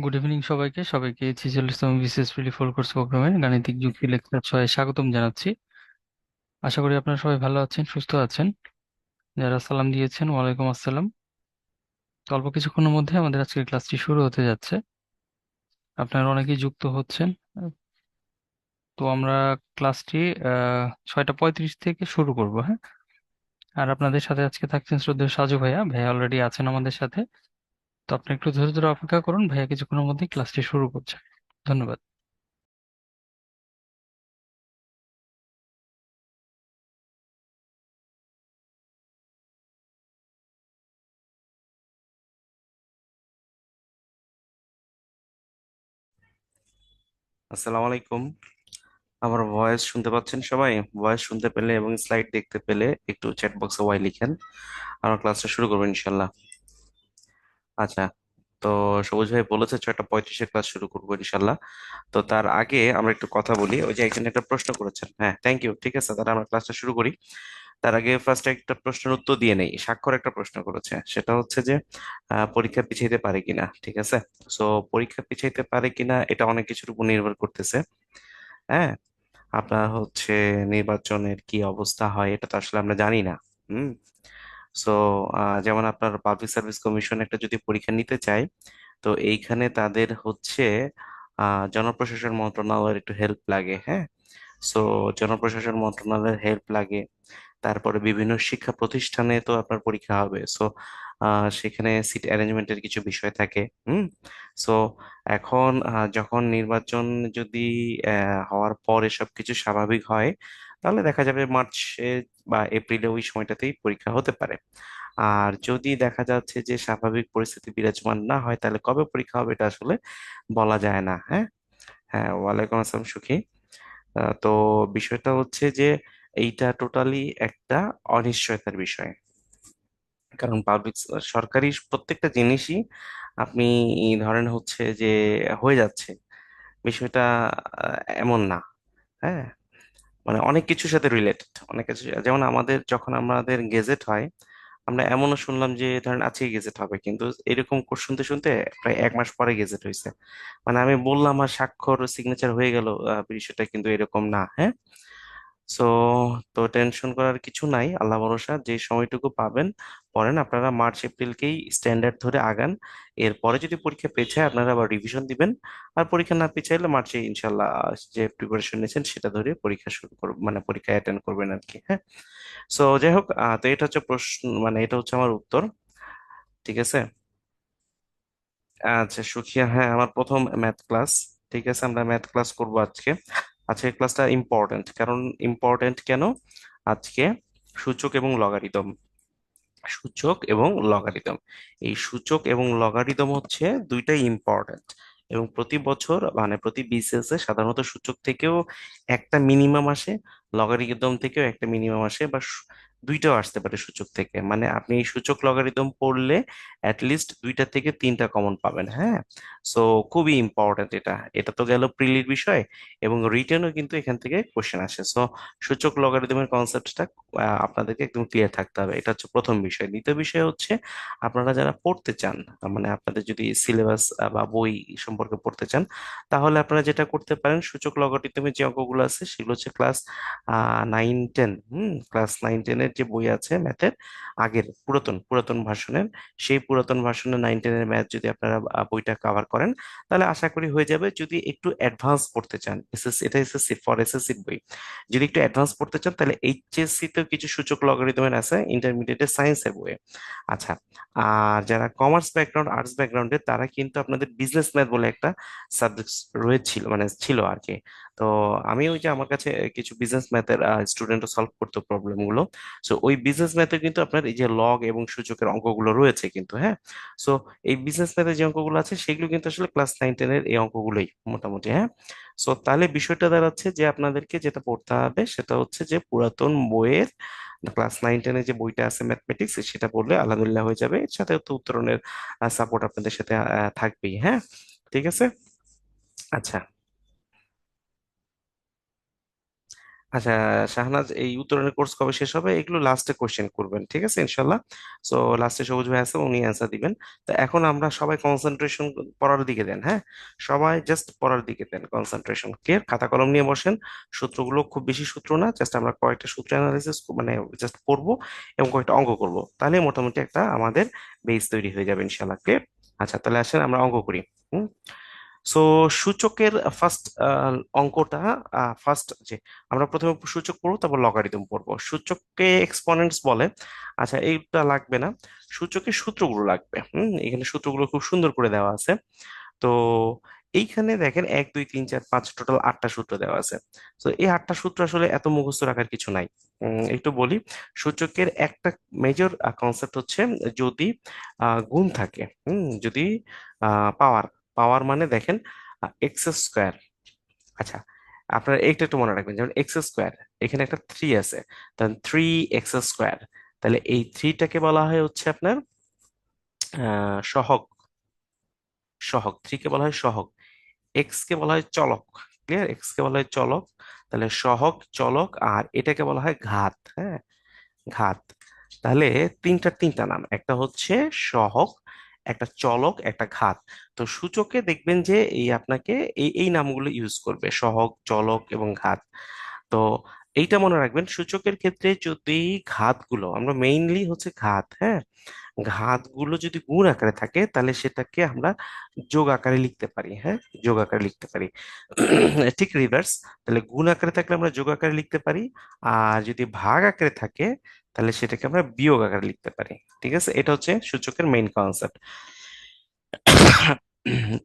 Good evening সবাইকে সবাইকে ছিচল্লিশতম BCS প্রিলি four course প্রোগ্রামের গাণিতিক যুক্তি লেকচার 6 স্বাগতম জানাচ্ছি। আশা করি আপনারা সবাই ভালো আছেন, সুস্থ আছেন। যারা সালাম দিয়েছেন, ওয়ালাইকুম আসসালাম। তো অল্প কিছুক্ষণের মধ্যে আমাদের আজকের ক্লাসটি শুরু হতে যাচ্ছে। আপনারা অনেকেই যুক্ত হচ্ছেন। তো আমরা ক্লাসটি 6:35 থেকে শুরু করব, হ্যাঁ। আর আপনাদের সাথে আজকে থাকছেন শ্রদ্ধেয় সাজু ভাইয়া। ভাইয়া অলরেডি আছেন আমাদের সাথে। তো আপনি একটু ধৈর্য ধরে অপেক্ষা করুন, ভাইয়া কিছুক্ষণের মধ্যেই ক্লাসটি শুরু করছে। ধন্যবাদ। আসসালামু আলাইকুম। আমার ভয়েস শুনতে পাচ্ছেন সবাই? ভয়েস শুনতে পেলে এবং স্লাইড দেখতে পেলে একটু চ্যাট বক্সে ওয়াই লিখেন। আমরা ক্লাসটা শুরু করবো ইনশাল্লাহ। আচ্ছা, তো সবুজ ভাই বলেছে 6:35-এ ক্লাস শুরু করবো ইনশাল্লাহ। তো তার আগে আমরা একটু কথা বলি। ওই যে একজন একটা প্রশ্ন করেছেন, হ্যাঁ, থ্যাংক ইউ, ঠিক আছে, তাহলে আমরা ক্লাসটা শুরু করি। তার আগে ফার্স্ট একটা প্রশ্নের উত্তর দিয়ে নেই। স্বাক্ষর একটা প্রশ্ন করেছে, সেটা হচ্ছে যে পরীক্ষা পিছাইতে পারে কিনা, ঠিক আছে। সো পরীক্ষা পিছাইতে পারে কিনা এটা অনেক কিছুর উপর নির্ভর করতেছে। হ্যাঁ, আপনার হচ্ছে নির্বাচনের কি অবস্থা হয় এটা তো আসলে আমরা জানি না। হুম। সো যেমন আপনার পাবলিক সার্ভিস কমিশন একটা যদি পরীক্ষা নিতে চায়, তো এইখানে তাদের হচ্ছে জনপ্রশাসন মন্ত্রণালয়ের একটু হেল্প লাগে, হ্যাঁ। সো জনপ্রশাসন মন্ত্রণালয়ের হেল্প লাগে। তারপরে বিভিন্ন শিক্ষা প্রতিষ্ঠানে তো আপনার পরীক্ষা হবে। সো সেখানে সিট অ্যারেঞ্জমেন্টের কিছু বিষয় থাকে। হুম। সো এখন যখন নির্বাচন যদি হওয়ার পর এসব কিছু স্বাভাবিক হয়, তাহলে দেখা যাবে মার্চে বা এপ্রিলে ওই সময়টাতেই পরীক্ষা হতে পারে। আর যদি দেখা যাচ্ছে যে স্বাভাবিক পরিস্থিতি বিরাজমান না হয়, তাহলে কবে পরীক্ষা হবে এটা আসলে বলা যায় না। হ্যাঁ। হ্যাঁ, ওয়ালাইকুম আসসালাম সুখী। তো বিষয়টা হচ্ছে যে এইটা টোটালি একটা অনিশ্চয়তার বিষয়। কারণ পাবলিক সরকারি প্রত্যেকটা জিনিসই আপনি ধরেন হচ্ছে যে হয়ে যাচ্ছে, বিষয়টা এমন না। হ্যাঁ, মানে অনেক কিছুর সাথে রিলেটেড, অনেক কিছু। যেমন আমাদের যখন আমাদের গেজেট হয়, আমরা এমনও শুনলাম যে ধরেন আজকে গেজেট হবে, কিন্তু এরকম শুনতে শুনতে প্রায় 1 মাস পরে গেজেট হয়েছে। মানে আমি বললাম আর স্বাক্ষর সিগনেচার হয়ে গেল, বিষয়টা কিন্তু এরকম না। হ্যাঁ। সো তো টেনশন করার কিছু নাই, আল্লাহ ভরসা। যে সময়টুকু পাবেন পড়েন আপনারা, মার্চ এপ্রিলকেই স্ট্যান্ডার্ড ধরে আগান। এরপরে যদি পরীক্ষা পেছায় আপনারা আবার রিভিশন দিবেন। আর পরীক্ষা না পেছাইলে মার্চে ইনশাল্লাহ যে প্রিপারেশন নিয়েছেন সেটা ধরে পরীক্ষা শুরু করবেন, মানে পরীক্ষা অ্যাটেন্ড করবেন আর কি। হ্যাঁ। সো যাই হোক, তো এটা হচ্ছে প্রশ্ন, মানে এটা হচ্ছে আমার উত্তর, ঠিক আছে। আচ্ছা সুখিয়া, হ্যাঁ, আমার প্রথম ম্যাথ ক্লাস। ঠিক আছে, আমরা ম্যাথ ক্লাস করব আজকে। আজকের ক্লাসটা ইম্পর্ট্যান্ট, কারণ ইম্পর্ট্যান্ট কেন? আজকে সূচক এবং লগারিদম, সূচক এবং লগারিদম, এই সূচক এবং লগারিদম হচ্ছে দুইটাই ইম্পর্ট্যান্ট। এবং প্রতি বছর মানে প্রতি বিসিএস এ সাধারণত সূচক থেকেও একটা মিনিমাম আসে, লগারিদম থেকেও একটা মিনিমাম আসে, বা দুইটাও আসতে পারে সূচক থেকে। মানে আপনি এই সূচক লগারিদম পড়লে লিস্ট দুইটা থেকে তিনটা কমন পাবেন। হ্যাঁ। সো খুবই ইম্পর্ট্যান্ট এটা। এটা তো গেল প্রিলির বিষয়, এবং রিটেনও কিন্তু এখান থেকে কোশ্চেন আসে। সো সূচক লগারিদমের কনসেপ্টটা আপনাদেরকে একদম ক্লিয়ার থাকতে হবে। এটা হচ্ছে প্রথম বিষয়। দ্বিতীয় বিষয় হচ্ছে আপনারা যারা পড়তে চান, মানে আপনাদের যদি সিলেবাস বা বই সম্পর্কে পড়তে চান, তাহলে আপনারা যেটা করতে পারেন, সূচক লগারিদমের যে অঙ্কগুলো আছে সেগুলো হচ্ছে ক্লাস 9-10, ক্লাস 9-10-এর যে বই আছে ম্যাথের, আগের পুরাতন পুরাতন ভার্সনের, সেই পুরাতন ভার্সনের 9-10-এর ম্যাথ যদি আপনারা বইটা কভার করেন, তাহলে আশা করি হয়ে যাবে। যদি একটু অ্যাডভান্স পড়তে চান, এসএসসি, এটা এসএসসি ফর এসএসসির বই, যদি একটু অ্যাডভান্স পড়তে চান তাহলে এইচএসসি তেও কিছু সূচক লগারিদমের আছে ইন্টারমিডিয়েটের সায়েন্সের বইয়ে। আচ্ছা, আর যারা কমার্স ব্যাকগ্রাউন্ড, আর্টস ব্যাকগ্রাউন্ডের, তারা কিন্তু আপনাদের বিজনেস ম্যাথ বলে একটা সাবজেক্ট রয়েছিল, মানে ছিল আর কি। তো আমি ওই যে আমার কাছে কিছু বিজনেস ম্যাথের স্টুডেন্টও সলভ করতো প্রবলেম গুলো। সো ওই বিজনেস ম্যাথে কিন্তু আপনার এই যে লগ এবং সূচকের অঙ্কগুলো রয়েছে কিন্তু। হ্যাঁ। সো এই বিজনেস ম্যাথের যে অঙ্কগুলো আছে সেগুলো কিন্তু আসলে ক্লাস 9-10-এর এই অঙ্কগুলোই মোটামুটি। হ্যাঁ। সো তাহলে বিষয়টা দাঁড়াচ্ছে যে আপনাদেরকে যেটা পড়তে হবে সেটা হচ্ছে যে পুরাতন বইয়ের ক্লাস 9-10-এ যে বইটা আছে ম্যাথমেটিক্স, সেটা পড়লে আলহামদুলিল্লাহ হয়ে যাবে। এর সাথে তো উত্তরণের সাপোর্ট আপনাদের সাথে থাকবেই। হ্যাঁ, ঠিক আছে। আচ্ছা, আচ্ছা শাহনাজ, এই উত্তরণের কোর্স কবে শেষ হবে? এগুলো লাস্টে কোশ্চেন করবেন, ঠিক আছে ইনশাল্লাহ। সো লাস্টে সবুজ ভাই আছে, উনি অ্যান্সার দিবেন। তো এখন আমরা সবাই কনসেন্ট্রেশন পড়ার দিকে দেন, হ্যাঁ। সবাই জাস্ট পড়ার দিকে দেন কনসেন্ট্রেশন। ক্লিয়ার? খাতা কলম নিয়ে বসেন। সূত্রগুলো খুব বেশি সূত্র না, জাস্ট আমরা কয়েকটা সূত্র অ্যানালাইসিস মানে জাস্ট পড়বো এবং কয়েকটা অঙ্ক করব, তাহলে মোটামুটি একটা আমাদের বেস তৈরি হয়ে যাবে ইনশাল্লাহ। ক্লিয়ার? আচ্ছা তাহলে আসেন আমরা অঙ্ক করি। হুম। সো সূচকের ফার্স্ট অঙ্কটা, ফার্স্ট যে আমরা প্রথমে সূচক পড়বো, তারপর লগারিদম পড়বো। সূচককে এক্সপোনেন্টস বলে। আচ্ছা এইটা লাগবে না, সূচকের সূত্রগুলো লাগবে। এখানে সূত্রগুলো খুব সুন্দর করে দেওয়া আছে। তো এইখানে দেখেন 1 2 3 4 5 টোটাল 8টা সূত্র দেওয়া আছে। তো এই 8টা সূত্র আসলে এত মুখস্থ রাখার কিছু নাই। একটু বলি। সূচকের একটা মেজর কনসেপ্ট হচ্ছে, যদি গুণ থাকে, যদি পাওয়ার, পাওয়ার মানে দেখেন এক্স স্কোয়ার। আচ্ছা, আপনারা এইটা একটু মনে রাখবেন, যেমন এক্স স্কোয়ার, এখানে একটা থ্রি আছে, তাহলে 3x²। তাহলে এই থ্রিটাকে বলা হয় হচ্ছে আপনার সহগ। সহগ, থ্রি কে বলা হয় সহগ। এক্স কে বলা হয় চলক। ক্লিয়ার? এক্স কে বলা হয় চলক। তাহলে সহগ, চলক, আর এটাকে বলা হয় ঘাত। হ্যাঁ, ঘাত। তাহলে তিনটা তিনটা নাম, একটা হচ্ছে সহগ, একটা চলক, একটা ঘাত। তো সূচকে দেখবেন যে এই আপনাকে এই এই নামগুলো ইউজ করবে, সহগ, চলক এবং ঘাত। তো এইটা মনে রাখবেন, সূচকের ক্ষেত্রে যদি ঘাতগুলো, আমরা মেইনলি হচ্ছে ঘাত, হ্যাঁ, ঘাতগুলো যদি গুণ আকারে থাকে তাহলে সেটাকে আমরা যোগ আকারে লিখতে পারি। হ্যাঁ, যোগ আকারে লিখতে পারি। ঠিক রিভার্স। তাহলে গুণ আকারে থাকলে আমরা যোগ আকারে লিখতে পারি, আর যদি ভাগ আকারে থাকে তাহলে সেটাকে আমরা বিয়োগ আকারে লিখতে পারি। ঠিক আছে, এটা হচ্ছে সূচকের মেইন কনসেপ্ট।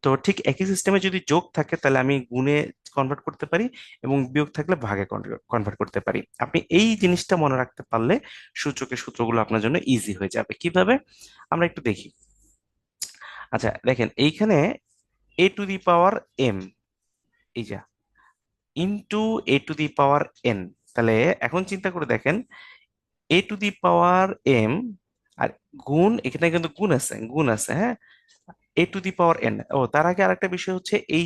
তো ঠিক একই সিস্টেমে যদি যোগ থাকে তাহলে আমি গুণে কনভার্ট করতে পারি, এবং বিয়োগ থাকলে ভাগে কনভার্ট করতে পারি। আপনি এই জিনিসটা মনে রাখতে পারলে সূচকের সূত্রগুলো আপনার জন্য ইজি হয়ে যাবে। কিভাবে? আমরা একটু দেখি। আচ্ছা দেখেন এইখানে a to the power m, এই যা, into a to the power n। তাহলে এখন চিন্তা করে দেখেন, a to the power m, আর গুণ, এখানে কিন্তু গুণ আছে, গুণ আছে, হ্যাঁ। a to the power n, ও তার আগে আরেকটা বিষয় হচ্ছে এই,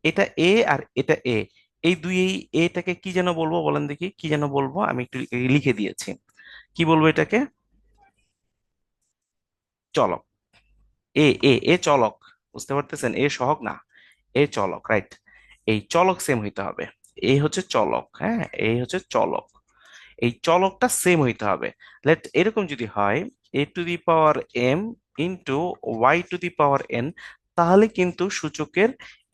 এটা এ আর এটা এ, এই দুই, এই এটাকে কি যেন বলবো বলেন দেখি, কি যেন বলবো, আমি একটু লিখে দিয়েছি। কি বলবো এটাকে? চলক। এ চলক। বুঝতে পারতেছেন? এ সহগ না, এ চলক, রাইট। এই চলক সেম হইতে হবে। এই হচ্ছে চলক, হ্যাঁ, এই হচ্ছে চলক। এই চলকটা সেম হইতে হবে। লেট এরকম যদি হয়, a to the power m into y two the power n, তাহলে কিন্তু সূচকের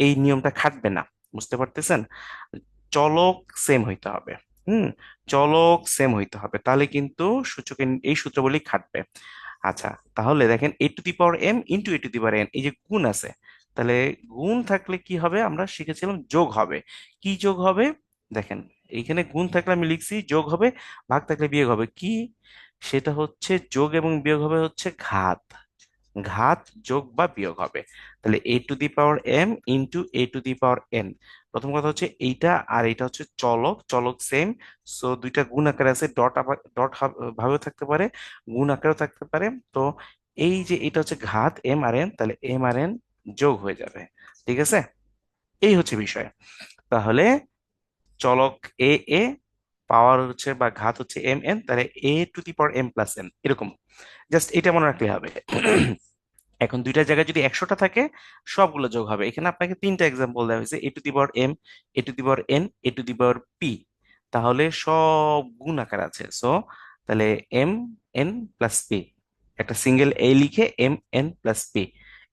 এই নিয়মটা খাটবে না। বুঝতে পারতেছেন? চলক সেম হইতে হবে। হুম, চলক সেম হইতে হবে, তাহলে কিন্তু সূচকের এই সূত্রগুলি খাটবে। আচ্ছা, তাহলে দেখেন a to the power m into a to the power n, এই যে গুণ আছে, তাহলে গুণ থাকলে কি হবে আমরা শিখেছিলাম, যোগ হবে। কি যোগ হবে? দেখেন এইখানে গুণ থাকলে আমি লিখছি যোগ হবে, ভাগ থাকলে বিয়োগ হবে। কি? সেটা হচ্ছে যোগ এবং বিয়োগ হবে হচ্ছে ঘাত। ঘাত, যোগ বা বিয়োগ হবে। তাহলে a to the power m into a to the power n। প্রথম কথা হচ্ছে এইটা আর এইটা হচ্ছে চলক, চলক সেম। সো দুইটা গুণ আকারে আছে, ডট আবার ডট ভাবেও থাকতে পারে, গুণ আকারেও থাকতে পারে। তো এই যে এটা হচ্ছে ঘাত, m আর n, তাহলে m আর n যোগ হয়ে যাবে। ঠিক আছে, এই হচ্ছে বিষয়। তাহলে চলক এ এ, পাওয়ার হচ্ছে বা ঘাত হচ্ছে এম এন, তাহলে a to the power m plus n, এরকম। জাস্ট এটা মনে রাখলে হবে। এখন দুইটা জায়গায় যদি 100টা থাকে, সবগুলো যোগ হবে। এখানে আপনাকে তিনটা এক্সাম্পল দেওয়া হয়েছে, a to the power m, a to the power n, a to the power p। তাহলে সব গুণ আকার আছে। সো তাহলে m n প্লাস p, একটা সিঙ্গেল a লিখে m n প্লাস p,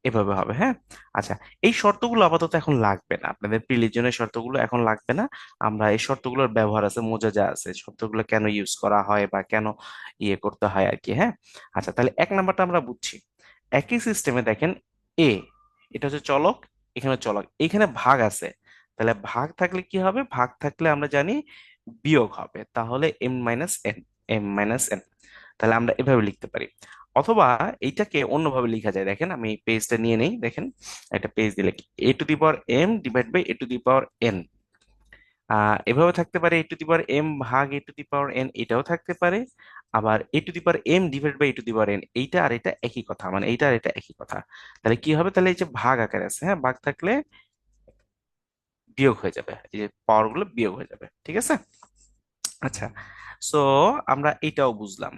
এভাবে হবে, হ্যাঁ। আচ্ছা, এই শর্তগুলো আপাতত এখন লাগবে না, আপনাদের প্রিলিজনের শর্তগুলো এখন লাগবে না। আমরা এই শর্তগুলোর ব্যবহার আছে, মোজাজা আছে, শর্তগুলো কেন ইউজ করা হয় বা কেন ইয়ে করতে হয় আর কি, হ্যাঁ। আচ্ছা তাহলে 1 নাম্বারটা আমরা বুঝছি। একই সিস্টেমে দেখেন, এ, এটা হচ্ছে চলক, এখানে চলক, এখানে ভাগ আছে। তাহলে ভাগ থাকলে কি হবে? ভাগ থাকলে আমরা জানি বিয়োগ হবে, তাহলে m - n। তাহলে আমরা এভাবে লিখতে পারি। অথবা এইটাকে অন্যভাবে লেখা যায়, দেখেন আমি পেজটা নিয়ে নেই, দেখেন একটা পেজ দিলে a to the power m divide by a to the power n। এভাবে থাকতে পারে a to the power m ভাগ a to the power n, এটাও থাকতে পারে। আবার a to the power m divide by a to the power n, এইটা আর এটা একই কথা, মানে এইটা আর এটা একই কথা। তাহলে কি হবে? তাহলে এই যে ভাগ আকারে আছে, হ্যাঁ, ভাগ থাকলে বিয়োগ হয়ে যাবে, এই যে পাওয়ার গুলো বিয়োগ হয়ে যাবে। ঠিক আছে, আচ্ছা, সো আমরা এইটাও বুঝলাম।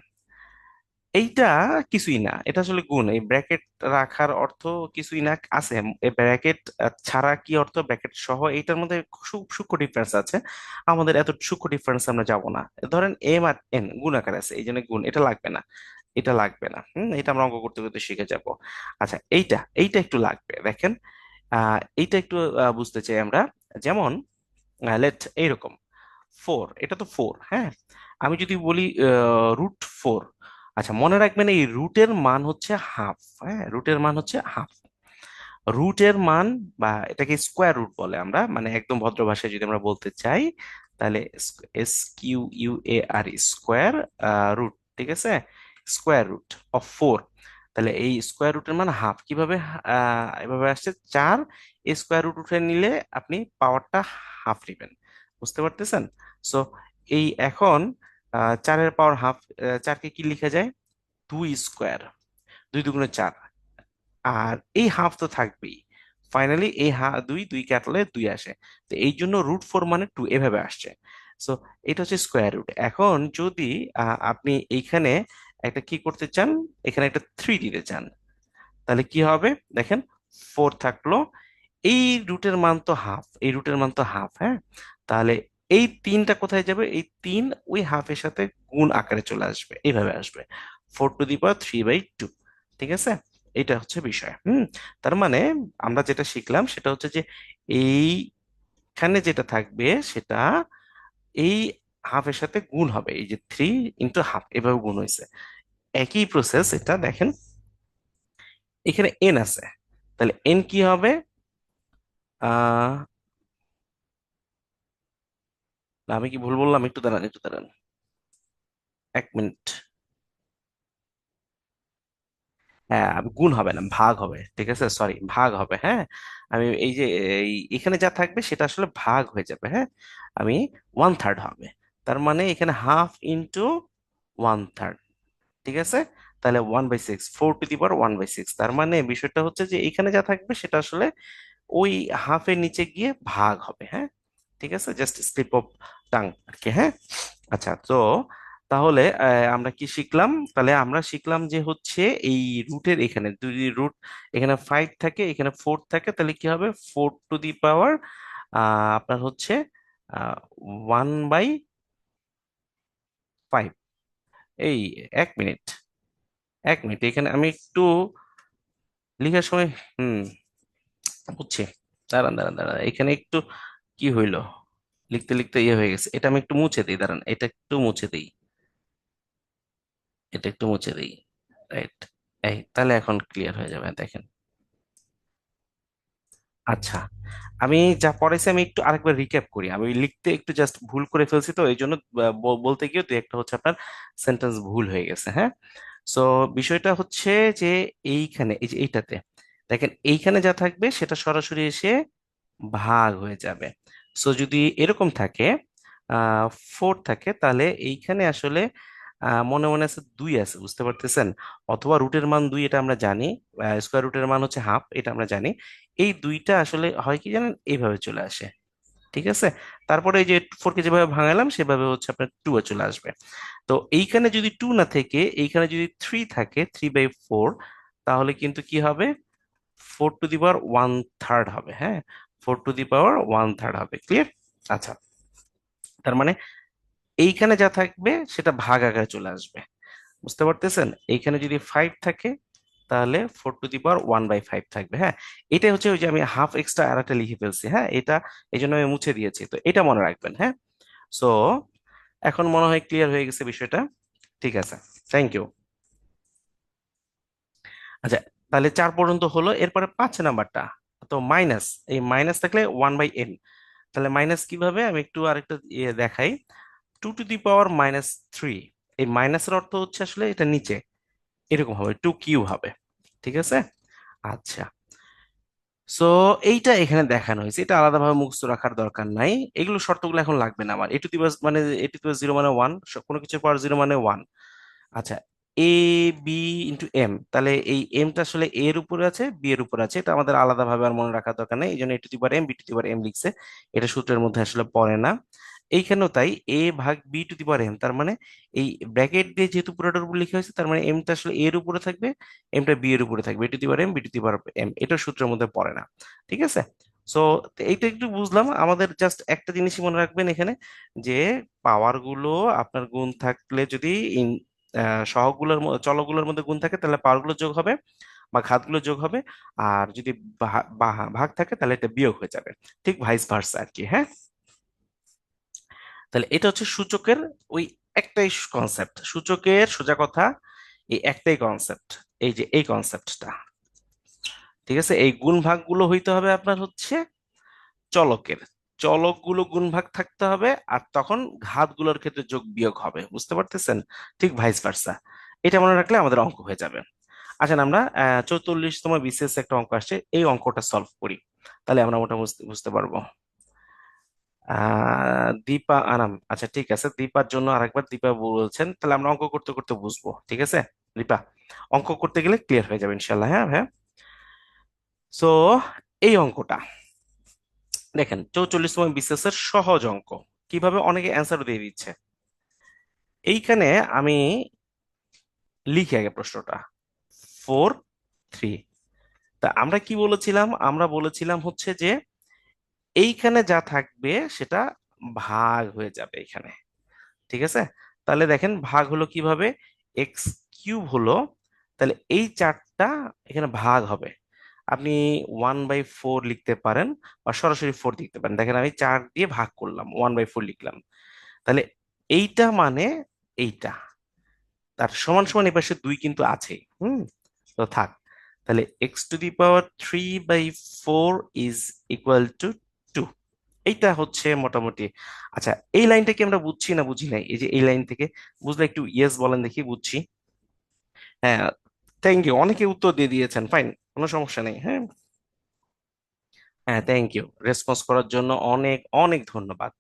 এইটা কিছুই না, এটা আসলে গুণ। এই ব্র্যাকেট রাখার অর্থ কিছুই না আছে। এই ব্র্যাকেট ছাড়া কি অর্থ, ব্র্যাকেট সহ, এইটার মধ্যে সূক্ষ্ম ডিফারেন্স আছে। আমাদের এত সূক্ষ্ম ডিফারেন্স আমরা যাব না। ধরেন এম আর এন গুণ আকার আছে, এই জন্য গুণ, এটা লাগবে না। এটা লাগবে না, এটা আমরা অঙ্ক করতে করতে শিখে যাব। আচ্ছা, এইটা এইটা একটু লাগবে, দেখেন। এইটা একটু বুঝতে চাই আমরা। যেমন লেট এইরকম 4, এটা তো 4, হ্যাঁ। আমি যদি বলি √4, আচ্ছা মনে রাখবেন এই রুটের মান হচ্ছে হাফ। হ্যাঁ, রুটের মান হচ্ছে হাফ। রুটের মান, বা এটাকে স্কোয়ার রুট বলে আমরা, মানে একদম ভদ্র ভাষায় যদি আমরা বলতে চাই, তাহলে SQUAR, স্কোয়ার রুট, ঠিক আছে, স্কোয়ার রুট অফ 4। তাহলে এই স্কোয়ার রুটের মান হাফ কিভাবে, এভাবে আসছে, 4 স্কোয়ার রুট উঠে নিলে আপনি পাওয়ারটা হাফ নেবেন। বুঝতে পারতেছেন? সো এই এখন 4-এর পাওয়ার হাফ, 4কে কি লিখা যায়, 2 স্কোয়ার, 2 × 2 = 4। আর এই হাফ তো থাকবেই। ফাইনালি এই দুই দুই কাটলে 2 আসে। তো এই জন্য √4 মানে 2 এভাবে আসছে। সো এটা হচ্ছে স্কোয়ার রুট। এখন যদি আপনি এইখানে একটা কি করতে চান, এখানে একটা 3 দিতে চান, তাহলে কি হবে দেখেন, 4 থাকলো, এই রুটের মান তো হাফ, এই রুটের মান তো হাফ, হ্যাঁ। তাহলে এই 3টা কোথায় যাবে, এই 3 ওই হাফের সাথে গুণ আকারে চলে আসবে, এইভাবে আসবে, 4⁻³ ঠিক আছে। এটা হচ্ছে বিষয়। তার মানে আমরা যেটা শিখলাম সেটা হচ্ছে যে এইখানে যেটা থাকবে সেটা এই হাফের সাথে গুণ হবে, এই যে 3 × ½ এভাবে গুণ হয়েছে। একই প্রসেস এটা দেখেন, এখানে এন আছে, তাহলে এন কি হবে, আহ না, আমি কি ভুল বললাম, একটু দাঁড়ান, একটু দাঁড়ান, 1 মিনিট। হ্যাঁ, গুণ হবে না, ভাগ হবে, ঠিক আছে, সরি, ভাগ হবে, হ্যাঁ। আমি এই যে এখানে যা থাকবে সেটা আসলে ভাগ হয়ে যাবে, হ্যাঁ। আমি 1/3 হবে, তার মানে এখানে ½ × 1/3, ঠিক আছে। তাহলে 1/6, 4⁻1/6, তার মানে বিষয়টা হচ্ছে যে এখানে যা থাকবে সেটা আসলে ওই হাফের নিচে গিয়ে ভাগ হবে, হ্যাঁ। ঠিক আছে, জাস্ট স্লিপ অফ টাং আর কি, হ্যাঁ। আচ্ছা, তো তাহলে আমরা কি শিখলাম, তাহলে আমরা শিখলাম যে হচ্ছে এই রুটের এখানে যদি রুট এখানে 5 থাকে, এখানে 4 থাকে, তাহলে কি হবে, 4⁻, আপনার হচ্ছে 1/5। এই 1 মিনিট, 1 মিনিট, এখানে আমি একটু লিখার সময়, হুম, বুঝছি। দাঁড়ান দাঁড়ান দাঁড়ান, এখানে একটু কি হইলো, লিখতে লিখতে ইয়ে হয়ে গেছে, এটা আমি একটু মুছে দিই, দাঁড়ান, এটা একটু মুছে দিই, এটা একটু মুছে দিই, রাইট। এই তাহলে এখন ক্লিয়ার হয়ে যাবে, দেখেন। আচ্ছা, আমি যা পড়াইছি আমি একটু আরেকবার রিক্যাপ করি। আমি লিখতে একটু জাস্ট ভুল করে ফেলছি, তো এই জন্য বলতে গিয়ে দুই একটা হচ্ছে আপনার সেন্টেন্স ভুল হয়ে গেছে, হ্যাঁ। সো বিষয়টা হচ্ছে যে এইখানে এই যে এইটাতে দেখেন, এইখানে যা থাকবে সেটা সরাসরি এসে ভাগ হয়ে যাবে। সো যদি এরকম থাকে, 4 থাকে, তাহলে এইখানে আসলে মনে মনে আছে 2 আছে, বুঝতে পারতেছেন। অথবা রুটের মান 2, এটা আমরা জানি। স্কোয়ার রুটের মান হচ্ছে হাফ, এটা আমরা জানি। এই দুইটা আসলে হয় কি জানেন, এইভাবে চলে আসে, ঠিক আছে। তারপরে এই যে 4কে যেভাবে ভাঙালাম সেভাবে হচ্ছে আপনার 2 এ চলে আসবে। তো এইখানে যদি 2 না থেকে এইখানে যদি 3 থাকে, 3/4, তাহলে কিন্তু কি হবে, 4⁻1/3 হবে, হ্যাঁ। 4⁻1/3 হবে, ক্লিয়ার। আচ্ছা, তার মানে এইখানে যা থাকবে সেটা ভাগ আকারে চলে আসবে, বুঝতে পারতেছেন। এইখানে যদি 5 থাকে তাহলে 4⁻1/5 থাকবে, হ্যাঁ। এটাই হচ্ছে ওই যে আমি হাফ এক্সট্রা আর একটা লিখে ফেলছি, হ্যাঁ, এটা এই জন্য আমি মুছে দিয়েছি, তো এটা মনে রাখবেন, হ্যাঁ। সো এখন মনে হয় ক্লিয়ার হয়ে গেছে বিষয়টা, ঠিক আছে, থ্যাংক ইউ। আচ্ছা, তাহলে 4 পর্যন্ত হলো, এরপরে 5 নাম্বারটা, তো মাইনাস, এই মাইনাস থাকলে 1/n। তাহলে মাইনাস কিভাবে, আমি একটু আরেকটা ইয়ে দেখাই, 2⁻³ এই মাইনাসের অর্থ হচ্ছে আসলে এটা নিচে, এরকম হবে, 2³ হবে, ঠিক আছে। আচ্ছা, সো এইটা এখানে দেখানো হয়েছে, এটা আলাদাভাবে মুখস্থ রাখার দরকার নাই, এগুলো শর্তগুলো এখন লাগবে না আমার। মানে A⁻0 মানে 1, কোনো কিছু পাওয়ার 0 মানে 1। আচ্ছা, AB × M, তাহলে এই এমটা আসলে এ এর উপরে আছে, বি এর উপরে আছে, এটা আমাদের আলাদাভাবে আর মনে রাখার দরকার নেই, এই জন্য A⁻M B⁻M লিখছে, এটা সূত্রের মধ্যে আসলে পড়ে না। এইখানেও তাই, এ ভাগ B to the power M, তার মানে এই ব্র্যাকেট দিয়ে যেহেতু পুরোটার উপর লিখা হয়েছে, তার মানে এমটা আসলে এর উপরে থাকবে, এমটা বি এর উপরে থাকবে, a to the power m b to the power m, এটা সূত্রের মধ্যে পড়ে না। ঠিক আছে। সো এইটা একটু বুঝলাম। আমাদের জাস্ট একটা জিনিসই মনে রাখবেন এখানে, যে পাওয়ার গুলো আপনার গুণ থাকলে যদি সহগগুলোর চলকগুলোর মধ্যে গুণ থাকে তাহলে পাওয়ার গুলো যোগ হবে বা ঘাতগুলো যোগ হবে, আর যদি ভাগ থাকে তাহলে এটা বিয়োগ হয়ে যাবে। ঠিক ভাইস ভার্সা আর কি। হ্যাঁ, তাহলে এটা হচ্ছে সূচকের ওই একটাই কনসেপ্ট, সূচকের সোজা কথা এই একটাই কনসেপ্ট, এই যে এই কনসেপ্টটা। ঠিক আছে, এই গুণ ভাগগুলো হইতে হবে আপনার হচ্ছে চলকের, চলকগুলো গুণ ভাগ থাকতে হবে, আর তখন ঘাতগুলোর ক্ষেত্রে যোগ বিয়োগ হবে, বুঝতে পারতেছেন? ঠিক ভাইস ভার্সা। এটা মনে রাখলে আমাদের অঙ্ক হয়ে যাবে। আসেন আমরা 44তম বিসিএস একটা অঙ্ক আসছে, এই অঙ্কটা সলভ করি, তাহলে আমরা মোটামুটি বুঝতে বুঝতে পারবো। দীপা আনাম, আচ্ছা ঠিক আছে, দীপার জন্য আরেকবার দীপা বলছেন, তাহলে আমরা অঙ্ক করতে করতে বুঝবো। ঠিক আছে দীপা, অঙ্ক করতে গেলে ক্লিয়ার হয়ে যাবে ইনশাল্লাহ। হ্যাঁ হ্যাঁ। সো এই অঙ্কটা দেখেন, 44তম বিসিএস এর সহজ অঙ্ক, কিভাবে অনেকে অ্যান্সার দিয়ে দিচ্ছে। এইখানে আমি লিখি আগে প্রশ্নটা, 4 3। তা আমরা কি বলেছিলাম? আমরা বলেছিলাম হচ্ছে যে এইখানে যা থাকবে সেটা ভাগ হয়ে যাবে এখানে। ঠিক আছে, তাহলে দেখেন ভাগ হলো কিভাবে, এক্স কিউব হলো, তাহলে এই চারটা এখানে ভাগ হবে। আপনি 1/4 লিখতে পারেন বা সরাসরি 4 লিখতে পারেন। দেখেন আমি 4 দিয়ে ভাগ করলাম, 1/4 লিখলাম। তাহলে এইটা মানে এইটা, তার সমান সমান এই পাশে 2 কিন্তু আছে। হুম, তো থাক। তাহলে x⁴ ইজ ইকুয়াল টু 2। এইটা হচ্ছে মোটামুটি। আচ্ছা, এই লাইনটা কি আমরা বুঝছি না বুঝি নাই? এই যে এই লাইন থেকে বুঝলে একটু ইয়েস বলেন দেখি, বুঝছি। হ্যাঁ, থ্যাংক ইউ, অনেকে উত্তর দিয়ে দিয়েছেন, ফাইন, কোনো সমস্যা নেই। হ্যাঁ হ্যাঁ, থ্যাংক ইউ রেসপন্স করার জন্য, অনেক অনেক ধন্যবাদ।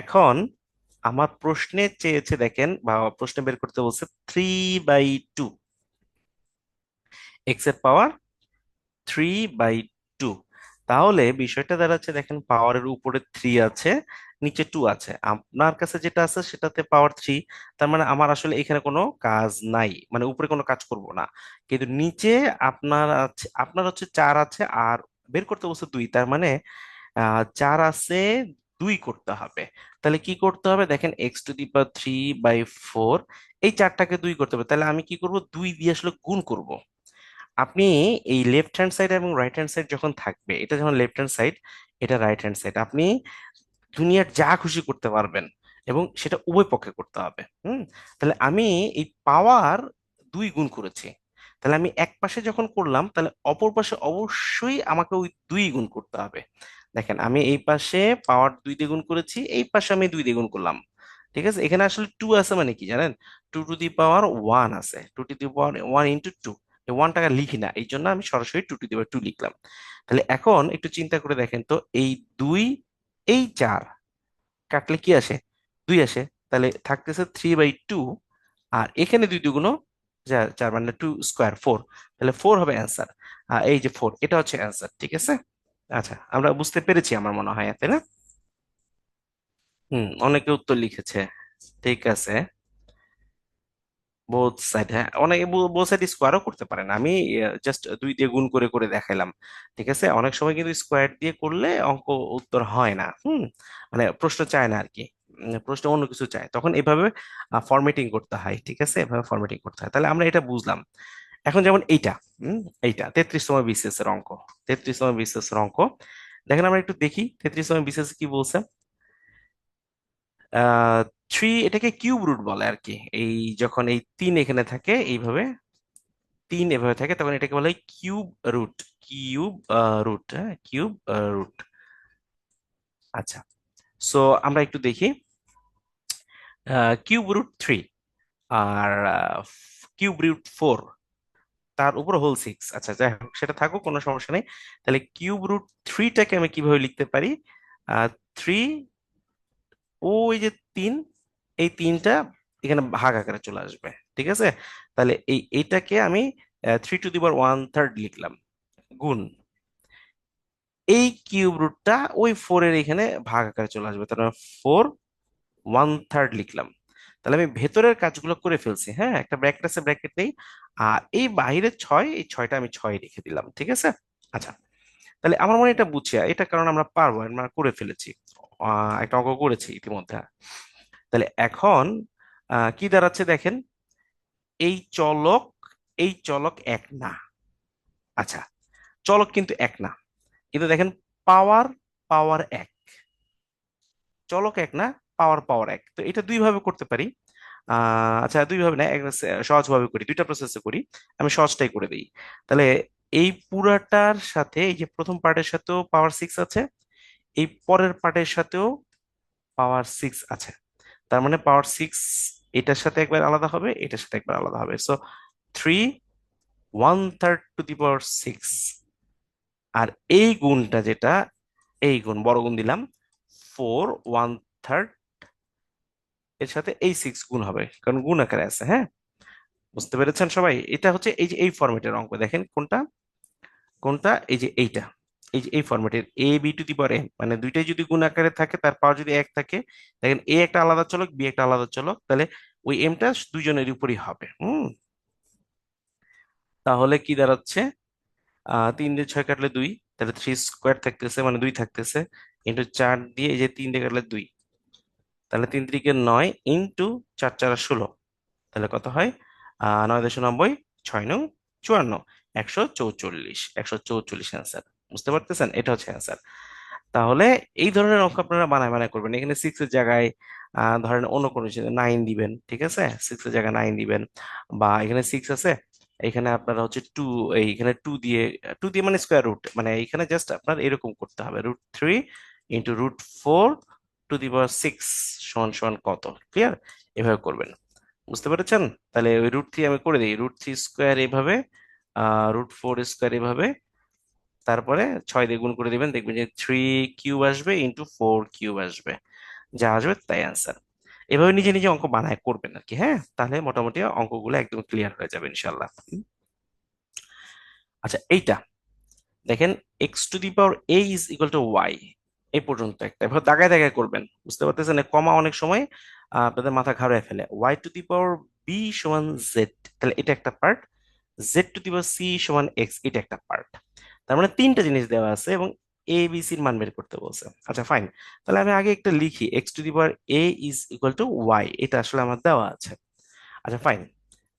এখন আমার প্রশ্নে চেয়েছে দেখেন, বা প্রশ্নে বের করতে বলছে 3/2, এক্স এর পাওয়ার 3/2। তাহলে বিষয়টা দাঁড়াচ্ছে, দেখেন পাওয়ারের উপরে 3 আছে, নিচে 2 আছে, আপনার কাছে যেটা আছে সেটাতে পাওয়ার 3, তার মানে আমার আসলে এখানে কোনো কাজ নাই, মানে উপরে কোনো কাজ করব না। কিন্তু নিচে আপনার আছে, আপনার হচ্ছে 4 আছে, আর বের করতে বলছে 2, তার মানে 4 আছে, 2 করতে হবে। তাহলে কি করতে হবে দেখেন, x⁴ এই চারটাকে 2 করতে হবে, তাহলে আমি কি করব, 2 দিয়ে আসলে গুণ করব। আপনি এই লেফট হ্যান্ড সাইড এবং রাইট হ্যান্ড সাইড যখন থাকবে, এটা যখন লেফট হ্যান্ড সাইড, এটা রাইট হ্যান্ড সাইড, আপনি দুনিয়ার যা খুশি করতে পারবেন, এবং সেটা উভয় পক্ষে করতে হবে। তাহলে আমি এই পাওয়ার 2 গুণ করেছি, তাহলে আমি এক পাশে যখন করলাম, তাহলে অপর পাশে অবশ্যই আমাকে ওই 2 গুণ করতে হবে। দেখেন আমি এই পাশে পাওয়ার 2 দিয়ে গুণ করেছি, এই পাশে আমি 2 দিয়ে গুণ করলাম। ঠিক আছে, এখানে আসলে 2 আছে মানে কি জানেন, 2⁴ আছে, 2⁴ ইন্টু 2। এই 1 টাকা লিখি না, এই জন্য আমি সরাসরি 2⁴ লিখলাম। তাহলে এখন একটু চিন্তা করে দেখেন তো, এই 2 এই 4 কাটলে কি আসে, 2 আসে, তাহলে থাকতেছে 3/2। আর এখানে 2 2 গুণ 4, 4 মানে 2² 4, তাহলে 4 হবে অ্যান্সার। এই যে 4, এটা হচ্ছে অ্যান্সার। ঠিক আছে, আচ্ছা আমরা বুঝতে পেরেছি আমার মনে হয়, তাই না? অনেকে উত্তর লিখেছে। ঠিক আছে, বোথ সাইড, হ্যাঁ অনেকে বোথ সাইড স্কোয়ারও করতে পারেন, আমি জাস্ট 2 দিয়ে গুণ করে করে দেখাইলাম। ঠিক আছে, অনেক সময় কিন্তু স্কোয়ার দিয়ে করলে অঙ্ক উত্তর হয় না। মানে প্রশ্ন চায় না আর কি, প্রশ্ন অন্য কিছু চায়, তখন এভাবে ফরম্যাটিং করতে হয়। ঠিক আছে, এভাবে ফরম্যাটিং করতে হয়, তাহলে আমরা এটা বুঝলাম। এখন যেমন এইটা, এইটা 33তম বিসিএস এর অঙ্ক, 33তম বিসিএস এর অঙ্ক। দেখেন আমরা একটু দেখি 33তম বিসিএস কি বলছে। আহ 3 এটাকে কিউব রুট বলে আর কি, এই যখন এই 3 এখানে থাকে এইভাবে, 3 এভাবে থাকে, তখন এটাকে বলা হয় কিউব রুট, কিউব রুট, হ্যাঁ কিউব রুট। আচ্ছা, সো আমরা একটু দেখি, কিউব রুট 3 আর কিউব রুট 4, তার উপর হোল 6। আচ্ছা যাই হোক, সেটা থাকুক, কোনো সমস্যা নেই। তাহলে কিউব রুট 3টাকে আমি কিভাবে লিখতে পারি, 3, ওই যে 3, এই 3টা এখানে ভাগ আকারে চলে আসবে। ঠিক আছে, তাহলে এইটাকে আমি 3⁻⁴ লিখলাম, গুণ এই কিউব রুটটা ওই 4 এর এখানে ভাগ আকারে চলে আসবে, তার মানে 4 1/3 লিখলাম। তাহলে আমি ভেতরের কাজগুলো করে ফেলছি, হ্যাঁ, একটা ব্র্যাকেট আছে, ব্র্যাকেট নেই। আর এই বাইরের ছয়, এই ছয়টা আমি ছয় রেখে দিলাম, ঠিক আছে। আচ্ছা, তাহলে আমার মনে হয় এটা বুঝছি, এটা কারণ আমরা পারবো, আমরা করে ফেলেছি, একটা অঙ্ক করেছি ইতিমধ্যে। তাহলে এখন কি দাঁড়াচ্ছে দেখেন, এই চলক, এই চলক এক না। আচ্ছা, চলক কিন্তু এক না, কিন্তু দেখেন পাওয়ার, পাওয়ার এক, চলক এক না, পাওয়ার, পাওয়ার এক। তো এটা দুই ভাবে করতে পারি। আচ্ছা, দুই ভাবে না, সহজ ভাবে করি, দুইটা প্রসেসে করি। আমি সহজটাই করে দিই। তাহলে এই পুরাটার সাথে, এই যে প্রথম পার্টের সাথেও পাওয়ার সিক্স আছে, এই পরের পার্টের সাথেও পাওয়ার সিক্স আছে। তার মানে পাওয়ার সিক্স এটার সাথে একবার আলাদা হবে, এটার সাথে একবার আলাদা হবে। সো 3 1/3 টু দি পাওয়ার 6। আর এই গুণটা যেটা, এই গুণ বড় গুণ দিলাম, 4 1/3 এর সাথে এই সিক্স গুণ হবে, কারণ গুণ আকারে আছে, হ্যাঁ। বুঝতে পেরেছেন সবাই? এটা হচ্ছে এই যে এই ফরম্যাটের অঙ্ক, দেখেন কোনটা কোনটা, এই যে এইটা, এই যে এই ফরম্যাটের a b two the power n, মানে দুইটাই যদি গুণ আকারে থাকে, তার পাওয়ার যদি এক থাকে, দেখেন এ একটা আলাদা চলক, বি একটা আলাদা চলক, তাহলে ওই এমটা দুইজনের উপরই হবে। তাহলে কি দাঁড়াচ্ছে, 3 দিয়ে 6 কাটলে 2, তাহলে 3 স্কোয়ার থাকতেছে, মানে 2 থাকতেছে, ইন্টু 4 দিয়ে এই যে 3 দিয়ে কাটলে 2, তাহলে 3 3 9, ইন্টু 4 4 16, তাহলে কত হয়, 9 9 6 9 54, 144, 144 অ্যান্সার। বুঝতে পারতেছেন? এটা হচ্ছে অ্যান্সার। তাহলে এই ধরনের অঙ্ক আপনারা বানায় বানায় করবেন। এখানে সিক্স এর জায়গায় ধরেন অন্য কোনো কিছু 9 দিবেন, ঠিক আছে, সিক্স এর জায়গায় 9 দিবেন। বা এখানে সিক্স আছে, এখানে আপনারা হচ্ছে টু, এইখানে টু দিয়ে মানে স্কোয়ার রুট, মানে এখানে জাস্ট আপনার এরকম করতে হবে, √3 × √4 টু দি পাওয়ার 6 সমান সমান কত, ক্লিয়ার? এভাবে করবেন। বুঝতে পেরেছেন? তাহলে ওই √3 আমি করে দিই, √3 স্কোয়ার এইভাবে, √4 স্কোয়ার এইভাবে, তারপরে 6 দিয়ে গুণ করে দিবেন, দেখবেন যে 3 কিউব আসবে, × 4 কিউব আসবে, যা আসবে তাই অ্যান্সার। এভাবে নিজে নিজে অঙ্ক বানায় করবেন আর কি, হ্যাঁ, তাহলে মোটামুটি অঙ্কগুলো একদম ক্লিয়ার হয়ে যাবে ইনশাল্লাহ। আচ্ছা, এইটা দেখেন, x⁴ a = y, এই পর্যন্ত একটা এভাবে দাগায় দাগায় করবেন। বুঝতে পারতেছেন? কমা অনেক সময় আপনাদের মাথা ঘাড়ায় ফেলে। y⁴ b = z, তাহলে এটা একটা পার্ট, z⁴c = x, এটা একটা পার্ট। তার মানে তিনটা জিনিস দেওয়া আছে এবং এ বি সির মান বের করতে বলছে। আচ্ছা ফাইন, তাহলে আমি আগে একটা লিখি, x⁴ a = y, এটা আসলে আমার দেওয়া আছে। আচ্ছা ফাইন,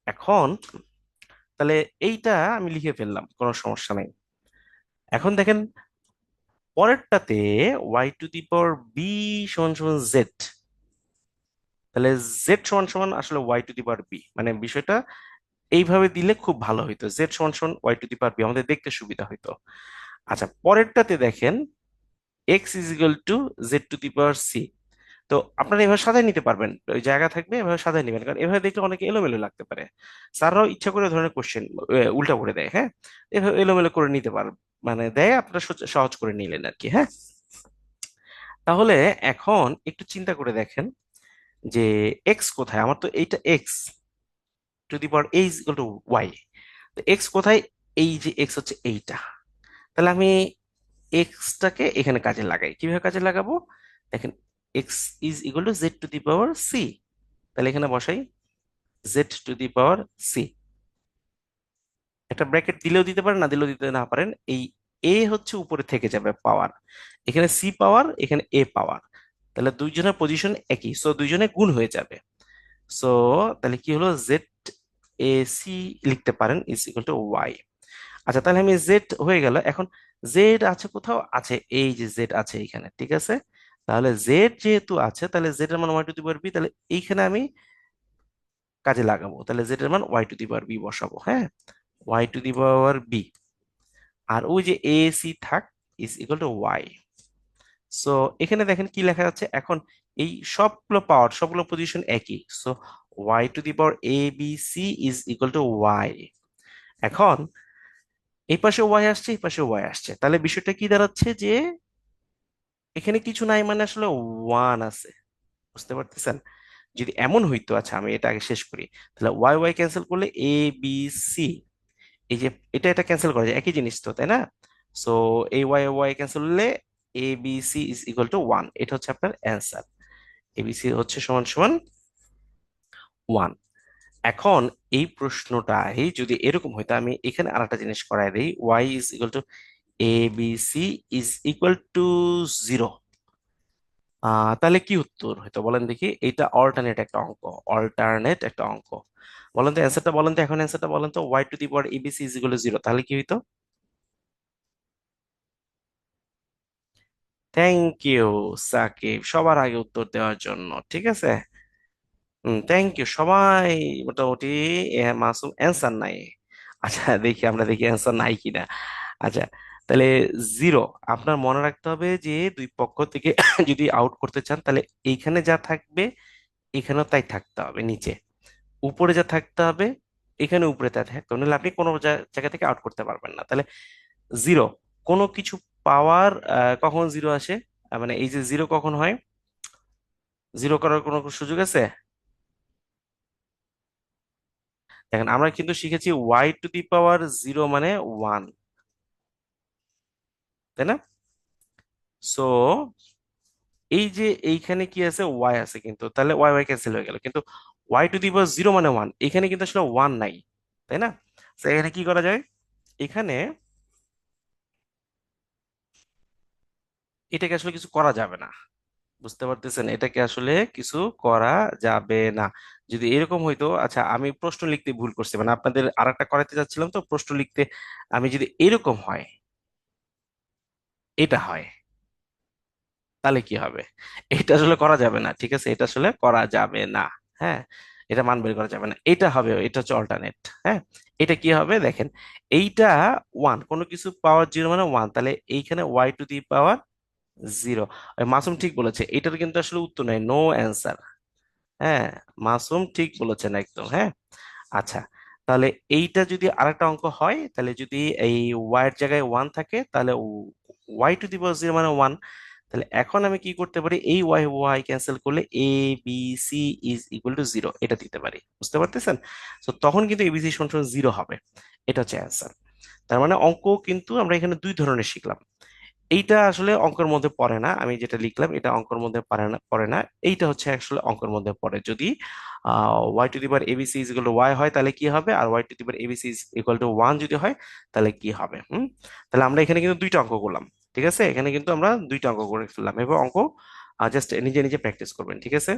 এখন তাহলে এইটা আমি লিখে ফেললাম, কোনো সমস্যা নাই। এখন দেখেন পরেরটাতে y⁴b = z, তাহলে z = আসলে y⁴b, মানে বিষয়টা এইভাবে দিলে খুব ভালো হইতো, z = y⁴b, আমাদের দেখতে সুবিধা হইতো। আচ্ছা, পরেরটাতে দেখেন x = z⁴c, তো আপনারা এভাবে সাজায় নিতে পারবেন, ওই জায়গা থাকবে এভাবে সাজায় নেবেন, কারণ এভাবে দেখলে অনেকে এলোমেলো লাগতে পারে। স্যাররাও ইচ্ছা করে ধরনের কোশ্চেন উল্টা করে দেয়, হ্যাঁ, এভাবে এলোমেলো করে নিতে পার, মানে দেয়, আপনারা সহজ করে নিলেন আর কি, হ্যাঁ। তাহলে এখন একটু চিন্তা করে দেখেন যে এক্স কোথায়, আমার তো এইটা x⁴a = y, তো এক্স কোথায়, এই যে এক্স হচ্ছে এইটা, তাহলে আমি এক্সটাকে এখানে কাজে লাগাই, কিভাবে কাজে লাগাবো, দেখেন x = z⁴c, তাহলে এখানে বসাই z⁴c, একটা ব্র্যাকেট দিলেও দিতে পারেন, না দিলেও দিতে না পারেন, এই এ হচ্ছে উপরে থেকে যাবে পাওয়ার, এখানে সি পাওয়ার, এখানে এ পাওয়ার, তাহলে দুইজনের পজিশন একই, সো দুইজনে গুণ হয়ে যাবে। সো তাহলে কি হলো, z⁴ac লিখতে পারেন = y। আচ্ছা, তাহলে আমি জেড হয়ে গেল, এখন জেড আছে কোথাও, আছে এই যে জেড আছে এইখানে, ঠিক আছে। তাহলে জেড যেহেতু আছে, তাহলে জেড এর মান y⁴b, তাহলে এইখানে আমি কাজে লাগাবো, তাহলে জেড এর মান y⁴b বসাবো, হ্যাঁ, y⁴b, আর ওই যে এ সি থাক, = y। সো এখানে দেখেন কি লেখা যাচ্ছে এখন, এই সবগুলো পাওয়ার, সবগুলো পজিশন একই, সো y⁴abc = y। এখন এই পাশে ওয়াই আসছে, এই পাশে ওয়াই আসছে, তাহলে বিষয়টা কি দাঁড়াচ্ছে যে এখানে কিছু নাই, মানে আসলে ওয়ান আছে। বুঝতে পারতেছেন? যদি এমন হইতো, আচ্ছা আমি এটা আগে শেষ করি, তাহলে ওয়াই ওয়াই ক্যান্সেল করলে এ বি সি, এই যে এটা এটা ক্যান্সেল করা যায়, একই জিনিস তো, তাই না? সো এই ওয়াই ওয়াই ক্যান্সেল করলে এ বি সি = 1, এটা হচ্ছে আপনার অ্যান্সার। এবিসি হচ্ছে সমান সমান 1। এখন এই প্রশ্নটাই যদি এরকম হইতো, আমি এখানে আরেকটা জিনিস করাই দিই, Y is equal to A B C is equal to 0। তাহলে কি উত্তর হয়তো বলেন দেখি, এটা অল্টারনেট একটা অঙ্ক, অল্টারনেট একটা অঙ্ক। বলেন তো অ্যান্সারটা, বলেন তো এখন অ্যান্সারটা বলেন তো, Y to the power ABC is equal to 0, তাহলে কি হইতো? থ্যাংক ইউ সাকিব, সবার আগে উত্তর দেওয়ার জন্য, ঠিক আছে। থ্যাংক ইউ সবাই, মোটামুটি মাসুম অ্যান্সার নাই। আচ্ছা দেখি, আমরা দেখি অ্যান্সার নাই কিনা। আচ্ছা, তাহলে 0। আপনার মনে রাখতে হবে যে দুই পক্ষ থেকে যদি আউট করতে চান, তাহলে এইখানে যা থাকবে এখানেও তাই থাকতে হবে নিচে, উপরে যা থাকতে হবে এখানে উপরে তাই থাকতে হবে, নাহলে আপনি কোনো জায়গা থেকে আউট করতে পারবেন না। তাহলে 0, কোনো কিছু পাওয়ার কখন 0 আসে, মানে এই যে 0 কখন হয়, 0 করার কোনো সুযোগ আছে? দেখেন আমরা কিন্তু শিখেছি ওয়াই টু দি পাওয়ার 0 মানে 1, তাই না? সো এই যে এইখানে কি আছে, ওয়াই আছে, কিন্তু তাহলে ওয়াই ওয়াই ক্যান্সেল হয়ে গেল, কিন্তু ওয়াই টু দি পাওয়ার 0 মানে 1, এখানে কিন্তু আসলে 1 নাই, তাই না? তো এখানে কি করা যায়, এখানে এটাকে আসলে কিছু করা যাবে না, বুঝতে পারতেছেন, এটাকে আসলে কিছু করা যাবে না। যদি এরকম হইতো, আচ্ছা আমি প্রশ্ন লিখতে ভুল করছি, মানে আপনাদের আরেকটা করাতে যাচ্ছিলাম তো প্রশ্ন লিখতে, আমি যদি এরকম হয়, এটা হয়, তাহলে কি হবে? এটা আসলে করা যাবে না, ঠিক আছে, এটা আসলে করা যাবে না। হ্যাঁ, এটা মান বের করা যাবে না, এটা হবে, এটা হচ্ছে অল্টারনেট। হ্যাঁ, এটা কি হবে দেখেন, এইটা 1, কোনো কিছু পাওয়ার 0 মানে 1, তাহলে এইখানে Y to the power 0। Masum ঠিক বলেছে, এটার কিন্তু আসলে উত্তর নাই, নো অ্যান্সার। হ্যাঁ, মাসুম ঠিক বলেছেন একদম, হ্যাঁ। আচ্ছা, তাহলে এইটা যদি আরেকটা অঙ্ক হয়, তাহলে যদি এই ওয়াই এর জায়গায় 1 থাকে, তাহলে ওয়াই টু দি পাওয়ার 0 মানে 1। তাহলে এখন আমি কি করতে পারি, এই ওয়াই ওয়াই ক্যান্সেল করলে a B C is equal to 0 এটা দিতে পারি, বুঝতে পারতেছেন? তো তখন কিন্তু এবিসি সমান 0 হবে, এটা হচ্ছে অ্যান্সার। তার মানে অঙ্ক কিন্তু আমরা এখানে দুই ধরনের শিখলাম। এইটা আসলে অঙ্কের মধ্যে পড়ে না, আমি যেটা লিখলাম এটা অঙ্কের মধ্যে পড়ে না। এইটা হচ্ছে আসলে অঙ্কের মধ্যে পড়ে, যদি y to the power ABC is equal to y হয় তাহলে কি হবে, আর y to the power ABC is equal to 1 যদি হয় তাহলে কি হবে। তাহলে আমরা এখানে কিন্তু দুইটা অঙ্ক করলাম, ঠিক আছে, এখানে কিন্তু আমরা দুইটা অঙ্ক করে ফেললাম, এবং অঙ্ক জাস্ট নিজে নিজে প্র্যাকটিস করবেন, ঠিক আছে।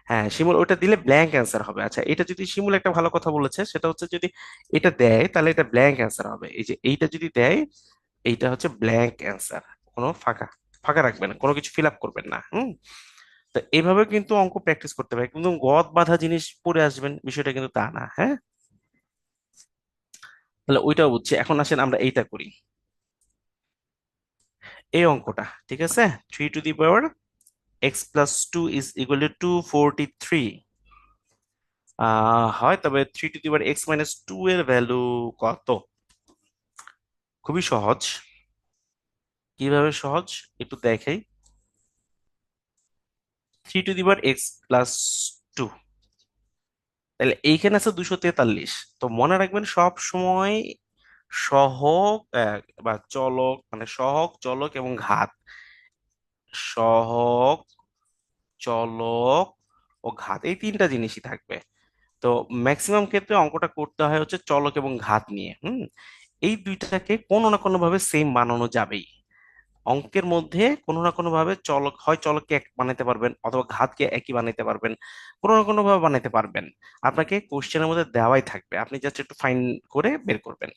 হ্যাঁ শিমুল, ওটা দিলে ব্ল্যাঙ্ক অ্যান্সার হবে। আচ্ছা, এটা যদি শিমুল একটা ভালো কথা বলেছে, সেটা হচ্ছে যদি এটা দেয় তাহলে এটা ব্ল্যাঙ্ক অ্যান্সার হবে, এই যে এইটা যদি দেয় এইটা হচ্ছে ব্ল্যাঙ্ক অ্যান্সার, কোনো ফাঁকা ফাঁকা রাখবেন না, কোনো কিছু ফিল আপ করবেন না। তো এইভাবে কিন্তু অঙ্ক প্র্যাকটিস করতে পারে, কিন্তু গদ বাঁধা জিনিস পড়ে আসবেন বিষয়টা কিন্তু তা না, হ্যাঁ। তাহলে ওইটাও বুঝছি, এখন আসেন আমরা এইটা করি, এই অঙ্কটা, ঠিক আছে। 3 to the power x plus 2 is equal two 243 হয়, তবে 3 to the power x minus 2 এর ভ্যালু কত? খুবই সহজ। কিভাবে সহজ একটু দেখাই। 3 to the power x plus 2, তাহলে এইখানে আছে 243। তো মনে রাখবেন সব সময় সহগ বা চলক, মানে সহগ চলক এবং ঘাত, সহগ চলক ও ঘাত, এই তিনটা জিনিসই থাকবে। তো ম্যাক্সিমাম ক্ষেত্রে অঙ্কটা করতে হয় হচ্ছে চলক এবং ঘাত নিয়ে। এই দুইটাকে কোনো না কোনো ভাবে সেম বানানো যাবেই। অঙ্কের মধ্যে কোনো না কোনো ভাবে চলক হয়, চলককে এক বানাইতে পারবেন, অথবা ঘাতকে একই বানাইতে পারবেন, কোনো না কোনো ভাবে বানাইতে পারবেন। আপনাকে কোশ্চেনের মধ্যে দেওয়াই থাকবে, আপনি জাস্ট একটু ফাইন করে বের করবেন,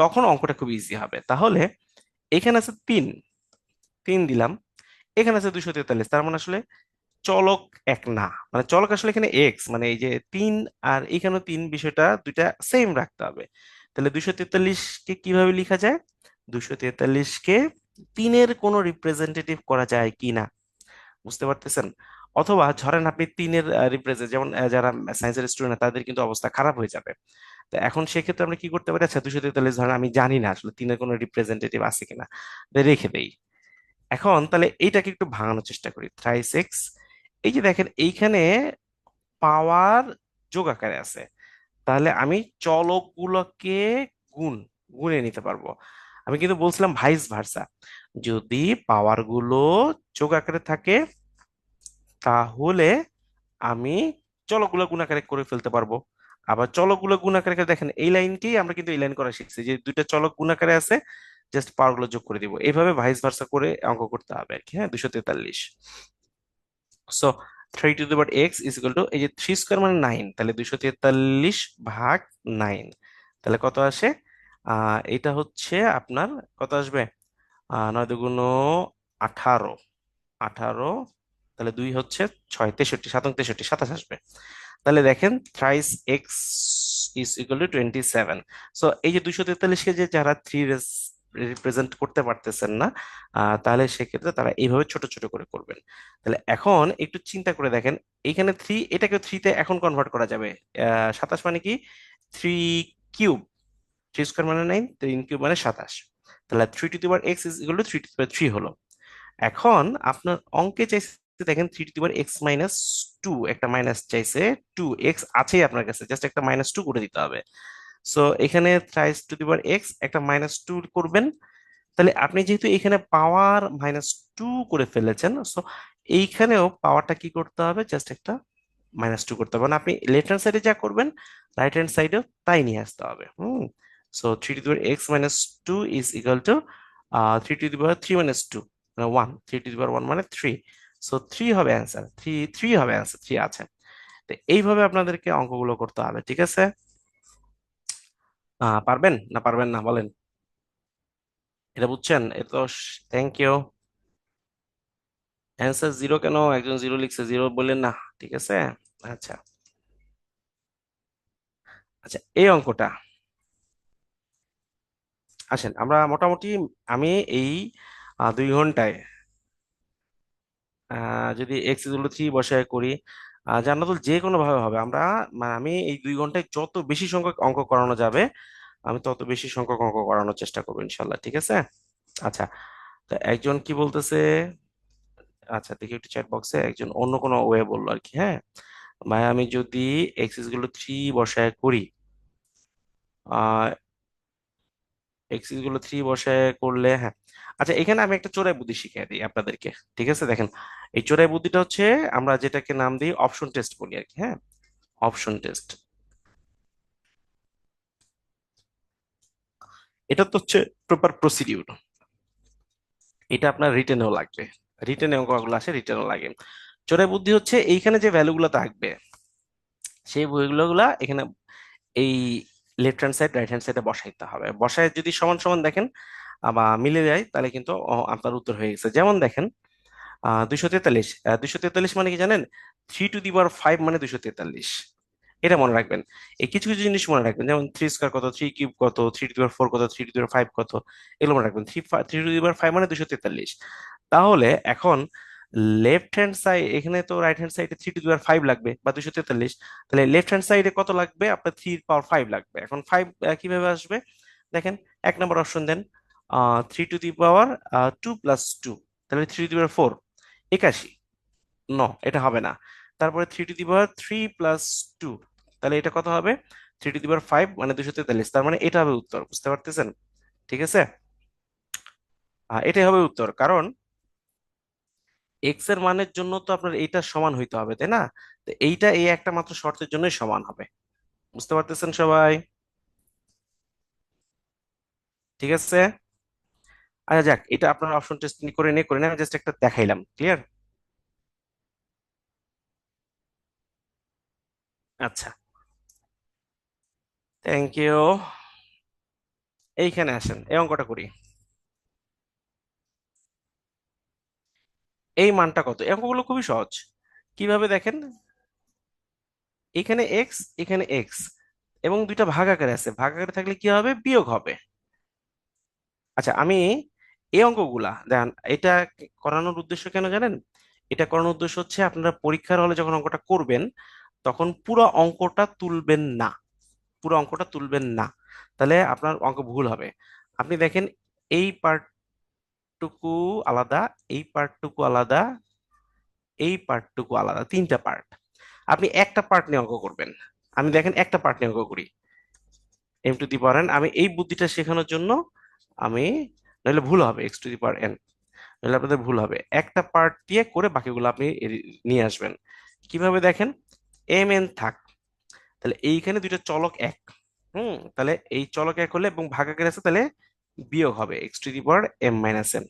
তখন অঙ্কটা খুব ইজি হবে। তাহলে এখানে আছে 3, 3 দিলাম, এখানে আছে 243, তার মানে আসলে চলক এক না, মানে চলক আসলে এখানে এক্স, মানে এই যে 3 আর এখানেও 3, বিষয়টা দুইটা সেম রাখতে হবে। তাহলে 243 কে কিভাবে লেখা যায়, 243 কে 3-এর কোনো রিপ্রেজেন্টেটিভ করা যায় কি না, বুঝতে পারতেছেন? অথবা ধরেন আপনি 3-এর রিপ্রেজেন্ট, যেমন যারা সায়েন্সের স্টুডেন্ট তাদের কিন্তু অবস্থা খারাপ হয়ে যাবে। তো এখন সেক্ষেত্রে আমরা কি করতে পারি, আচ্ছা 243 ধরেন আমি জানি না আসলে 3-এর কোনো রিপ্রেজেন্টেটিভ আছে কিনা, তো রেখে দেই। এখন তাহলে এইটাকে একটু ভাঙানোর চেষ্টা করি, থ্রাইস এক্স, এই যে দেখেন এইখানে পাওয়ার যোগ আকারে আছে, তাহলে আমি চলকগুলোকে গুণ গুণে নিতে পারবো। আমি কিন্তু বলছিলাম ভাইস ভার্সা, যদি পাওয়ার গুলো যোগ আকারে থাকে তাহলে আমি চলকগুলো গুণ আকারে করে ফেলতে পারবো। আবার চলকগুলো গুণ আকারে দেখেন এই লাইনকেই আমরা কিন্তু এই লাইন করা শিখছি, যে দুইটা চলক গুণ আকারে আছে, জাস্ট পাওয়ার গুলো যোগ করে দিব, এইভাবে ভাইস ভার্সা করে অঙ্ক করতে হবে আর কি। হ্যাঁ, 243। So 3 to the power x is equal two, এই যে 3 স্কোয়ার মানে 9, তাহলে 243/9, তাহলে কত আসে? এটা হচ্ছে আপনার কত আসবে? 9 × 2 = 18, 18, তাহলে 2 হচ্ছে 6, 63, 7 × 63, 27 আসবে। তাহলে দেখেন thrice x is equal two 27। So এই যে 243-কে যে যারা থ্রি রিপ্রেজেন্ট করতে পারতেছেন না, তাহলে সেক্ষেত্রে তারা এইভাবে ছোট ছোট করে করবেন। তাহলে এখন একটু চিন্তা করে দেখেন, এইখানে 3, এটাকে 3-তে এখন কনভার্ট করা যাবে। 27 মানে কি? 3 কিউব, 3 স্কোয়ার মানে 9, 3 কিউব মানে 27। তাহলে 3 to the power x is equal to 3 to the power 3 হলো। এখন আপনার অঙ্কে চাইছে, দেখেন 3 to the power x minus 2, একটা মাইনাস চাইছে, 2 এক্স আছেই আপনার কাছে, জাস্ট একটা -2 করে দিতে হবে। সো এখানে thrice two the power x একটা -2 করবেন। তাহলে আপনি যেহেতু এখানে পাওয়ার -2 করে ফেলেছেন, সো এইখানেও পাওয়ারটা কি করতে হবে? জাস্ট একটা -2 করতে হবে, মানে আপনি লেফট হ্যান্ড সাইডে যা করবেন রাইট হ্যান্ড সাইডেও তাই নিয়ে আসতে হবে। So 3 to the power x minus 2 is equal to 3 to the power 3 - 2, মানে 1, 3 টু দি পাওয়ার 1 মানে 3। সো 3 হবে অ্যান্সার, 3 হবে অ্যান্সার, 3 আছে। তো এইভাবে আপনাদেরকে অঙ্কগুলো করতে হবে, ঠিক আছে? পারবেন না পারবেন না বলেন? এটা বুঝছেন? এ তো থ্যাংক ইউ। অ্যান্সার 0 কেন? একজন 0 লিখছে, 0 বললেন না, ঠিক আছে। আচ্ছা, আচ্ছা, এই অঙ্কটা আসেন আমরা মোটামুটি, আমি এই 2 ঘন্টায় যদি এক্স ইকুয়াল 3 বসায় করি, জানা তো যে কোনো ভাবে হবে। আমরা মানে আমি এই 2 ঘন্টায় যত বেশি সংখ্যক অঙ্ক করানো যাবে, আমি তত বেশি সংখ্যক অঙ্ক করানোর চেষ্টা করবো ইনশাল্লাহ, ঠিক আছে। আচ্ছা, তো একজন কি বলতেছে? আচ্ছা, দেখি একটু চ্যাট বক্সে একজন অন্য কোনো ওয়ে বললো আর কি। হ্যাঁ ভাই, আমি যদি এক্স ইকুয়াল 3 বসায় করি, বসায় করলে, হ্যাঁ। আচ্ছা, এখানে আমি একটা চোরাই বুদ্ধি শিখিয়ে দিই আপনাদেরকে, ঠিক আছে। দেখেন, এই চোরাই বুদ্ধিটা হচ্ছে আমরা যেটাকে নাম দিই অপশন টেস্ট বলি আর কি। হ্যাঁ, অপশন টেস্ট, এটা তো হচ্ছে প্রপার প্রসিডিউর। এটা আপনার রিটেনেও লাগবে, রিটেনে অঙ্কগুলো আসে, রিটেনেও লাগে। চোরাই বুদ্ধি হচ্ছে এইখানে যে ভ্যালুগুলো থাকবে, সেই বইগুলো এখানে এই left hand side right hand সাইডে বসাইতে হবে। বসায় যদি সমান সমান দেখেন বা মিলে যায়, তাহলে কিন্তু আপনার উত্তর হয়ে গেছে। যেমন দেখেন 243, 243 মানে কি জানেন? 3 টু দি পাওয়ার 5 মানে 243। এটা মনে রাখবেন। এই কিছু কিছু জিনিস মনে রাখবেন, যেমন 3 স্কোয়ার কত, 3 কিউব কত, 3 টু দি পাওয়ার 4 কত, 3 টু দি পাওয়ার 5 কত, এগুলো মনে রাখবেন। 3 টু দি পাওয়ার 5 মানে 243। তাহলে এখন লেফট হ্যান্ড সাইড, এখানে তো রাইট হ্যান্ড সাইডে 3 টু দি পাওয়ার 5 লাগবে বা 243, তাহলে লেফট হ্যান্ড সাইডে কত লাগবে? আপনার 3 পাওয়ার 5 লাগবে। এখন 5 কিভাবে আসবে? দেখেন, 1 নম্বর অপশন দেন, 3 টু দি পাওয়ার 2 + 2, তাহলে 3 টু দি পাওয়ার 4, 81। ন, এটা হবে না। তারপরে 3 টু দি পাওয়ার 3 + 2, তাহলে এটা কত হবে? 3 টু দি পাওয়ার 5 মানে 243, তার মানে এটা হবে উত্তর, বুঝতে পারতেছেন? ঠিক আছে, এটাই হবে উত্তর, কারণ এক্স এর মানের জন্য তো আপনার এইটা সমান হইতে হবে, তাই না? তো এইটা এই একটা মাত্র শর্তের জন্যই সমান হবে, বুঝতে পারতেছেন সবাই? ঠিক আছে। আচ্ছা যাক, এটা আপনার অপশন টেস্ট করে নিয়ে করে নিয়ে আমি জাস্ট একটা দেখাইলাম, ক্লিয়ার? আচ্ছা, থ্যাংক ইউ। এইখানে আসেন, এই অঙ্কটা করি। এই মানটা কত? এই অঙ্কগুলো খুবই সহজ। কিভাবে দেখেন, এখানে এক্স, এখানে এক্স, এবং দুইটা ভাগ আকারে আছে, ভাগ আকারে থাকলে কি হবে? বিয়োগ হবে। আচ্ছা, আমি এই অঙ্কগুলা দেখেন, এটা করানোর উদ্দেশ্য কেন জানেন? এটা করানোর উদ্দেশ্য হচ্ছে আপনারা পরীক্ষার হলে যখন অঙ্কটা করবেন, তখন পুরো অঙ্কটা তুলবেন না, পুরো অঙ্কটা তুলবেন না, তাহলে আপনার অঙ্ক ভুল হবে। আপনি দেখেন, এই পার্টটুকু আলাদা, এই পার্টটুকু আলাদা, এই পার্টটুকু আলাদা, 3টা পার্ট। আপনি একটা পার্ট নিয়ে অঙ্ক করবেন। আমি দেখেন একটা পার্ট নিয়ে অঙ্ক করি, m two the power n। আমি এই বুদ্ধিটা শেখানোর জন্য আমি, নইলে ভুল হবে, x two the power n। তাহলে আপনাদের ভুল হবে, একটা পার্ট দিয়ে করে বাকিগুলো আপনি নিয়ে আসবেন। কিভাবে দেখেন, এম এন থাক, তাহলে এইখানে দুইটা চলক এক, তাহলে এই চলক এক হলে এবং ভাগাকার আছে, তাহলে বিয়োগ হবে X to the power M minus N.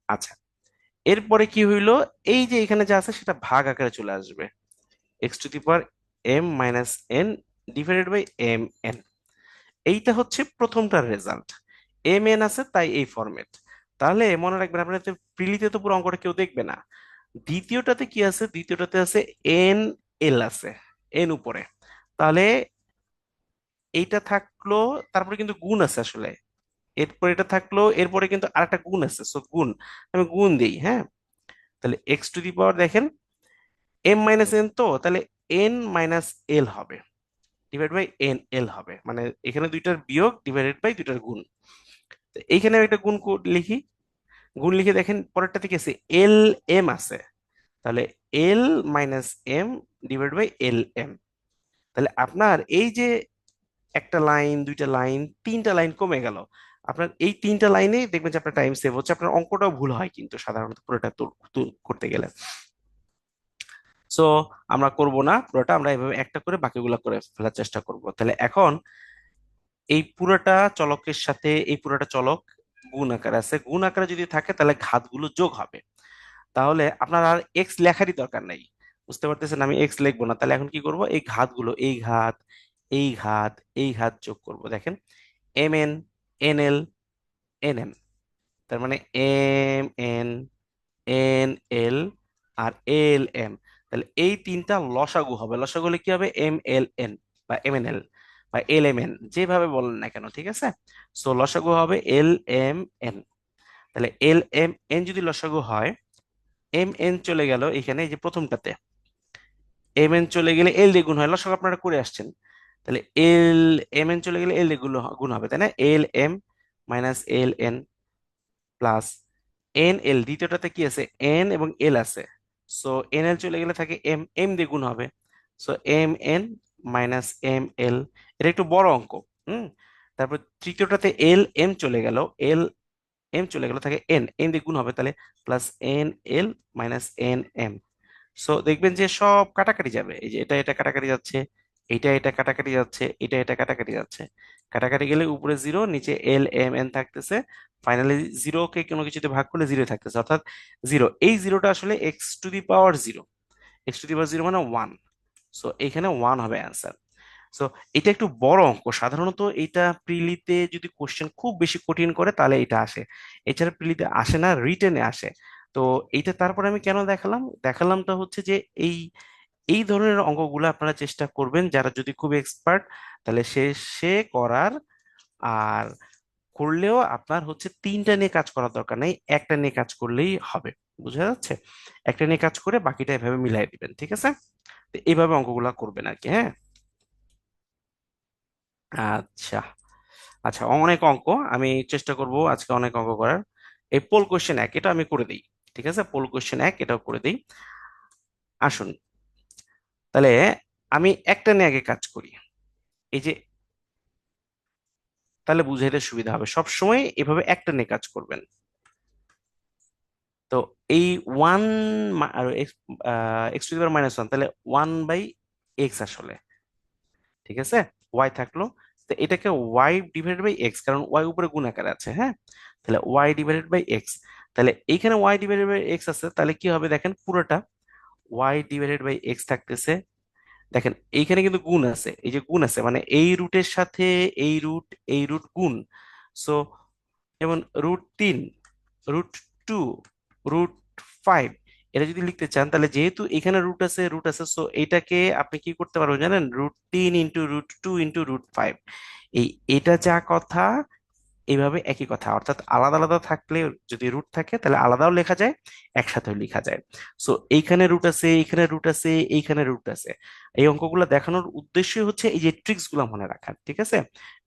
আচ্ছা, এরপরে কি হইলো, এই যে এখানে যা আছে সেটা ভাগ আকারে চলে আসবে, X to the power M minus N divided by M N. এইটা হচ্ছে প্রথমটার রেজাল্ট, এম এন আছে তাই এই ফরম্যাট। তাহলে মনে রাখবেন, আপনার প্রিলিতে তো পুরো অঙ্কটা কেউ দেখবে না। দ্বিতীয়টাতে কি আছে, দ্বিতীয়টাতে আছে এন এল আছে, এন উপরে, তাহলে এইটা থাকলো, তারপরে কিন্তু গুণ আছে আসলে, এরপর এটা থাকলো, এরপরে কিন্তু আরেকটা গুণ আছে, সো গুণ, আমি গুণ দিই, হ্যাঁ। তাহলে এক্স টু দি পাওয়ার দেখেন এম মাইনাস এন, তো তাহলে এন মাইনাস এল হবে, ডিভাইড বাই এন এল হবে, মানে এখানে দুইটার বিয়োগ ডিভাইডেড বাই দুইটার গুণ। তো এইখানে আমি একটা লিখি, গুণ লিখে দেখেন পরেরটা থেকে আছে এল এম আছে, তাহলে l minus m divide by l M. তাহলে আপনার এই যে একটা লাইন, দুইটা লাইন, তিনটা লাইন কমে গেল। আপনার এই তিনটা লাইনে দেখবেন যে আপনার টাইম সেভ হচ্ছে, আপনার অঙ্কটাও ভুল হয় কিন্তু সাধারণত পুরোটা করতে গেলে। সো আমরা করব না পুরোটা, আমরা এভাবে একটা করে বাকিগুলো করে ফেলার চেষ্টা করব। তাহলে এখন এই পুরোটা চলকের সাথে এই পুরোটা চলক গুণ আকারে আছে, গুণ আকারে যদি থাকে তাহলে ঘাতগুলো যোগ হবে। তাহলে আপনার আর এক্স লেখারই দরকার নাই, বুঝতে পারতেছেন, আমি এক্স লিখবো না। তাহলে এখন কি করব, এই ঘাতগুলো, এই ঘাত, এই ঘাত, এই ঘাত যোগ করব। দেখেন M N, N L, N M, তার মানে এম এন, এন এল, আর এল এম। তাহলে এই তিনটা লসাগু হবে, লসাগু হলে কি হবে, এম এল এন বা এম এন এল বা এল এম এন, যেভাবে বলেন না কেন, ঠিক আছে। সো লসাগু হবে এল এম এন। তাহলে এল এম এন যদি লসাগু হয়, এম এন চলে গেল এখানে এই যে প্রথমটাতে, এম এন চলে গেলে এল দিয়ে গুণ হয়, লসাগু আপনারা করে আসছেন। তাহলে এল এম এন চলে গেলে এল দিয়ে গুণ হবে, তাই না, L M minus L N plus N এল, দ্বিতীয়টাতে কি আছে, এন এবং এল আছে, সো এন এল চলে গেলে থাকে এম, এম দিয়ে গুণ হবে, so M N minus M L. এটা একটু বড় অঙ্ক। হুম তারপর তৃতীয়টাতে এল এম চলে গেল, এল এম চলে গেল, থাকে এন, এন দিয়ে গুণ হবে, তাহলে plus N L minus N M. So দেখবেন যে সব কাটাকাটি যাবে, এই যে এটা এটা কাটাকাটি যাচ্ছে, এটা এটা কাটাকাটি যাচ্ছে, এটা এটা কাটাকাটি যাচ্ছে, কাটাকাটি গেলে উপরে জিরো, নিচে এল এম এন থাকতেছে। ফাইনালি জিরো কে কোনো কিছুতে ভাগ করলে জিরো থাকতেছে, অর্থাৎ জিরো, এই জিরোটা আসলে x to the power zero, x to the power zero মানে ওয়ান। সো এখানে ওয়ান হবে অ্যান্সার। সো এটা একটু বড় অঙ্ক, সাধারণত এটা প্রিলিতে যদি কোশ্চেন খুব বেশি কঠিন করে তাহলে এটা আসে, এছাড়া প্রিলিতে আসে না, রিটেনে আসে। তো এইটা তারপরে আমি কেন দেখালাম, দেখালামটা হচ্ছে যে এই এই ধরনের অঙ্কগুলো আপনারা চেষ্টা করবেন, যারা যদি খুব এক্সপার্ট তাহলে সে করার। আর করলেও আপনার হচ্ছে তিনটা নিয়ে কাজ করার দরকার নেই, একটা নিয়ে কাজ করলেই হবে, বুঝা যাচ্ছে। একটা নিয়ে কাজ করে বাকিটা এভাবে মিলাই দিবেন, ঠিক আছে। তো এইভাবে অঙ্কগুলা করবেন আর কি, হ্যাঁ। আচ্ছা, আচ্ছা, অনেক অঙ্ক, আমি চেষ্টা করব আজকে অনেক অঙ্ক করার। এই পোল কোশ্চেন এক, এটা আমি করে দিই, ঠিক আছে, পোল কোশ্চেন এক এটাও করে দিই। আসুন, তাহলে আমি একটা নিয়ে আগে কাজ করি, এই যে, তাহলে বুঝাইতে সুবিধা হবে, সব সময় এভাবে একটা নিয়ে কাজ করবেন। তো এই ওয়ান আর X, X to the power minus one, তাহলে ওয়ান বাই এক্স আসলে, ঠিক আছে, ওয়াই থাকলো। তো এটাকে ওয়াই ডিভাইডেড বাই এক্স, কারণ ওয়াই উপরে গুণ আকারে আছে, হ্যাঁ। তাহলে ওয়াই ডিভাইডেড বাই এক্স, তাহলে এইখানে ওয়াই ডিভাইডেড বাই এক্স আছে, তাহলে কি হবে দেখেন পুরোটা ওয়াই ডিভাইডেড বাই এক্স থাকতেছে। দেখেন এইখানে কিন্তু গুণ আছে, এই যে গুণ আছে মানে এই রুটের সাথে এই রুট, এই রুট গুণ। সো যেমন √3, √2, √5, এটা যদি লিখতে চান তাহলে যেহেতু এখানে রুট আছে, সো এটাকে আপনি কি করতে পারবেন জানেন, √3 ইন্টু √2 ইন্টু √5। এই এটা যা কথা, এইভাবে একই কথা, অর্থাৎ আলাদা আলাদা থাকলে, যদি রুট থাকে তাহলে আলাদাও লেখা যায়, একসাথেও লেখা যায়। সো এইখানে রুট আছে, এইখানে রুট আছে, এইখানে রুট আছে। এই অঙ্কগুলো দেখানোর উদ্দেশ্যই হচ্ছে এই যে ট্রিক্স গুলো মনে রাখার, ঠিক আছে,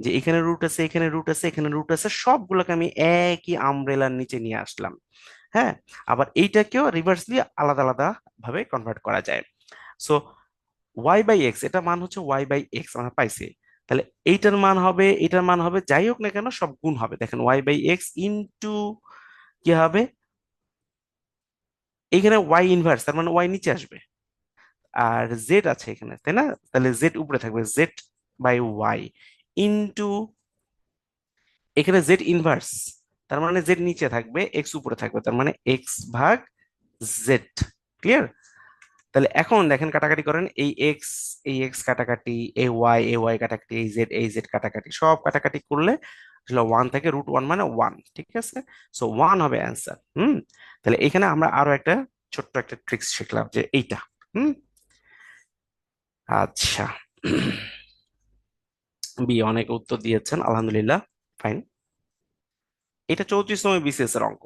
যে এখানে রুট আছে, এখানে রুট আছে, এখানে রুট আছে, সবগুলোকে আমি একই আমব্রেলার নিচে নিয়ে আসলাম, হ্যাঁ। আবার এইটাকেও রিভার্সলি আলাদা আলাদা ভাবে কনভার্ট করা যায়। সো ওয়াই বাই এক্স, এটা মান হচ্ছে ওয়াই বাই এক্স আমরা পাইছি। তাহলে এইটার মান হবে, এটার মান হবে, যাই হোক না কেন সব গুণ হবে। দেখেন ওয়াই বাই এক্স ইন্টু কি হবে, এইখানে ওয়াই ইনভার্স, তার মানে ওয়াই নিচে আসবে। আর জেড আছে এখানে, তাই না? তাহলে জেড উপরে থাকবে, জেড বাই ওয়াই ইনটু, এখানে জেড ইনভার্স, তার মানে জেড নিচে থাকবে, এক্স উপরে থাকবে, তার মানে এক্স ভাগ জেড। ক্লিয়ার? তাহলে এখন দেখেন, কাটাকাটি করেন, এই এক্স কাটাকাটি, এই ওয়াই কাটাকাটি, এই জেড কাটাকাটি, সব কাটাকাটি করলে আসলে ওয়ান থেকে, √1 মানে ওয়ান, ঠিক আছে? সো ওয়ান হবে অ্যান্সার। তাহলে এখানে আমরা আরো একটা ছোট্ট একটা ট্রিক্স শিখলাম, যে এইটা। হুম আচ্ছা। বি, অনেক উত্তর দিয়েছেন, আলহামদুলিল্লাহ, ফাইন। এটা 34তম বিসিএস এর অঙ্ক।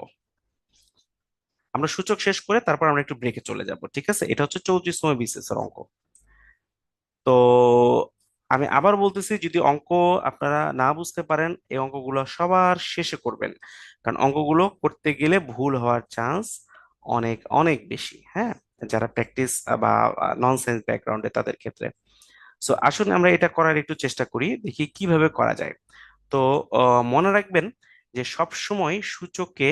আমরা সূচক শেষ করে তারপর আমরা একটু ব্রেকে চলে যাব, ঠিক আছে? এটা হচ্ছে 34তম বিসিএস এর অঙ্ক। তো আমি আবার বলতেছি, যদি অঙ্ক আপনারা না বুঝতে পারেন, এই অঙ্কগুলো সবার শেষে করবেন, কারণ অঙ্কগুলো করতে গেলে ভুল হওয়ার চান্স অনেক অনেক বেশি, হ্যাঁ, যারা প্র্যাকটিস বা ননসেন্স ব্যাকগ্রাউন্ডে তাদের ক্ষেত্রে। সো আসুন আমরা এটা করার একটু চেষ্টা করি, দেখি কিভাবে করা যায়। তো মনে রাখবেন যে সব সময় সূচকে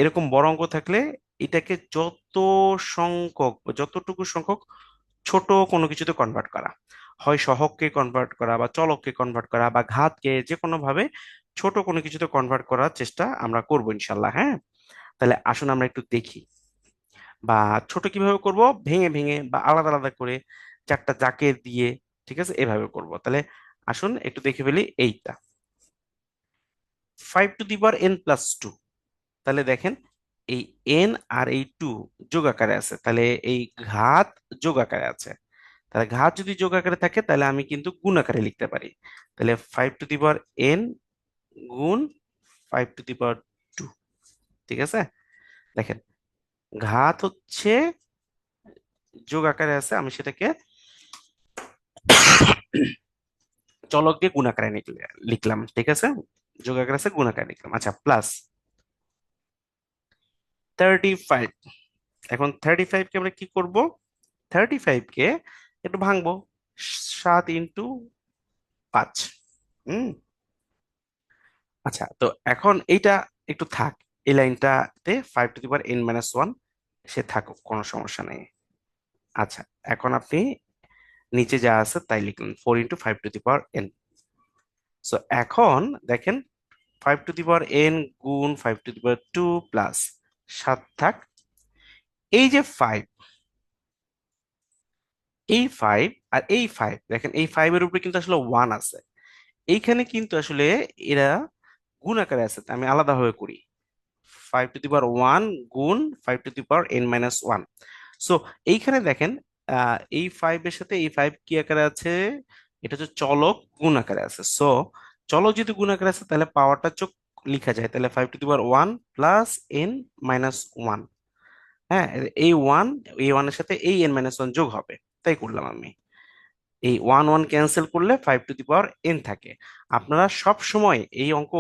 এরকম বড় অঙ্ক থাকলে এটাকে যতটুকু সংখ্যক ছোট কোনো কিছুতে কনভার্ট করা, হয় সহগকে কনভার্ট করা বা চলককে কনভার্ট করা বা ঘাতকে যে কোনো ভাবে ছোট কোনো কিছুতে কনভার্ট করার চেষ্টা আমরা করবো ইনশাল্লাহ, হ্যাঁ। তাহলে আসুন আমরা একটু দেখি, বা ছোট কিভাবে করব, ভেঙে ভেঙে বা আলাদা আলাদা করে, চারটা জাকের দিয়ে, ঠিক আছে, এভাবে করব। তাহলে আসুন একটু দেখে ফেলি এইটা, 5 টু দি পাওয়ার n+2। তাহলে দেখেন, এই n আর এই 2 যোগ আকারে আছে, তাহলে এই ঘাত যোগ আকারে আছে। তাহলে ঘাত যদি যোগ আকারে থাকে, তাহলে আমি কিন্তু গুণ আকারে লিখতে পারি। তাহলে 5 টু দি পাওয়ার n গুণ 5 টু দি পাওয়ার 2, ঠিক আছে? দেখেন, ঘাত হচ্ছে যোগ আকারে আছে, আমি সেটাকে চলক দিয়ে গুণ আকারে লিখলাম, ঠিক আছে? যোগ আকারে আছে, গুণ আকারে লিখলাম, আচ্ছা, প্লাস 35। এখন 35 কে আমরা কি করব? 35 কে একটু ভাঙবো, 7 × 5। হুম আচ্ছা, তো এখন এইটা একটু থাক, এই লাইনটাতে 5 টু দি পাওয়ার n−1 সে থাকুক, কোনো সমস্যা নেই। আচ্ছা, এখন আপনি নিচে যা আছে তাই লিখলেন, 4 × 5 to the power n। So এখন দেখেন, 5 টু দি পাওয়ার n গুণ 5 টু দি পাওয়ার 2 প্লাস 7 থাক, এই যে 5, এই 5 আর এই 5, দেখেন এই 5 এর উপরে কিন্তু আসলে 1 আছে, এইখানে কিন্তু আসলে এরা গুণ আকারে আছে, আমি আলাদাভাবে করি, 5 টু দি পাওয়ার 1 গুণ 5 to the power n−1। So এইখানে দেখেন, এই 5 এর সাথে এই 5 কি আকারে আছে? এটা হচ্ছে চলক, গুণ আকারে আছে। সো চলক যদি গুণ আকারে আছে, তাহলে পাওয়ারটা চোখ লিখা যায়, তাহলে 5 to the power 1 plus n−1। হ্যাঁ, এই ওয়ান, এই ওয়ানের সাথে এই n−1 যোগ হবে, তাই করলাম আমি। এই ওয়ান ওয়ান ক্যান্সেল করলে 5 টু দি পাওয়ার n থাকে। আপনারা সব সময় এই অঙ্ক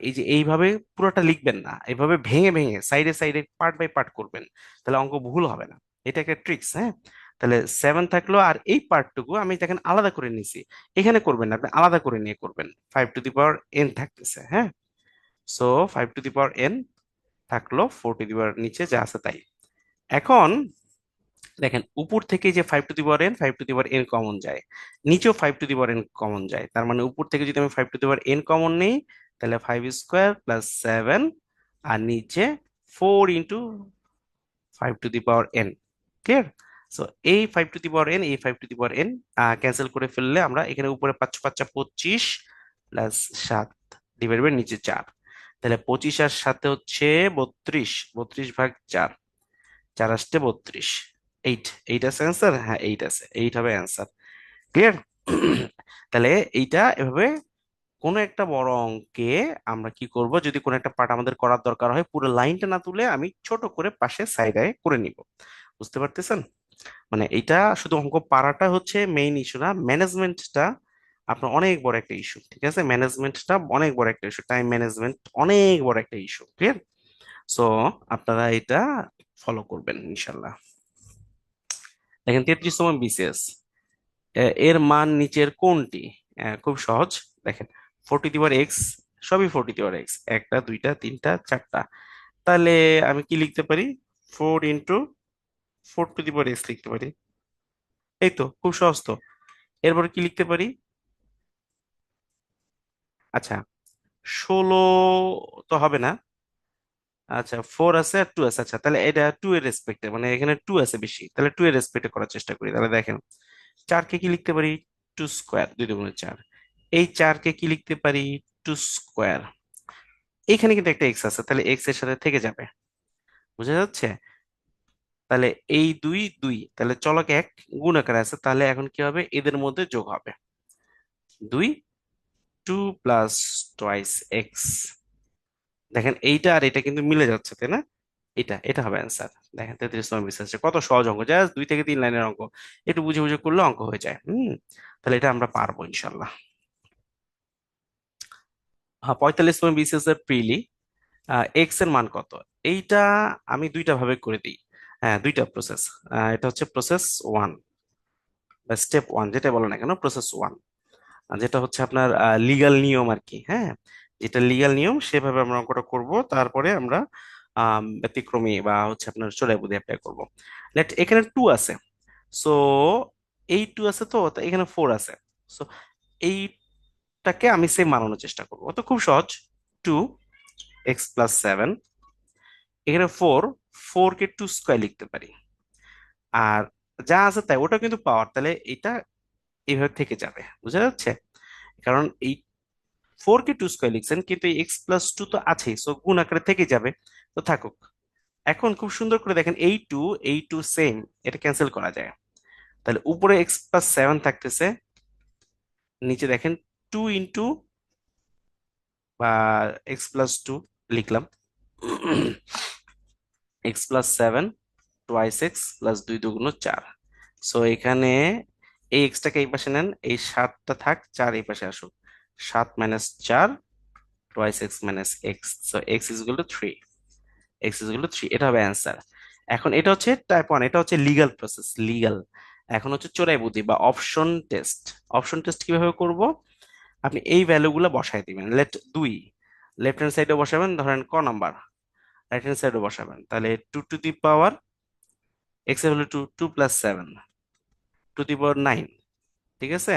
এই যে এইভাবে পুরোটা লিখবেন না, এইভাবে ভেঙে ভেঙে সাইডে সাইডে পার্ট বাই পার্ট করবেন, তাহলে অঙ্ক ভুল হবে না। এটা একটা ট্রিক্স, হ্যাঁ। তাহলে 7 থাকলো, আর এই পার্টটুকু আমি দেখেন আলাদা করে নিছি, এখানে করবেন না, আপনি আলাদা করে নিয়ে করবেন। 5 টু দি পাওয়ার n থাকতেছে, হ্যাঁ। So 5 to the power n থাকলো, 4 টু দি পাওয়ার নিচে যা আছে তাই। এখন দেখেন, উপর থেকে যে 5 to the power n, 5 to the power n common যায়, নিচেও 5 to the power n common যায়, তার মানে উপর থেকে যদি আমি 5 to the power n common নেই, তাহলে 5² + 7, আর নিচে 4 × 5 to the power n। Clear? So এই 5 টু দি পাওয়ার n, এই 5 to the power n cancel করে ফেললে আমরা এখানে উপরে 5×5 = 25 প্লাস 7 ডিভাইড বাই নিচে 4, তাহলে 25 আর সাথে হচ্ছে 32, 32/4, 4 × 8 = 32। এইট, এইট আছে অ্যান্সার, হ্যাঁ এইট আছে, এইট হবে অ্যান্সার। ক্লিয়ার? তাহলে এইটা এভাবে কোনো একটা বড় অঙ্কে আমরা কি করব, যদি কোনো একটা পার্ট আমাদের করার দরকার হয়, পুরো লাইনটা না তুলে আমি ছোট করে পাশে সাইডে করে নিব। বুঝতে পারতেছেন? মানে এইটা শুধু অঙ্ক পারাটা হচ্ছে মেইন ইস্যু না, ম্যানেজমেন্টটা আপনার অনেক বড় একটা ইস্যু, ঠিক আছে? ম্যানেজমেন্টটা অনেক বড় একটা ইস্যু, টাইম ম্যানেজমেন্ট অনেক বড় একটা ইস্যু। ক্লিয়ার? সো আপনারা এটা ফলো করবেন ইনশাল্লাহ। দেখেন, 33তম বিসিএস, এর মান নিচের কোনটি? খুব সহজ। দেখেন, 4 টু দি পাওয়ার x, সবই 4 টু দি পাওয়ার x, একটা দুইটা তিনটা চারটা, তাহলে আমি কি লিখতে পারি? 4 into 4 to the power x লিখতে পারি। এই তো খুব সহজ তো। এরপর কি লিখতে পারি? আচ্ছা, 16 তো হবে না। আচ্ছা, 4 আছে আর 2 আছে। আচ্ছা, তাহলে এটা 2 এর রেসপেক্টে, মানে এখানে 2 আছে বেশি, তাহলে 2 এর রেসপেক্টে করার চেষ্টা করি। তাহলে দেখেন, 4 কে কি লিখতে পারি? 2 স্কোয়ার, 2 × 4। এই 4 কে কি লিখতে পারি? 2 স্কোয়ার। এইখানে কিন্তু একটা এক্স আছে, তাহলে এক্স এর সাথে থেকে যাবে। বুঝা যাচ্ছে? তাহলে এই দুই দুই, তাহলে চলক এক গুণ আকারে আছে, তাহলে এখন কি হবে? এদের মধ্যে যোগ হবে। 2, 2 + 2x। দেখেন এইটা আর এটা কিন্তু মিলে যাচ্ছে, তাই না? এটা হবে অ্যান্সার। দেখেন 33তম বিসিএস, কত সহজ অঙ্ক, জাস্ট 2 থেকে 3 লাইনের অঙ্ক, একটু বুঝে বুঝে করলে অঙ্ক হয়ে যায়। তাহলে এটা আমরা পারবো ইনশাল্লাহ। হ্যাঁ, 45তম বিসিএস এর প্রিলি, এক্স এর মান কত? এইটা আমি দুইটা ভাবে করে দিই। হ্যাঁ, দুইটা প্রসেস। এটা হচ্ছে প্রসেস ওয়ান বা স্টেপ ওয়ান, যেটা বলে না কেন, প্রসেস ওয়ান। যেটা হচ্ছে আপনার লিগ্যাল নিয়ম আর কি। হ্যাঁ, যেটা লিগ্যাল নিয়ম সেভাবে আমরা অঙ্কটা করব। তারপরে আমরা ব্যতিক্রমী বা হচ্ছে আপনার চড়াই বুদ্ধি অ্যাপ্লাই করবো। লেট, এখানে 2 আছে, সো এই 2 আছে, তো তো এখানে 4 আছে। সো এইটাকে আমি সেম বানানোর চেষ্টা করবো, তো খুব সহজ। 2x + 7, এখানে 4 কে 2 স্কোয়ার লিখতে পারি। আর যা আছে তাই, ওটা কিন্তু পাওয়ার, তাহলে এটা এইভাবে থেকে যাবে। বুঝা যাচ্ছে? কারণ এই 4 কে 2 স্কোয়ার লিখছেন, কিন্তু এই x + 2 তো আছেই, সো গুণ আকারে থেকে যাবে। তো থাকুক। এখন খুব সুন্দর করে দেখেন, এই টু সেম, এটা ক্যান্সেল করা যায়। তাহলে উপরে x + 7 থাকতেছে, নিচে দেখেন 2 বা x + 2 লিখলাম। x + 7 twice x + 2 × 4। সো এখানে এই এক্সটাকে এই পাশে নেন, এই 7টা থাক, 4 এই পাশে আসুক। 7 - 4 twice x - x, so x = 3। x = 3, এটা হবে অ্যান্সার। এখন এটা হচ্ছে টাইপ ওয়ান, এটা হচ্ছে লিগ্যাল প্রসেস, লিগ্যাল। এখন হচ্ছে চোরাই বুদ্ধি বা অপশন টেস্ট। অপশন টেস্ট কিভাবে করব? আপনি এই ভ্যালুগুলো বসায় দিবেন। লেফট হ্যান্ড সাইডে বসাবেন, ধরেন ক নাম্বার, রাইট হ্যান্ড সাইডে বসাবেন। তাহলে 2 to the power x এর ভ্যালু 2, 2 + 7, 2 to the power 9। ঠিক আছে?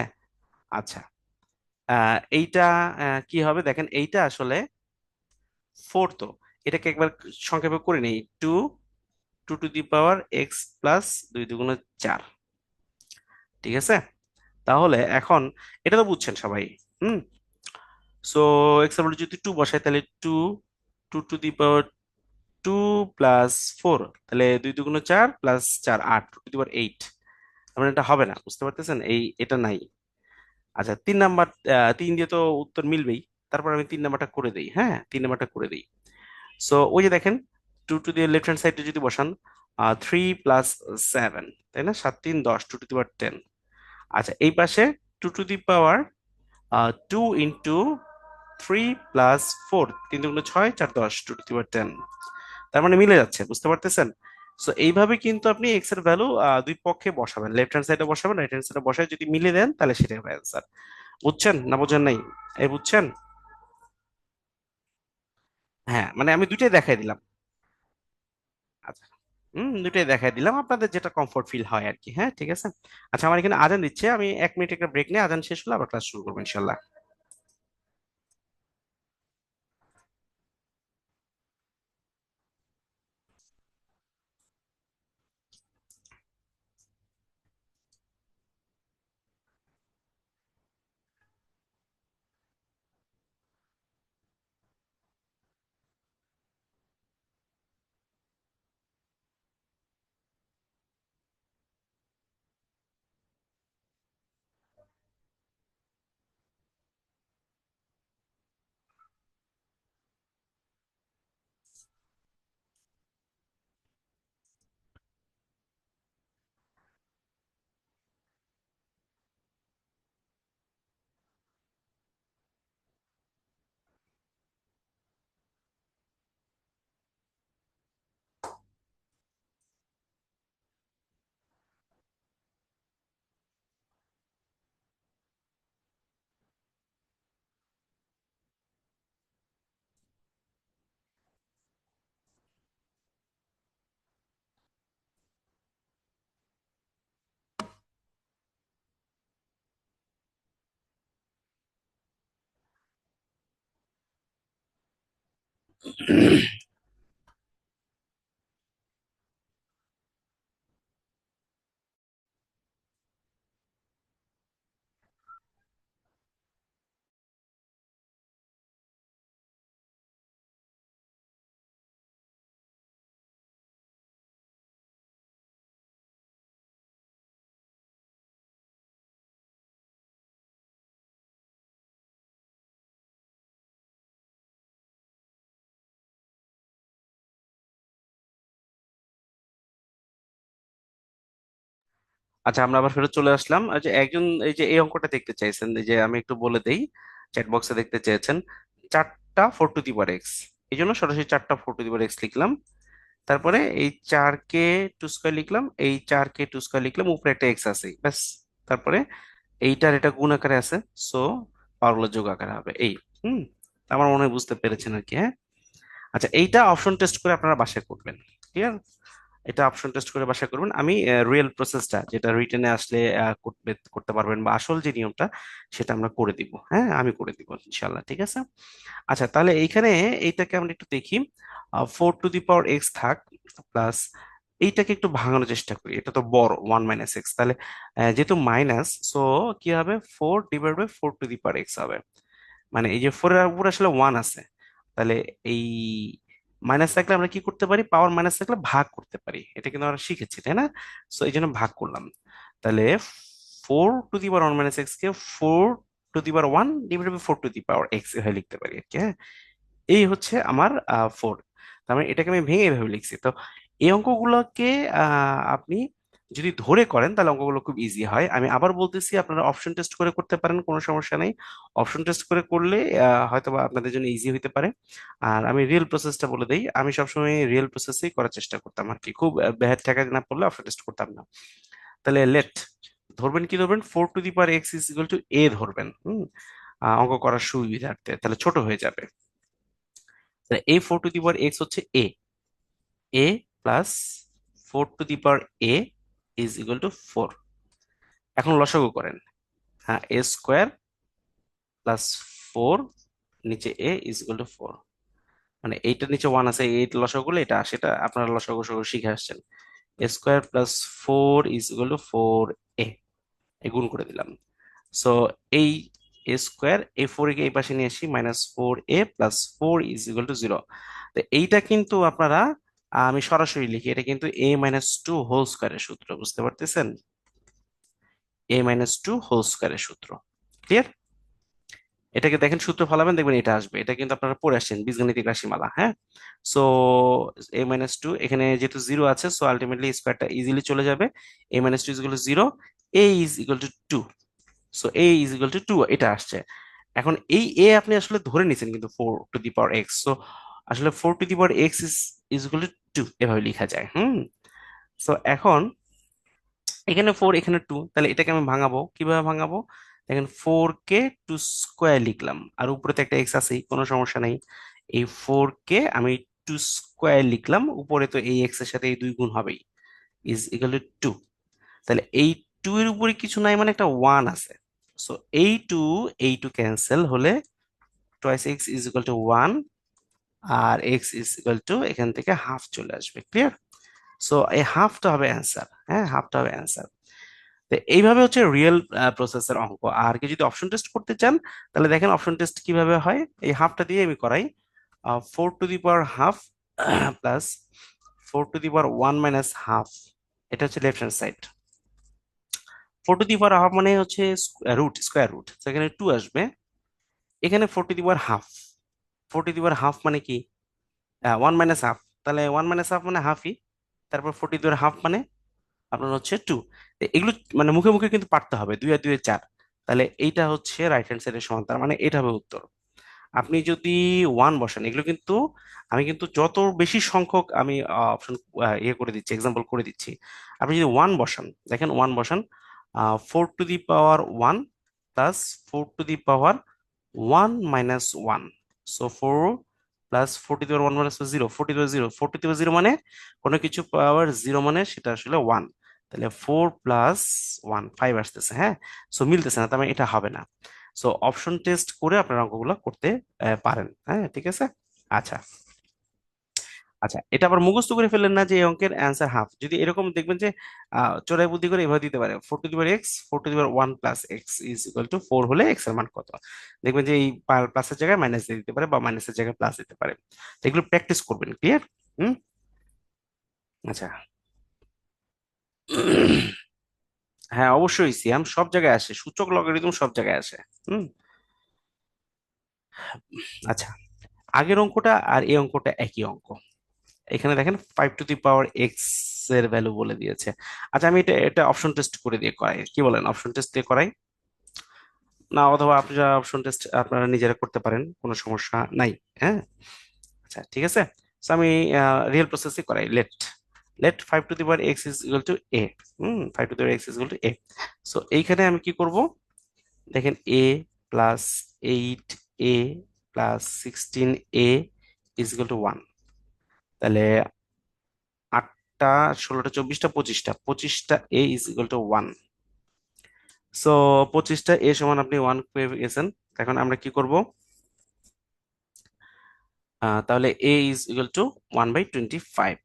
আচ্ছা, এইটা কি হবে দেখেন, এইটা আসলে 4 তো, এটাকে একবার সংক্ষেপে করে নেই। 2 to the power x + 2 × 4। ঠিক আছে? তাহলে এখন এটা তো বুঝছেন সবাই। হুম। সো এক্স এর ভ্যালু যদি 2 বসাই, তাহলে 2 2 to the power 2 + 4, তাহলে 2 × 2 = 4 + 4 8, 2 to the power 8। মানে এটা হবে না, বুঝতে পারতেছেন? এটা নাই। আচ্ছা, 3 নাম্বার, 3 দিয়ে তো উত্তর মিলবেই। তারপর আমি 3 নাম্বারটা করে দিই। হ্যাঁ, 3 নাম্বারটা করে দিই। সো ওই যে দেখেন, 2 দিয়ে লেফট হ্যান্ড সাইডে যদি বসান, 3 + 7, তাই না? 7 3 10, 2 to the power 10। আচ্ছা, এই পাশে 2 to the power 2 × 3 + 4, 3 × 6 4 10, 2 to the power 10। তার মানে মিলে যাচ্ছে, বুঝতে পারতেছেন? সো এইভাবে কিন্তু আপনি এক্স এর ভ্যালু দুই পক্ষে বসাবেন, লেফট হ্যান্ড সাইডে বসাবেন, রাইট হ্যান্ড সাইডে বসায় যদি মিলে দেন, তাহলে সেটাই হবে অ্যান্সার। বুঝছেন না বুঝেন নাই? এই বুঝছেন? হ্যাঁ, মানে আমি দুইটাই দেখাই দিলাম। আচ্ছা, দুইটাই দেখাই দিলাম, আপনাদের যেটা কমফোর্ট ফিল হয় আর কি। হ্যাঁ, ঠিক আছে। আচ্ছা, আমার এখানে আজান দিচ্ছে, আমি 1 মিনিট একটা ব্রেক নিয়ে, আজান শেষ হলে আবার ক্লাস শুরু করবো ইনশাল্লাহ। আচ্ছা, আমরা আবার ফেরত চলে আসলাম। যে একজন এই যে এই অঙ্কটা দেখতে চাইছেন, এই যে আমি একটু বলে দেই, চ্যাট বক্সে দেখতে চেয়েছেন চারটা four to the power x. এই জন্য সরাসরি চারটা four to the power x লিখলাম। তারপরে এই 4 কে টু স্কোয়ার লিখলাম, এই 4 কে টু স্কোয়ার লিখলাম, উপরে একটা এক্স আছে ব্যাস। তারপরে এইটার এটা গুণ আকারে আছে, সো পাওয়ারগুলো যোগ আকারে হবে এই। হুম, আমার মনে হয় বুঝতে পেরেছেন আর কি, হ্যাঁ। আচ্ছা, এইটা অপশন টেস্ট করে আপনারা বাসায় করবেন। ক্লিয়ার? এটা অপশন টেস্ট করে বাসায় করবেন। আমি রিয়েল প্রসেসটা যেটা রিটেনে আসলে করতে পারবেন, বা আসল যে নিয়মটা সেটা আমরা করে দিব। হ্যাঁ, আমি করে দিব ইনশাল্লাহ, ঠিক আছে। আচ্ছা, তাহলে এইখানে এইটাকে আমরা একটু দেখি। Four to the power x থাক, প্লাস এইটাকে একটু ভাঙানোর চেষ্টা করি। এটা তো বড়, ওয়ান মাইনাস এক্স, তাহলে যেহেতু মাইনাস, সো কি হবে, four divide by four to the power X হবে। মানে এই যে ফোর এর উপর আসলে ওয়ান আছে, তাহলে এই মাইনাস থাকলে আমরা কি করতে পারি, পাওয়ার মাইনাস থাকলে ভাগ করতে পারি, এটা কিন্তু আমরা শিখেছি তাই না? সো এই জন্য ভাগ করলাম। তাহলে four to the power one minus X কে four to the power one divide by four to the power X এভাবে লিখতে পারি আর কি, হ্যাঁ। এই হচ্ছে আমার ফোর। তার মানে এটাকে আমি ভেঙে এভাবে লিখছি। তো এই অঙ্কগুলোকে আপনি যদি ধরে করেন তাহলে অঙ্কগুলো খুব ইজি হয়। আমি আবার বলতেছি, আপনারা অপশন টেস্ট করে করতে পারেন, কোনো সমস্যা নেই। অপশন টেস্ট করে করলে হয়তো বা আপনাদের জন্য ইজি হতে পারে। আর আমি রিয়েল প্রসেসটা বলে দিই, আমি সবসময় রিয়েল প্রসেসেই করার চেষ্টা করতাম আর কি, খুব ব্যাহাত ঠেকা না পড়লে অপশন টেস্ট করতাম না। তাহলে লেট ধরবেন, কি ধরবেন, four to the power x is equal to a ধরবেন। অঙ্ক করার সুবিধার্থে তাহলে ছোট হয়ে যাবে। তাহলে a four to the power x হচ্ছে a, a plus four to the power a is equal to four. এখন লসাগু করেন। হ্যাঁ, এ স্কোয়ার প্লাস ফোর, নিচে a is equal to four. মানে এইটার নিচে ওয়ান আছে, এই লসাগু করলে এটা, সেটা আপনারা লসাগু সহ শিখে আসছেন। A square plus four is equal to four a, a গুণ করে দিলাম। সো এই এ স্কোয়ার, এ ফোর কে এই পাশে নিয়ে আসি, minus four A plus four is equal to zero. তো এইটা কিন্তু আপনারা, আমি সরাসরি লিখি, এটা কিন্তু এ মাইনাস টু হোল স্কোয়ারের সূত্র, বুঝতে পারতেছেন? এ মাইনাস টু হোল স্কোয়ারের সূত্র। ক্লিয়ার? এটাকে দেখেন, সূত্র ফলাবেন, দেখবেন এটা আসবে। এটা কিন্তু আপনারা পড়ে আসছেন বীজগণিতিক রাশিমালা, হ্যাঁ। সো এ মাইনাস টু, এখানে যেহেতু জিরো আছে, সো আলটিমেটলি স্কোয়ারটা ইজিলি চলে যাবে। A minus two is equal to zero, a is equal to two. So a is equal to two, এটা আসছে। এখন এই এ আপনি আসলে ধরে নিছেন কিন্তু four to the power x, so আসলে four to the power x is is equal to two, এভাবে লেখা যায়। সো এখন এখানে ফোর, এখানে টু, তাহলে এটাকে আমি ভাঙাবো, কিভাবে ভাঙাবো? দেখেন, ফোর কে টু স্কোয়ার লিখলাম, আর উপরে তো একটা এক্স আছেই, কোনো সমস্যা নেই। এই ফোর কে আমি টু স্কোয়ার লিখলাম, উপরে তো এই এক্স এর সাথে এই দুই গুণ হবেই, ইজ ইকুয়াল টু টু। তাহলে এই টু এর উপরে কিছু নাই, মানে একটা ওয়ান আছে। সো এই টু ক্যান্সেল হলে twice X is equal to one, আর এক্স ইজ ইকুয়াল টু এখান থেকে হাফ চলে আসবে। ক্লিয়ার? সো এই হাফটা হবে অ্যান্সার, হ্যাঁ, হাফটা হবে অ্যান্সার। তো এইভাবে হচ্ছে রিয়েল প্রসেসের অঙ্ক। আর কি যদি অপশন টেস্ট করতে চান, তাহলে দেখেন অপশন টেস্ট কিভাবে হয়। এই হাফটা দিয়ে আমি করাই। Four to the power half plus four to the power one minus half, এটা হচ্ছে left hand side. Four to the power half মানে হচ্ছে রুট, স্কোয়ার রুট, সেখানে টু আসবে। এখানে four to the power half, four to the power half মানে কি, one minus half, তাহলে ওয়ান মাইনাস হাফ মানে হাফই। তারপর four to the power half মানে আপনার হচ্ছে টু। এগুলো মানে মুখে মুখে কিন্তু পারতে হবে, দুই আর দুই এর চার। তাহলে এইটা হচ্ছে রাইট হ্যান্ড সাইডের সমান, তার মানে এটা হবে উত্তর। আপনি যদি ওয়ান বসান, এগুলো কিন্তু আমি কিন্তু যত বেশি সংখ্যক আমি অপশন ইয়ে করে দিচ্ছি, এক্সাম্পল করে দিচ্ছি। আপনি যদি ওয়ান বসান, দেখেন ওয়ান বসান, four to the power one plus four to the power one minus one. So four plus four to the power one minus zero, four to the power zero, four to the power zero মানে কোনো কিছু power zero মানে সেটা আসলে one. তাহলে four plus one, five আসতেছে, হ্যাঁ। So মিলতেছে না, তার মানে এটা হবে না। সো অপশন টেস্ট করে আপনার অঙ্কগুলো করতে পারেন, হ্যাঁ, ঠিক আছে। আচ্ছা, আচ্ছা, এটা আবার মুখস্থ করে ফেললেন না যে এই অঙ্কের অ্যান্সার হাফ। যদি এরকম দেখবেন যে চোরাই বুদ্ধি করে এভাবে দিতে পারে, 4 two the power x, 4 two the power 1 plus x is equal two 4 হলে এক্স এর মান কত। দেখবেন যে এই প্লাসের জায়গায় মাইনাস দিয়ে দিতে পারে বা মাইনাসের জায়গায় প্লাস দিতে পারে। তো এগুলো প্র্যাকটিস করবেন, ক্লিয়ার? হুম। আচ্ছা। হ্যাঁ অবশ্যই, সিয়াম সব জায়গায় আসে, সূচক লগারিদম সব জায়গায় আসে। হুম। আচ্ছা, আগের অঙ্কটা আর এই অঙ্কটা একই অঙ্ক। এখানে দেখেন 5 টু দি পাওয়ার এক্স এর ভ্যালু বলে দিয়েছে। আচ্ছা, আমি এটা এটা অপশন টেস্ট করে দিয়ে করাই, কি বলেন? অপশন টেস্ট দিয়ে করাই না, অথবা আপনারা অপশন টেস্ট আপনারা নিজেরা করতে পারেন, কোনো সমস্যা নাই। হ্যাঁ। আচ্ছা ঠিক আছে। তো আমি রিয়েল প্রসেসে করাই। Let let 5 to the power x is equal to A. 5 to the power x is equal to A. So এইখানে আমি কি করব? দেখেন, a+8a+16a ইজ ইকুয়াল টু 1। তাহলে 8টা, 16টা, 24টা, 25টা, 25টা এ ইজ ইকুয়াল টু 1। সো 25টা এ সমান আপনি 1 পেয়ে গেছেন। এখন আমরা কি করব? তাহলে এ ইজ ইকুয়াল টু 1/25।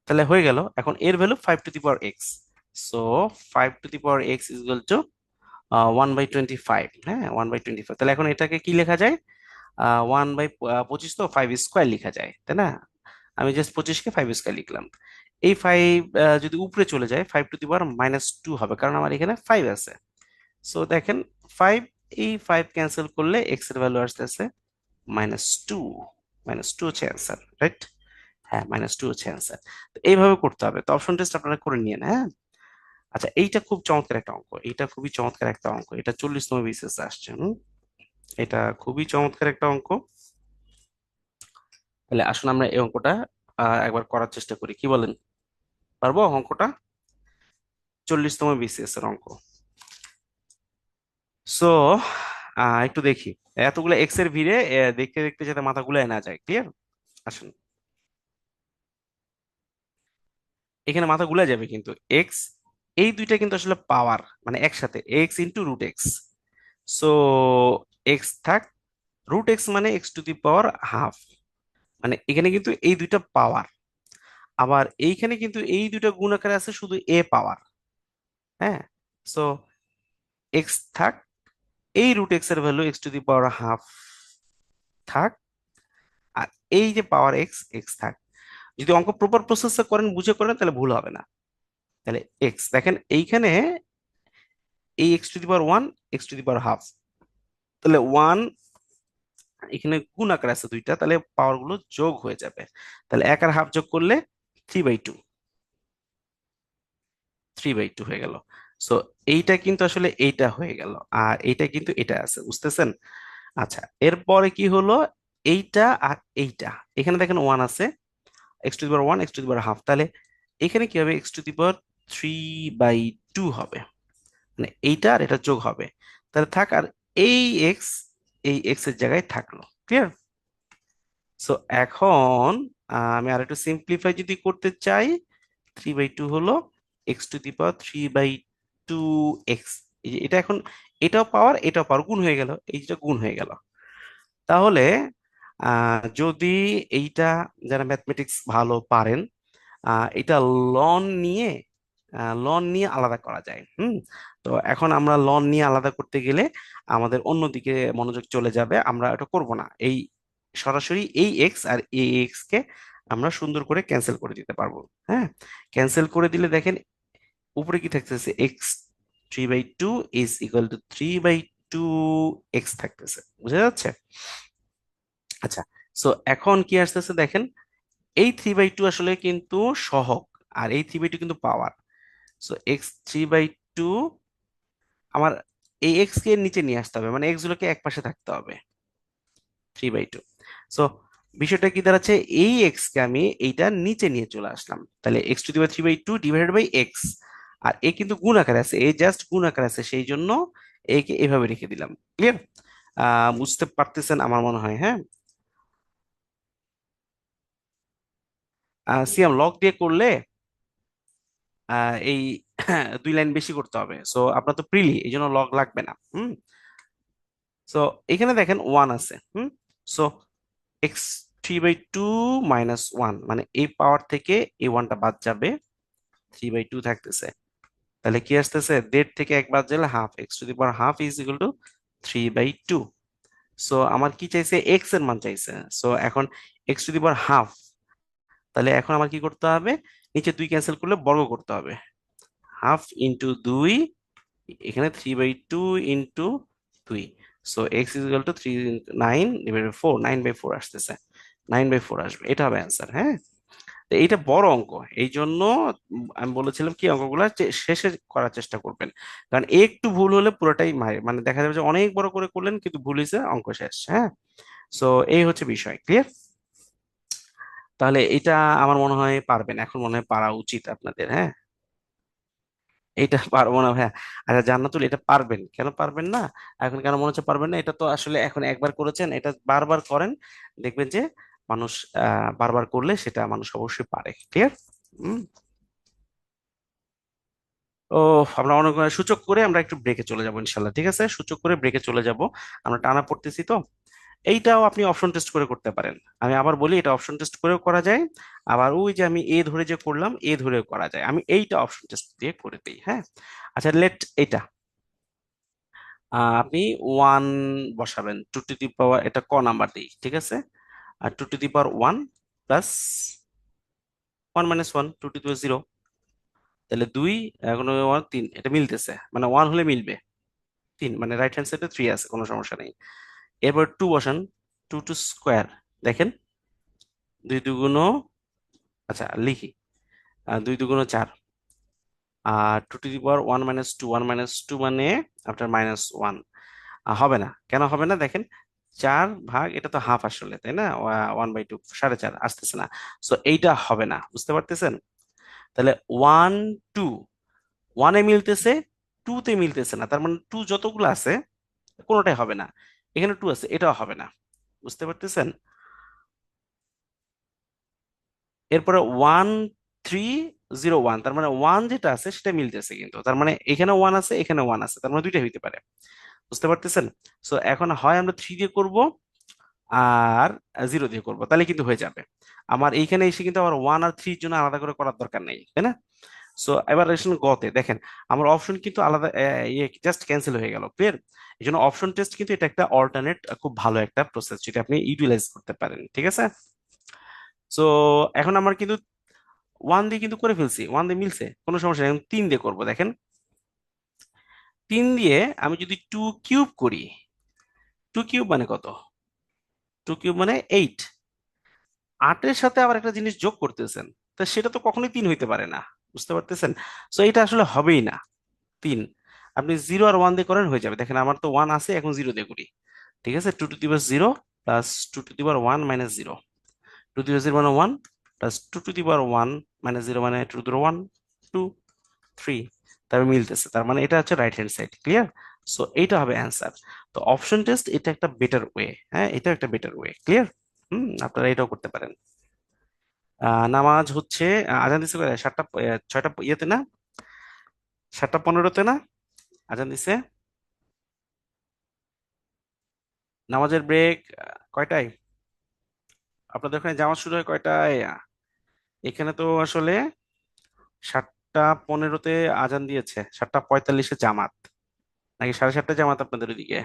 তাহলে হয়ে গেল। এখন এর value 5 to the power x. So 5 to the power x is equal two 1/25। হ্যাঁ, 1/25। তাহলে এখন এটাকে কি লেখা যায়? 1/25, তো 5 স্কোয়ার লেখা যায়, তাই না? আমি জাস্ট 25কে 5 স্কোয়ার লিখলাম। এই 5 যদি উপরে চলে যায়, 5 টু দি পাওয়ার -2 হবে, কারণ আমার এখানে 5 আছে। সো দেখেন, 5, এই 5 ক্যান্সেল করলে এক্স এর ভ্যালু আসতেছে -2। -2 হচ্ছে অ্যান্সার, রাইট? হ্যাঁ, -2 হচ্ছে অ্যান্সার। তো এইভাবে করতে হবে। তো অপশন টেস্ট আপনারা করে নিন, হ্যাঁ। আচ্ছা, এইটা খুব চমৎকার একটা অঙ্ক, এটা খুবই চমৎকার একটা অঙ্ক, এটা 40তম বিসিএস আসছে। এটা খুবই চমৎকার একটা অঙ্ক। তাহলে আসুন আমরা এই অঙ্কটা একবার করার চেষ্টা করি, কি বলেন? পারবো অঙ্কটা? 40তম বিসিএস এর অঙ্ক। সো একটু দেখি, এতগুলো এক্স এর ভিড়ে দেখতে দেখতে যাতে মাথা গুলায় না যায়, ক্লিয়ার? আসুন, এখানে মাথা গুলা যাবে কিন্তু। এক্স, এই দুইটা কিন্তু আসলে পাওয়ার, মানে একসাথে x × √x। সো এক্স থাক, √x মানে x⁻½ মানে এখানে কিন্তু এই দুইটা পাওয়ার। আবার এইখানে কিন্তু এই দুইটা গুণ আকারে আছে শুধু এ পাওয়ার। হ্যাঁ। সো এক্স থাক, এই √x এর ভ্যালু x⁻½ থাক, আর এই যে পাওয়ার এক্স, এক্স থাক। যদি অঙ্ক প্রপার প্রসেসে করেন, বুঝে করেন, তাহলে ভুল হবে না। তাহলে এক্স দেখেন এইখানে, এই x⁻1, x⁻½ তাহলে 1, এখানে গুণ আকার আছে দুইটা, তাহলে পাওয়ার গুলো যোগ হয়ে যাবে। তাহলে 1 আর ½ যোগ করলে 3/2, 3/2 হয়ে গেল। সো এইটা কিন্তু আসলে এইটা হয়ে গেল, আর এইটা কিন্তু এটা আছে, বুঝতেছেন? আচ্ছা, এরপরে কি হলো? এইটা আর এইটা, এখানে দেখেন 1 আছে, x⁻1, x⁻½ তাহলে এখানে কি হবে? x⁻³ হবে, মানে এইটা আর এটা যোগ হবে। তাহলে থাক, আর এই এক্স, এই এক্স এর জায়গায় থাকলো, ক্লিয়ার? সো এখন আমি আর একটু সিম্পলিফাই যদি করতে চাই, 3/2 হলো x⁻³ এই যে এটা এখন, এটাও পাওয়ার এটাও পাওয়ার গুণ হয়ে গেল, এই যেটা গুণ হয়ে গেল। তাহলে যদি এইটা, যারা ম্যাথমেটিক্স ভালো পারেন, এটা লন নিয়ে, লন নিয়ে আলাদা করা যায়। তো এখন আমরা লন নিয়ে আলাদা করতে গেলে আমাদের অন্যদিকে মনোযোগ চলে যাবে, আমরা এটা করব না। এই সরাসরি এই এক্স আর এই এক্স কে আমরা সুন্দর করে ক্যান্সেল করে দিতে পারবো। হ্যাঁ, ক্যান্সেল করে দিলে দেখেন উপরে কি থাকতেছে? x3/2 is equal two 3/2 x থাকতেছে, বুঝা যাচ্ছে? আচ্ছা, সো এখন কি আসতেছে দেখেন, এই 3/2 আসলে কিন্তু সহগ, আর এই 3/2 কিন্তু পাওয়ার। সো x3/2, আমার এই এক্স কে নিচে নিয়ে আসতে হবে, মানে এক্স গুলোকে এক পাশে থাকতে হবে। 3/2। সো বিষয়টা কি দাঁড়াচ্ছে? এই এক্স কে আমি এইটা নিচে নিয়ে চলে আসলাম, তাহলে x⁻³ ডিভাইডেড বাই এক্স। আর এ কিন্তু গুণ আকারে আছে, এ জাস্ট গুণ আকারে আছে, সেই জন্য একে এভাবে রেখে দিলাম, ক্লিয়ার? বুঝতে পারতেছেন আমার মনে হয়, হ্যাঁ। সিয়াম লগ দিয়ে করলে এই 2 লাইন বেশি করতে হবে, সো আপনার তো প্রিলি, এই জন্য লগ লাগবে না। সো এখানে দেখেন 1 আছে। সো এক্স 3/2 -1, মানে এই পাওয়ার থেকে এই ওয়ানটা বাদ যাবে, 3/2 থাকতেছে। তাহলে কি আসতেছে, 1.5 থেকে 1 বাদ গেলে half, x⁻½ is equal two 3/2। So আমার কি চাইছে, এক্স এর মান চাইছে। সো এখন x⁻², তাহলে এখন আমার কি করতে হবে, নিচে 2 ক্যান্সেল করলে বর্গ করতে হবে, হাফ ইন্টু 2, এখানে 3/2 into 2। So x is equal two 9/4, 9/4 আসতেছে, 9/4 আসবে, এটা হবে অ্যান্সার। হ্যাঁ, তো এইটা বড় অঙ্ক, এই জন্য আমি বলেছিলাম কি অঙ্কগুলো শেষে করার চেষ্টা করবেন, কারণ একটু ভুল হলে পুরোটাই মানে দেখা যাবে যে অনেক বড় করে করলেন কিন্তু ভুল হয়েছে, অঙ্ক শেষ। হ্যাঁ, সো এই হচ্ছে বিষয়, ক্লিয়ার? তাহলে এটা আমার মনে হয় পারবেন, এখন মনে হয় পারা উচিত আপনাদের। হ্যাঁ, এটা পারবো না ভাইয়া। আচ্ছা জান্নাতুল, এটা পারবেন, কেন পারবেন না? এখন কেন মনে হচ্ছে পারবেন না? এটা তো আসলে এখন একবার করেছেন, এটা বারবার করেন, দেখবেন যে মানুষ বারবার করলে সেটা মানুষ অবশ্যই পারে। ক্লিয়ার? হুম। ও, আমরা অনেক সূচক করে আমরা একটু ব্রেকে চলে যাবো ইনশাল্লাহ, ঠিক আছে? সূচক করে ব্রেকে চলে যাব, আমরা টানা পড়তেছি তো। এইটাও আপনি অপশন টেস্ট করে করতে পারেন। আমি আবার বলি, এটা অপশন টেস্ট করেও করা যায়, আবার ওই যে আমি এ ধরে যে করলাম, এ ধরেও করা যায়। আমি এইটা অপশন টেস্ট দিয়ে করে দিই। হ্যাঁ, আচ্ছা লেট এটা আপনি ওয়ান বসাবেন, 2 টু দি পাওয়ার, এটা ক নাম্বার দিই, ঠিক আছে? আর 2 to the power 1 plus 1 - 1, 2 to the power 0, তাহলে 2, এখন 1 3, এটা মিলতেছে, মানে 1 হলে মিলবে, 3 মানে রাইট হ্যান্ড সাইডে 3 আছে, কোনো সমস্যা নেই। এরপর 2 বসান, 2 টু স্কোয়ার, দেখেন 2 দুগুণ, আচ্ছা লিখি, 2 দুগুণ 4, আর 2 টু দি পাওয়ার 1 - 2, 1 - 2 মানে আপনার -1। হবে না, কেন হবে না দেখেন, 4 ভাগ, এটা তো হাফ আসলে, তাই না? 1/2, 4.5 আসতেছে না। সো এইটা হবে না, বুঝতে পারতেছেন? তাহলে 1 2, 1-এ মিলতেছে, 2-তে মিলতেছে না, তার মানে 2 যতগুলো আছে কোনোটাই হবে না। এখানে 2 আছে, এটাও হবে না, বুঝতে পারতেছেন? এরপরে 1 3 0 1, তার মানে 1 যেটা আছে সেটা মিলতেছে, কিন্তু তার মানে এখানে 1 আছে, এখানে 1 আছে, তার মানে দুইটা হইতে পারে, বুঝতে পারতেছেন? সো এখন হয় আমরা 3 দিয়ে করব, আর 0 দিয়ে করব, তাহলে কিন্তু হয়ে যাবে। আমার এইখানে এসে কিন্তু আবার 1 আর 3 জন্য আলাদা করে করার দরকার নেই, তাই না? সো এবার আসলে গতে দেখেন, আমার অপশন কিন্তু আলাদা, ইয়ে জাস্ট ক্যান্সেল হয়ে গেল, ক্লিয়ার? এই জন্য অপশন টেস্ট কিন্তু এটা একটা অল্টারনেট, খুব ভালো একটা প্রসেস যেটা আপনি ইউটিলাইজ করতে পারেন, ঠিক আছে? সো এখন আমার কিন্তু 1 দিয়ে কিন্তু করে ফেলছি, 1 দিয়ে মিলছে, কোনো সমস্যা নেই। এখন 3 দিয়ে করবো, দেখেন 3 দিয়ে আমি যদি 2 কিউব করি, 2 কিউব মানে কত? 2 কিউব মানে 8, 8-এর সাথে আবার একটা জিনিস যোগ করতেছেন, তা সেটা তো কখনোই 3 হইতে পারে না, বুঝতে পারতেছেন? সো এটা আসলে হবেই না 3। আপনি 0 আর 1 দিয়ে করেন, হয়ে যাবে। দেখেন আমার তো 1 আছে, এখন 0 দিয়ে করি, ঠিক আছে? 2 to the power 0 plus 2 to the power 1 - 0, 2 to the power 0 মানে 1, প্লাস 2 টু দি পাওয়ার 1 - 0 মানে 2 টু দি পাওয়ার 1 2 3, তারপর মিলতেছে, তার মানে এটা হচ্ছে right hand side, clear? So এইটা হবে অ্যান্সার। তো অপশন টেস্ট এটা একটা বেটার ওয়ে, হ্যাঁ, এটা একটা বেটার ওয়ে, ক্লিয়ার? আপনারা এটাও করতে পারেন। নামাজ হচ্ছে, আজান দিছে কয়টায়? 7টা 6টা ইয়েতে না, 7টা 15-তে না আজান দিছে? নামাজের ব্রেক কয়টায়? আপনাদের ওখানে জামাত শুরু হয় কয়টায়? এখানে তো আসলে 7টা 15-তে আজান দিয়েছে, 7টা 45-এ জামাত, নাকি 7:30টায় জামাত আপনাদের ওইদিকে?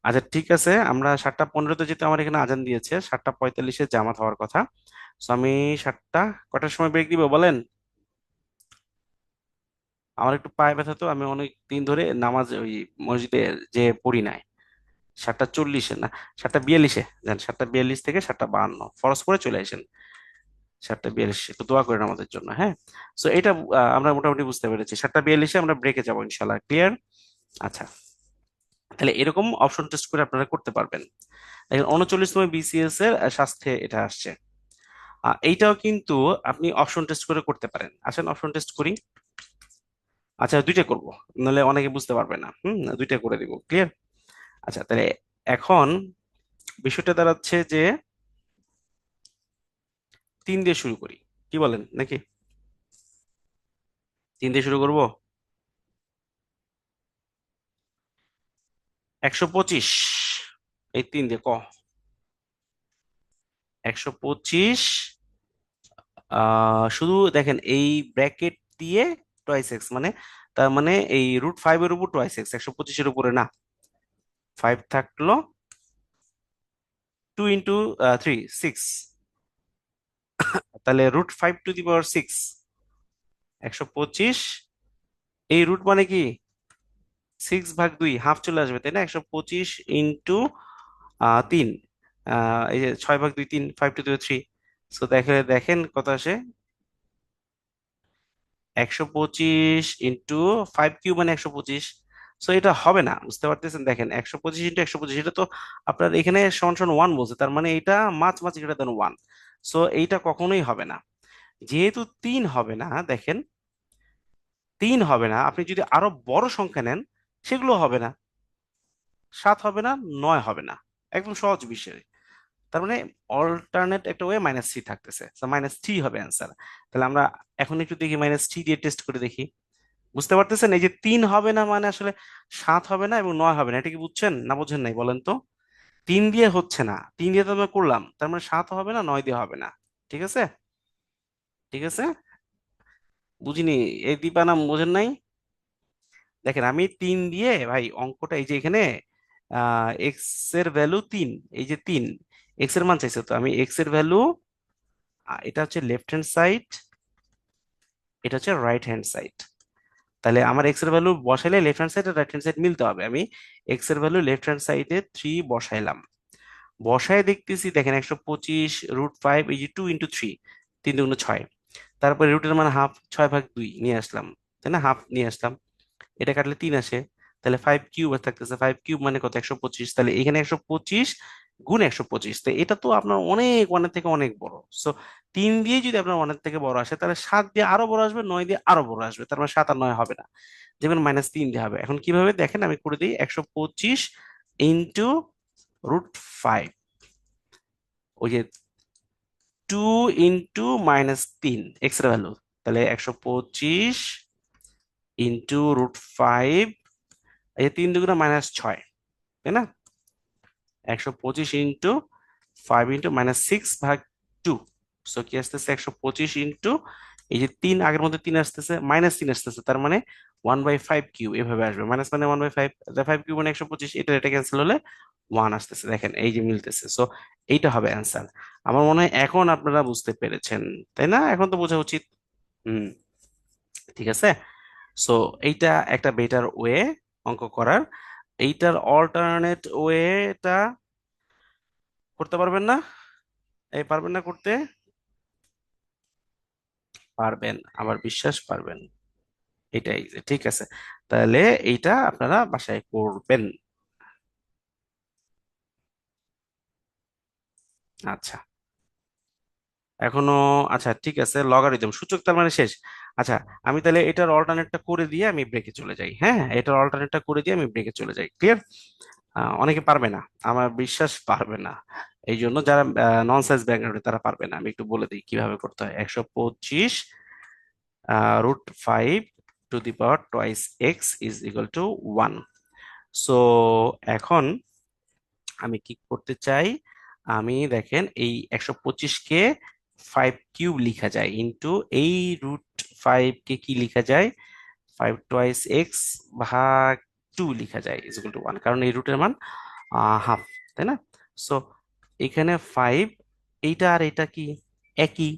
আচ্ছা ঠিক আছে, আমরা 7টা 15-তে, যেহেতু আমার এখানে আজান দিয়েছে, 7টা 45-এ জামাত হওয়ার কথা। তো আমি 7টা, কটার সময় ব্রেক দিব বলেন? আমার একটু পায়ে ব্যথা, তো আমি অনেক দিন ধরে নামাজ ওই মসজিদে যে পড়ি নাই। 7টা 40-এ না, 7টা 42-এ যান, 7টা 42 থেকে 7টা 52 ফরজ করে চলে আসেন। 7টা 42 একটু দোয়া করেন আমাদের জন্য, হ্যাঁ? সো এটা আমরা মোটামুটি বুঝতে পেরেছি, 7টা 42-এ আমরা ব্রেকে যাবো ইনশাল্লাহ, ক্লিয়ার? আচ্ছা, তাহলে এরকম অপশন টেস্ট করে আপনারা করতে পারবেন। এখন 39তম বিসিএস এর স্বাস্থ্যে এটা আসছে, এইটাও কিন্তু আপনি অপশন টেস্ট করে করতে পারেন। আসেন অপশন টেস্ট করি। আচ্ছা দুইটা করব, নাহলে অনেকে বুঝতে পারবে না। দুইটা করে দিব, ক্লিয়ার? আচ্ছা তাহলে এখন বিষয়টা দাঁড়াচ্ছে যে 3 দিয়ে শুরু করি, কি বলেন নাকি? 3 দিয়ে শুরু করব। 125, এই 3 দিয়ে ক 125, শুধু দেখেন এই ব্র্যাকেট দিয়ে টোয়াইস এক্স, মানে তার মানে এই √5 এর উপর টোয়াইস এক্স, 125-এর উপরে না, 5 থাকলো, 2 × 3 6, তাহলে √5⁶, 125, এই রুট মানে কি 6/2, হাফ চলে আসবে তাই না, 125 × 3, এই যে 6/2 3, 5⁻³ 3, সো দেখেন কত আসে, 125 × 5³ মানে 125। সো এটা হবে না, বুঝতে পারতেছেন, দেখেন 125 × 125, এটা তো আপনার এখানে সমান সমান 1 বলছে, তার মানে এটা মাছ মাছ গ্রেটার দেন 1। সো এইটা কখনোই হবে না। যেহেতু 3 হবে না, দেখেন 3 হবে না, আপনি যদি আরো বড় সংখ্যা নেন সেগুলো হবে না, 7 হবে না, 9 হবে না, একদম সহজ বিষয়। তার মানে অল্টারনেট একটা ওয়ে -3 থাকতেছে, -3 হবে অ্যান্সার। তাহলে আমরা এখন একটু দেখি -3 দিয়ে টেস্ট করে দেখি। বুঝতে পারতেছেন, এই যে 3 হবে না মানে আসলে 7 হবে না এবং 9 হবে না, এটা কি বুঝছেন না বুঝেন নাই বলেন তো? 3 দিয়ে হচ্ছে না, 3 দিয়ে তো আমরা করলাম, তার মানে 7 হবে না, 9 দিয়ে হবে না। ঠিক আছে, ঠিক আছে, বুঝিনি, এই দীপানাম বোঝেন নাই। দেখেন আমি 3 দিয়ে ভাই অঙ্কটা, এই যে এখানে এক্স এর ভ্যালু 3, এই যে 3, এক্স এর মান চাইছে, তো আমি এক্স এর ভ্যালু, এটা হচ্ছে লেফট হ্যান্ড সাইড, এটা হচ্ছে রাইট হ্যান্ড সাইড। তাহলে আমার এক্স এর ভ্যালু বসাইলে লেফট হ্যান্ড সাইড আর রাইট হ্যান্ড সাইড মিলতে হবে। আমি এক্স এর ভ্যালু লেফট হ্যান্ড সাইডে 3 বসাইলাম, বসায় দেখতেছি, দেখেন 125 √5, এই যে 2 × 3, 3 × 6, তারপরে রুটের মান হাফ, 6/2 নিয়ে আসলাম, তাই না, হাফ নিয়ে আসলাম, এটা কাটলে 3 আসে, তাহলে 5³ থাকতেছে, 5³ মানে কত, 125, তাহলে এখানে 125 × 125, তো এটা তো আপনার অনেক, ওয়ানের থেকে অনেক বড়। সো 3 দিয়ে যদি আপনার ওয়ানের থেকে বড় আসে, তাহলে 7 দিয়ে আরো বড় আসবে, 9 দিয়ে আরো বড় আসবে, তার মানে 7 আর 9 হবে না, যেমন -3 দিয়ে হবে। এখন কিভাবে দেখেন, আমি করে দিই, 125 × √5, ওই যে 2 × -3, এক্স এর ভ্যালু, তাহলে 125 × √5, এই যে 3 × -6, তাই না, 125 × 5 × -6/2, সো কি আসতেছে, 125 এই যে 3, আগের মধ্যে 3 আসতেছে, -3 আসতেছে, তার মানে 1/5³ এভাবে আসবে, মাইনাস মানে 1/5, 5³ মানে 125, এটা ক্যান্সেল হলে 1 আসতেছে, দেখেন এই যে মিলতেছে। সো এইটা হবে অ্যান্সার। আমার মনে হয় এখন আপনারা বুঝতে পেরেছেন, তাই না, এখন তো বোঝা উচিত। হুম, ঠিক আছে। সো এইটা একটা বেটার ওয়ে অঙ্ক করার। এইটার অল্টারনেট ওয়েটা করতে পারবেন না? এই পারবেন না করতে? পারবেন, আমার বিশ্বাস পারবেন। এটাই যে ঠিক আছে, তাহলে এইটা আপনারা বাসায় করবেন। আচ্ছা, এখনো, আচ্ছা ঠিক আছে, লগারিদম সূচক তার মানে শেষ। আচ্ছা, আমি তাহলে এটার অল্টারনেটটা করে দিয়ে আমি ব্রেকে চলে যাই, হ্যাঁ, এটার অল্টারনেটটা করে দিয়ে আমি ব্রেকে চলে যাই, ক্লিয়ার? অনেকে পারবে না, আমার বিশ্বাস পারবে না, এই জন্য যারা নন সায়েন্স ব্যাকগ্রাউন্ডে তারা পারবে না, আমি একটু বলে দিই কিভাবে করতে হয়। 125 √5 to the power twice x is equal to 1। So এখন আমি কি করতে চাই, আমি দেখেন এই 125 কে 5³ লিখা যায় ইন্টু এই √5 কে কি লিখা যায়, 5 × 2 লিখা যায় ইজ ইকুয়াল টু 1, কারণ এই রুটের মান হাফ, তাই না? সো এখানে 5, এইটা আর এটা কি একই,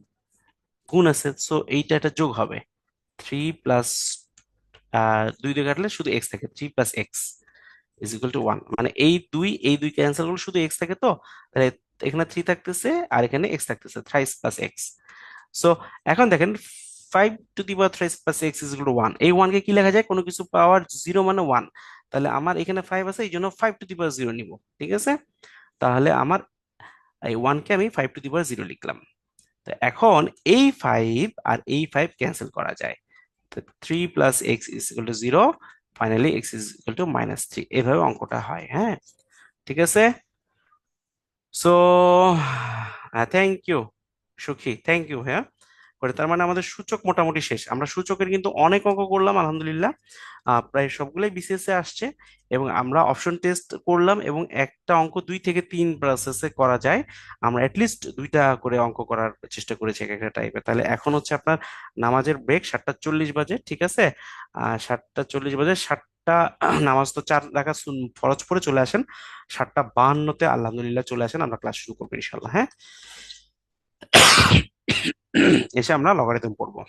গুণ আছে, সো এইটা এটা যোগ হবে, 3 প্লাস 2 দিয়ে কাটলে শুধু এক্স থাকে, 3 + x ইজ ইকুয়াল টু 1, মানে এই দুই ক্যান্সেল করলে শুধু এক্স থাকে, তো তাহলে এখানে 3 থাকতেছে আর এখানে এক্স থাকতেছে, থ্রাইস প্লাস এক্স। সো এখন দেখেন 5 × 3 + x ইজ ইকুয়াল টু 1, এই 1 কে কি লেখা যায়, কোনো কিছু পাওয়ার 0 মানে 1, তাহলে আমার এখানে 5 আছে, এই জন্য 5 × 0 নিব, ঠিক আছে। তাহলে আমার এই 1 কে আমি 5 × 0 লিখলাম। তো এখন এই 5 আর এই 5 ক্যান্সেল করা যায়, তো 3 + x is equal to 0, finally x is equal to -3, এভাবে অঙ্কটা হয়, হ্যাঁ, ঠিক আছে। সো থ্যাংক ইউ সুখী, থ্যাংক ইউ, হ্যাঁ। করে, তার মানে আমাদের সূচক মোটামুটি শেষ। আমরা সূচকের কিন্তু অনেক অঙ্ক করলাম আলহামদুলিল্লাহ, প্রায় সবগুলোই বিসিএস এ আসছে। এবং আমরা অপশন টেস্ট করলাম, এবং একটা অঙ্ক 2 থেকে 3 প্রসেসে করা যায়। আমরা অ্যাটলিস্ট 2টা করে অঙ্ক করার চেষ্টা করেছি এক একটা টাইপের। তাহলে এখন হচ্ছে আপনার নামাজের ব্রেক, 7:40 বাজে, ঠিক আছে? 7:40 বাজে, 7টা নামাজ তো 4 রাকাত ফরজ পড়ে চলে আসেন। 7:52-তে আলহামদুলিল্লাহ চলে আসেন, আমরা ক্লাস শুরু করবো ইনশাল্লাহ, হ্যাঁ? এসে আমরা লগারিদম পড়বো।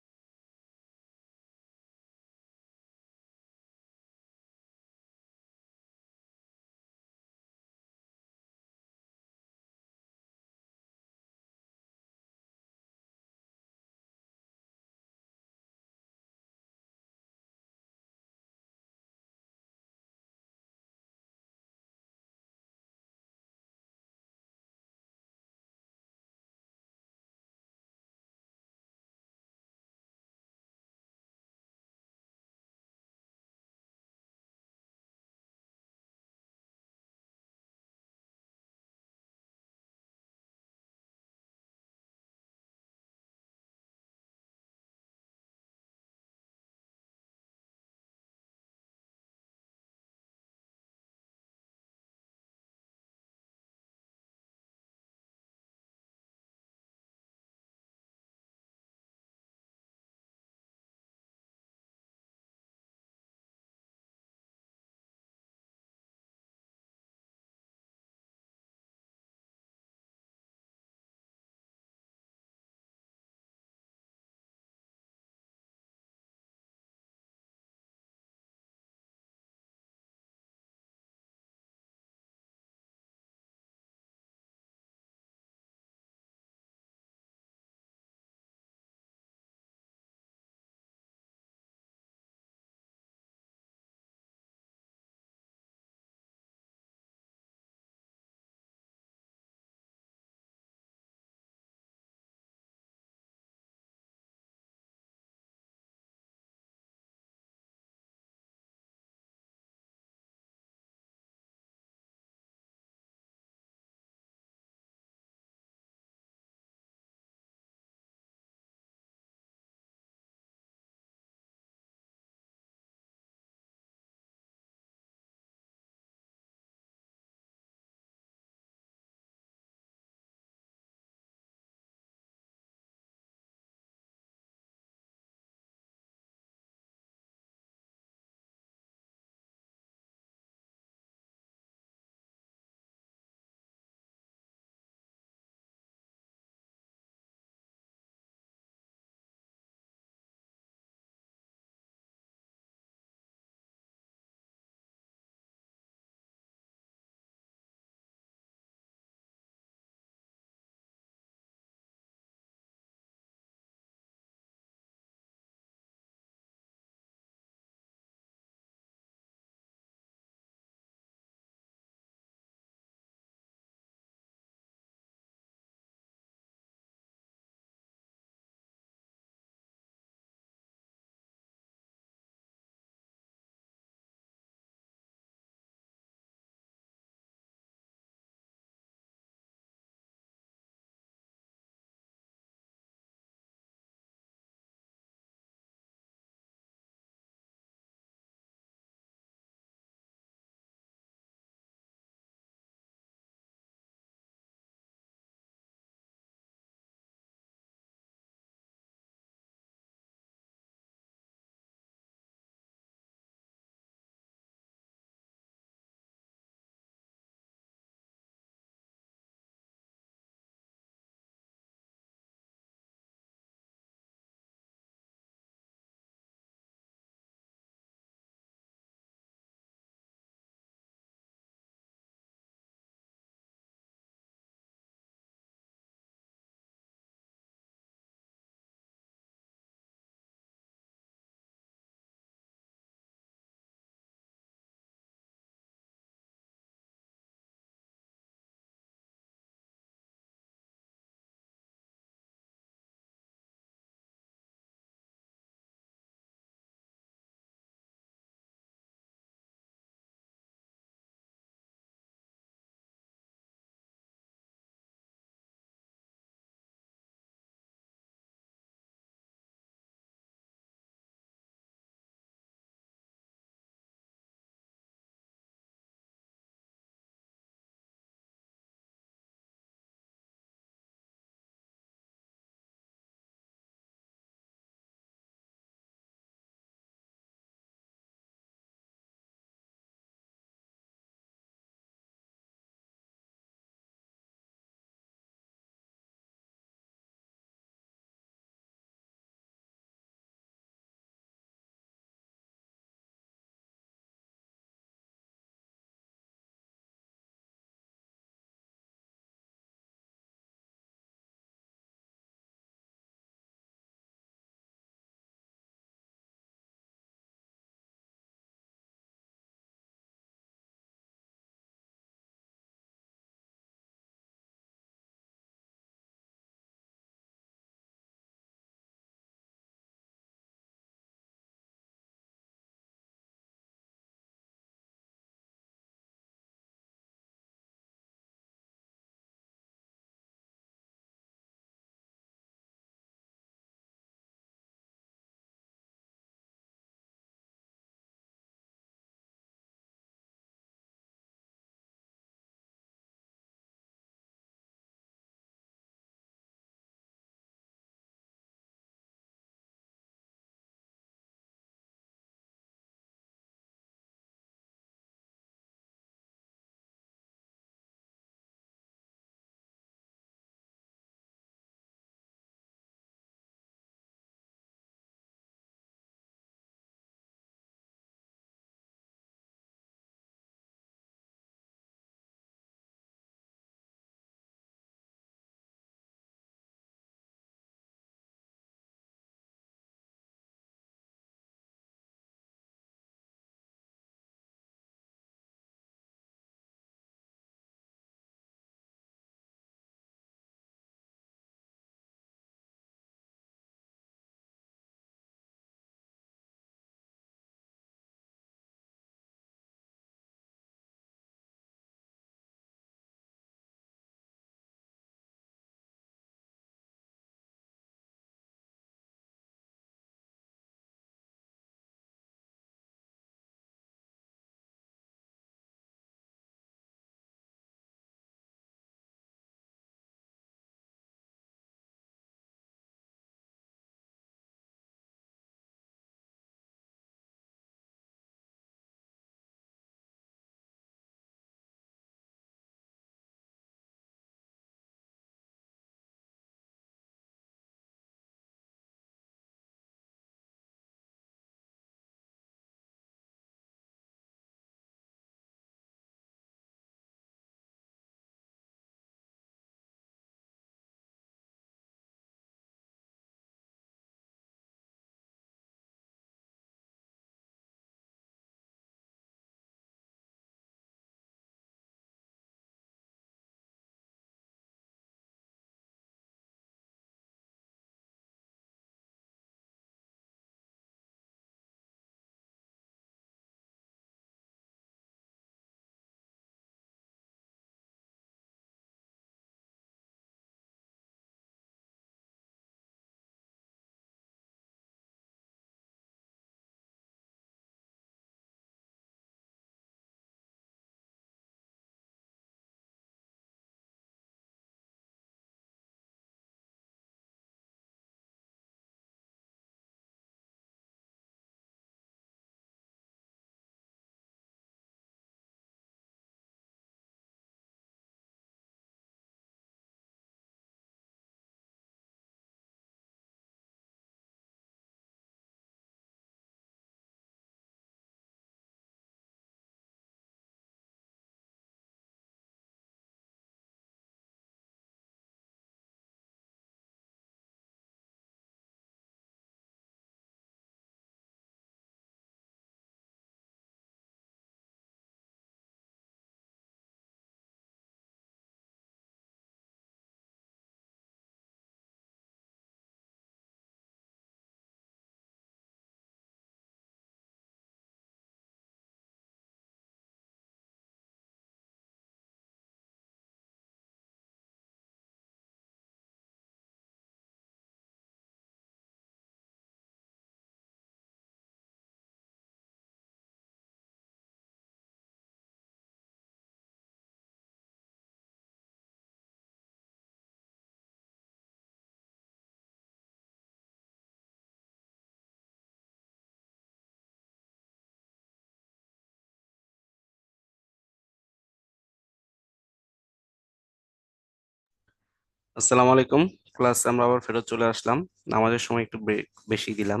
আসসালামু আলাইকুম। ক্লাস আমরা আবার ফেরত চলে আসলাম। আমাদের সময় একটু ব্রেক বেশি দিলাম।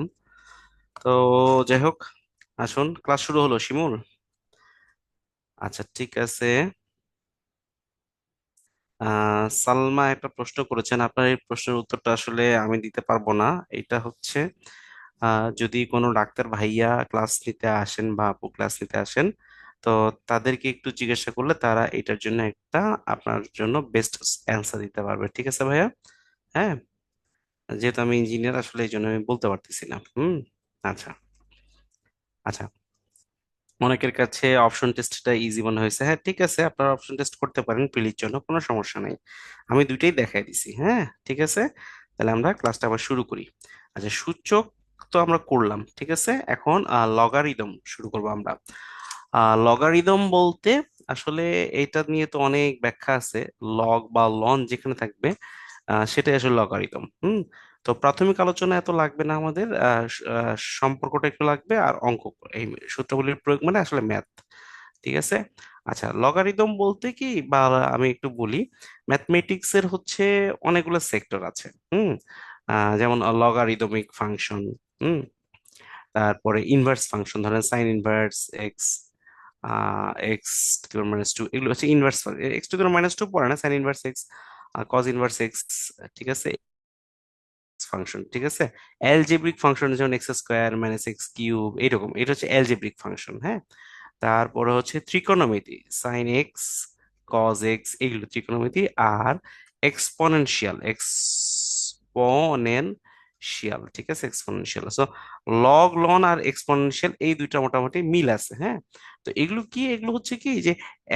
তো যাই হোক, আসুন ক্লাস শুরু হলো শিমুল। আচ্ছা, ঠিক আছে। সালমা একটা প্রশ্ন করেছেন, আপনার এই প্রশ্নের উত্তরটা আসলে আমি দিতে পারবো না। এটা হচ্ছে যদি কোনো ডাক্তার ভাইয়া ক্লাস নিতে আসেন বা আপু ক্লাস নিতে আসেন, তো তাদেরকে একটু জিজ্ঞাসা করলে তারা এটার জন্য একটা আপনার জন্য বেস্ট অ্যান্সার দিতে পারবে। ঠিক আছে ভাইয়া? হ্যাঁ, যেহেতু আমি ইঞ্জিনিয়ার, আসলে এই জন্য আমি বলতে পারতেছি না। আচ্ছা। আচ্ছা, অনেকের কাছে অপশন টেস্টটা ইজি মনে হয়েছে। হ্যাঁ, ঠিক আছে, আপনারা অপশন টেস্ট করতে পারেন পিলির জন্য, কোনো সমস্যা নেই। আমি দুইটাই দেখাই দিছি। হ্যাঁ, ঠিক আছে। তাহলে আমরা ক্লাসটা আবার শুরু করি। আচ্ছা, সূচক তো আমরা করলাম, ঠিক আছে। এখন লগারিদম শুরু করবো আমরা। লগারিদম বলতে আসলে এটা নিয়ে তো অনেক ব্যাখ্যা আছে। লগ বা লন যেখানে থাকবে সেটাই আসলে লগারিদম। তো প্রাথমিক আলোচনা এত লাগবে না আমাদের। সম্পর্কটা একটু লাগবে, আর অঙ্ক, এই সূত্রাবলীর প্রয়োগ মানে আসলে ম্যাথ। ঠিক আছে। আচ্ছা, লগারিদম বলতে কি, বা আমি একটু বলি, ম্যাথমেটিক্স এর হচ্ছে অনেকগুলো সেক্টর আছে। যেমন লগারিদমিক ফাংশন, হুম তারপরে ইনভার্স ফাংশন, ধরেন sine inverse X, X to the minus two, এগুলো হচ্ছে inverse. X to the minus two পড়ে না, sine inverse X, cos inverse X, ঠিক আছে, ফাংশন। ঠিক আছে। অ্যালজেব্রিক ফাংশন যেমন X square minus X cube, এরকম, এটা হচ্ছে অ্যালজেব্রিক ফাংশন। হ্যাঁ, তারপরে হচ্ছে ত্রিকোণমিতি, সাইন এক্স, কজ এক্স, এগুলো ত্রিকোণমিতি। আর এক্সপোনেনশিয়াল, এক্সপোনেনশিয়াল, ঠিক আছে, এক্সপোনেনশিয়াল। সো লগ, লন আর এক্সপোনেনশিয়াল, এই দুইটা মোটামুটি মিল আছে। হ্যাঁ, তো এগুলো কি, এগুলো হচ্ছে কি যে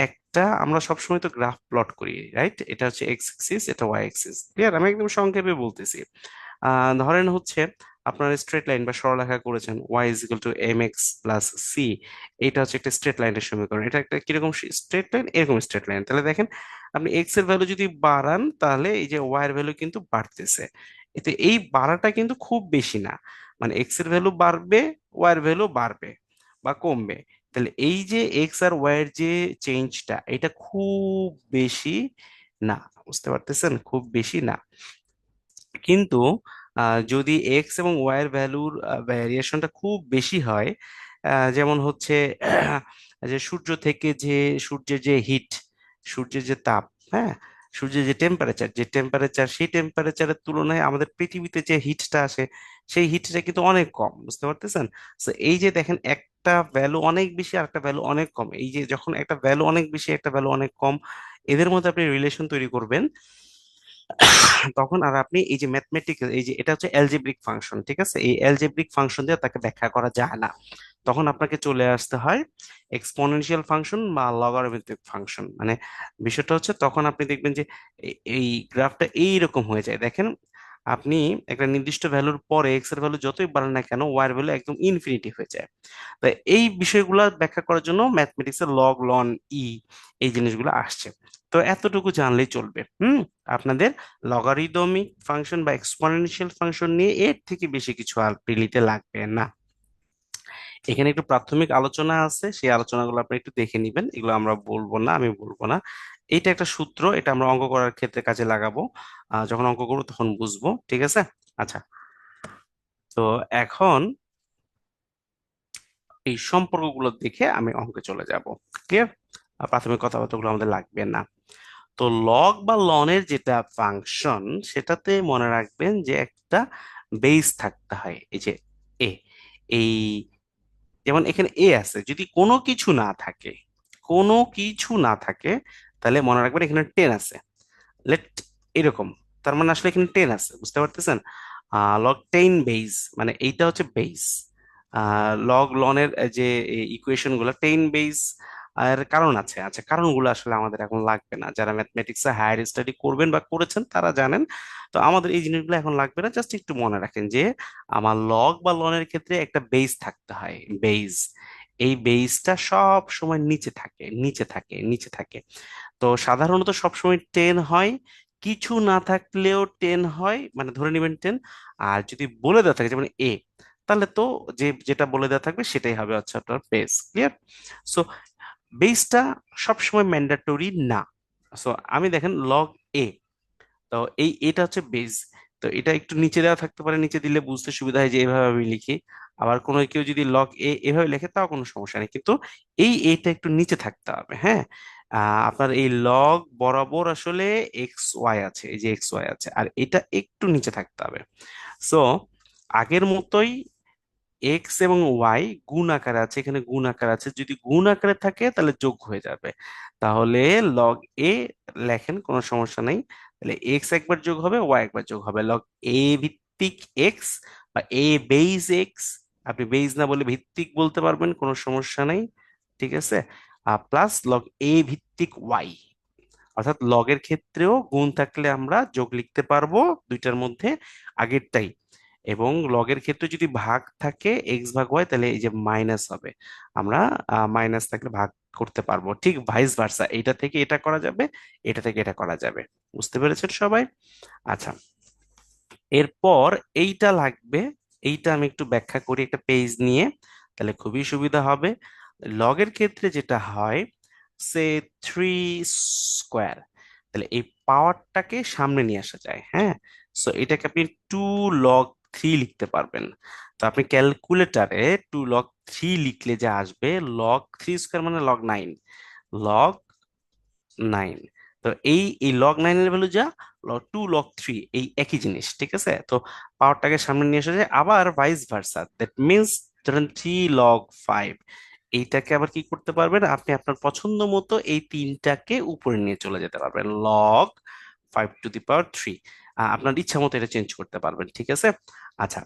একটা, আমরা সবসময় তো গ্রাফ প্লট করি, রাইট? এটা হচ্ছে এক্স এক্সিস, এটা ওয়াই এক্সিস। ক্লিয়ার? আমি একদম সংক্ষেপে বলতেছি। ধরেন হচ্ছে আপনার স্ট্রেট লাইন বা সরলরেখা করেছেন, Y is equal to M X plus C. এটা হচ্ছে একটা স্ট্রেট লাইনের সমীকরণ। এটা একটা কিরকম স্ট্রেট লাইন? এরকম স্ট্রেট লাইন। তাহলে দেখেন, আপনি এক্স এর ভ্যালু যদি বাড়ান, তাহলে এই যে ওয়াই এর ভ্যালু কিন্তু বাড়তেছে। এতে এই বাড়াটা কিন্তু খুব বেশি না, মানে এক্স এর ভ্যালু বাড়বে, ওয়াই এর ভ্যালু বাড়বে বা কমবে। তাহলে এই যে এক্স আর ওয়াই এর যে চেঞ্জটা, এটা খুব বেশি না। বুঝতে পারতেছেন? খুব বেশি না। কিন্তু যদি এক্স এবং ওয়াই এর ভ্যালুর ভ্যারিয়েশনটা খুব বেশি হয়, যেমন হচ্ছে যে সূর্য থেকে যে, সূর্যের যে হিট, সূর্যের যে তাপ, হ্যাঁ, সূর্যের যে টেম্পারেচার, সেই টেম্পারেচারের তুলনায় আমাদের পৃথিবীতে যে হিটটা আসে, সেই হিটটা কিন্তু অনেক কম। বুঝতে পারতেছেন? তো এই যে দেখেন, একটা ভ্যালু অনেক বেশি আর একটা ভ্যালু অনেক কম, এই যে যখন একটা ভ্যালু অনেক বেশি একটা ভ্যালু অনেক কম, এদের মধ্যে আপনি রিলেশন তৈরি করবেন, তখন আর আপনি এই যে ম্যাথমেটিক্যাল, এই যে এটা হচ্ছে অ্যালজেব্রিক ফাংশন, ঠিক আছে, এই অ্যালজেব্রিক ফাংশন দিয়ে তাকে ব্যাখ্যা করা যায় না। তখন আপনাকে চলে আসতে হয় এক্সপোনেনশিয়াল ফাংশন বা লগারিদমিক ফাংশন। মানে বিষয়টা হচ্ছে, তখন আপনি দেখবেন যে এই গ্রাফটা এইরকম হয়ে যায়। দেখেন, আপনি একটা নির্দিষ্ট ভ্যালুর পরে এক্স এর ভ্যালু যতই বাড়ান না কেন, ওয়াই এর ভ্যালু একদম ইনফিনিটি হয়ে যায়। তো এই বিষয়গুলো ব্যাখ্যা করার জন্য ম্যাথমেটিক্সের লগ, লন, ই, এই জিনিসগুলো আসছে। তো এতটুকু জানলেই চলবে। আপনাদের লগারিদমিক ফাংশন বা এক্সপোনেনশিয়াল ফাংশন নিয়ে এর থেকে বেশি কিছু আর প্রিলিতে লাগবে না। এখানে একটু প্রাথমিক আলোচনা আছে, সেই আলোচনাগুলো আপনি একটু দেখে নিবেন, এগুলো আমরা বলবো না, আমি বলবো না। এটা একটা সূত্র, এটা আমরা অঙ্ক করার ক্ষেত্রে কাজে লাগাবো। যখন অঙ্ক করবো তখন বুঝবো। ঠিক আছে। আচ্ছা, তো এখন এই সম্পর্কগুলো দেখে আমি অঙ্কে চলে যাব। ক্লিয়ার? প্রাথমিক কথাবার্তাগুলো আমাদের লাগবে না। তো লগ বা লনের যেটা ফাংশন, সেটাতে মনে রাখবেন যে একটা বেস থাকতে হয়। এই যে এ, এই, যেমন এখানে এ আছে, যদি কোনো কিছু না থাকে, কোনো কিছু না থাকে, তাহলে মনে রাখবেন এখানে 10 আছে। লেট, এরকম, তার মানে আসলে এখানে 10 আছে। বুঝতে পারতেছেন? লগ 10 বেস, মানে এইটা হচ্ছে বেস। লগ লনের যে ইকুয়েশন গুলো 10 বেস, আর কারণ আছে। আচ্ছা, কারণগুলো আসলে আমাদের এখন লাগবে না, যারা ম্যাথমেটিক্সে হায়ার স্টাডি করবেন বা করেছেন তারা জানেন। তো আমাদের এই জিনিসগুলো এখন লাগবে না, জাস্ট একটু মনে রাখেন যে আমার লগ বা লনের ক্ষেত্রে একটা বেস থাকতে হয়। বেস, এই বেসটা সব সময় নিচে থাকে, নিচে থাকে, নিচে থাকে। তো সাধারণত সবসময় 10 হয়, কিছু না থাকলেও 10 হয়, মানে ধরে নেবেন 10। আর যদি বলে দেওয়া থাকে যেমন এ, তাহলে তো যেটা বলে দেওয়া থাকবে সেটাই হবে হচ্ছে আপনার বেস। ক্লিয়ার? সো বেসটা সবসময় ম্যান্ডেটরি না। সো আমি দেখেন লগ এ, তো এটা হচ্ছে বেজ। তো এটা একটু নিচে দেওয়া থাকতে পারে, নিচে দিলে বুঝতে সুবিধা হয় যে এভাবে আমি লিখি। আবার কোনো কেউ যদি লগ এ এভাবে লেখে তাও কোনো সমস্যা নেই, কিন্তু এটা একটু নিচে থাকতে হবে, হ্যাঁ। আপনার এই লগ বরাবর আসলে এক্স ওয়াই আছে, এই যে এক্স ওয়াই আছে, আর এটা একটু নিচে থাকতে হবে। সো আগের মতোই এক্স এবং ওয়াই গুণ আকারে আছে, এখানে গুণ আকার আছে, যদি গুণ আকারে থাকে তাহলে যোগ হয়ে যাবে। তাহলে লগ এ লেখেন, কোনো সমস্যা নেই। তাহলে এক্স একবার যোগ হবে, ওয়াই একবার যোগ হবে, লগ এ ভিত্তিক এক্স বা এ বেইজ এক্স, আপনি বেইজ না বলে ভিত্তিক বলতে পারবেন, কোনো সমস্যা নেই, ঠিক আছে। প্লাস লগ এ ভিত্তিক ওয়াই, অর্থাৎ লগের ক্ষেত্রেও গুণ থাকলে আমরা যোগ লিখতে পারবো দুইটার মধ্যে আগেরটাই, এবং লগের ক্ষেত্রে যদি ভাগ থাকে এক্স ভাগ ওয়াই তাহলে এই যে মাইনাস হবে, আমরা মাইনাস থাকলে ভাগ করতে পারবো, ঠিক ভাইস ভার্সা, এটা থেকে এটা করা যাবে, এটা থেকে এটা করা যাবে। বুঝতে পেরেছেন সবাই? আচ্ছা, এরপর এইটা লাগবে, এইটা আমি একটু ব্যাখ্যা করি একটা পেজ নিয়ে, তাহলে খুবই সুবিধা হবে। লগের ক্ষেত্রে যেটা হয়, সে থ্রি স্কোয়ার, তাহলে এই পাওয়ারটাকে সামনে নিয়ে আসা যায়, হ্যাঁ। সো এটাকে আপনি টু লগ থ্রি লিখতে পারবেন। তো আপনি ক্যালকুলেটারে টু লগ থ্রি লিখলে যা আসবে, লগ থ্রি স্কোয়ার মানে লগ নাইন, লগ নাইন। তো এই লগ নাইনের ভ্যালু যা, টু লগ থ্রি এই একই জিনিস, ঠিক আছে। তো পাওয়ারটাকে সামনে নিয়ে এসে যায়, আবার ভাইস ভার্সা, দ্যাট মিনস ধরেন থ্রি লগ ফাইভ, এইটাকে আবার কি করতে পারবেন আপনি, আপনার পছন্দ মতো এই তিনটাকে উপরে নিয়ে চলে যেতে পারবেন, log five two the power three, আপনার ইচ্ছা মতো এটা চেঞ্জ করতে পারবেন, ঠিক আছে। আচ্ছা,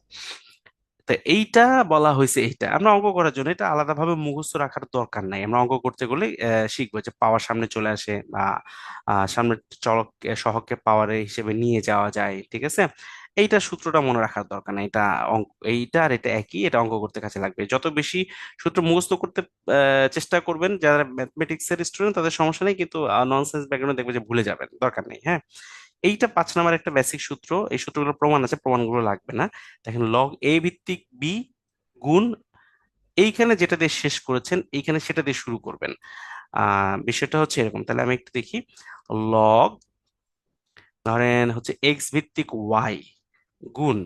তো এইটা বলা হয়েছে, এইটা আমরা অঙ্ক করার জন্য, এটা আলাদাভাবে মুখস্থ রাখার দরকার নাই, আমরা অঙ্ক করতে গেলে শিখবো যে পাওয়ার সামনে চলে আসে, বা সামনে চলক সহগকে পাওয়ারে হিসেবে নিয়ে যাওয়া যায়, ঠিক আছে। এইটা সূত্রটা মনে রাখার দরকার নাই, এটা অঙ্ক, এইটা আর এটা একই, এটা অঙ্ক করতে কাজে লাগবে। যত বেশি সূত্র মুখস্থ করতে চেষ্টা করবেন, যারা ম্যাথমেটিক্স এর স্টুডেন্ট তাদের সমস্যা নেই, কিন্তু ননসেন্স ব্যাকগ্রাউন্ডে দেখবে যে ভুলে যাবেন, দরকার নেই, হ্যাঁ। এইটা 5 নাম্বার একটা বেসিক সূত্র, এই সূত্রগুলো প্রমাণ আছে, প্রমাণগুলো লাগবে না। দেখেন লগ এ ভিত্তিক বি গুণ, এইখানে যেটা দিয়ে শেষ করেছেন এইখানে সেটা দিয়ে শুরু করবেন। বিষয়টা হচ্ছে এরকম, তাহলে আমি একটু দেখি। লগ ধরেন হচ্ছে এক্স ভিত্তিক ওয়াই গুণ,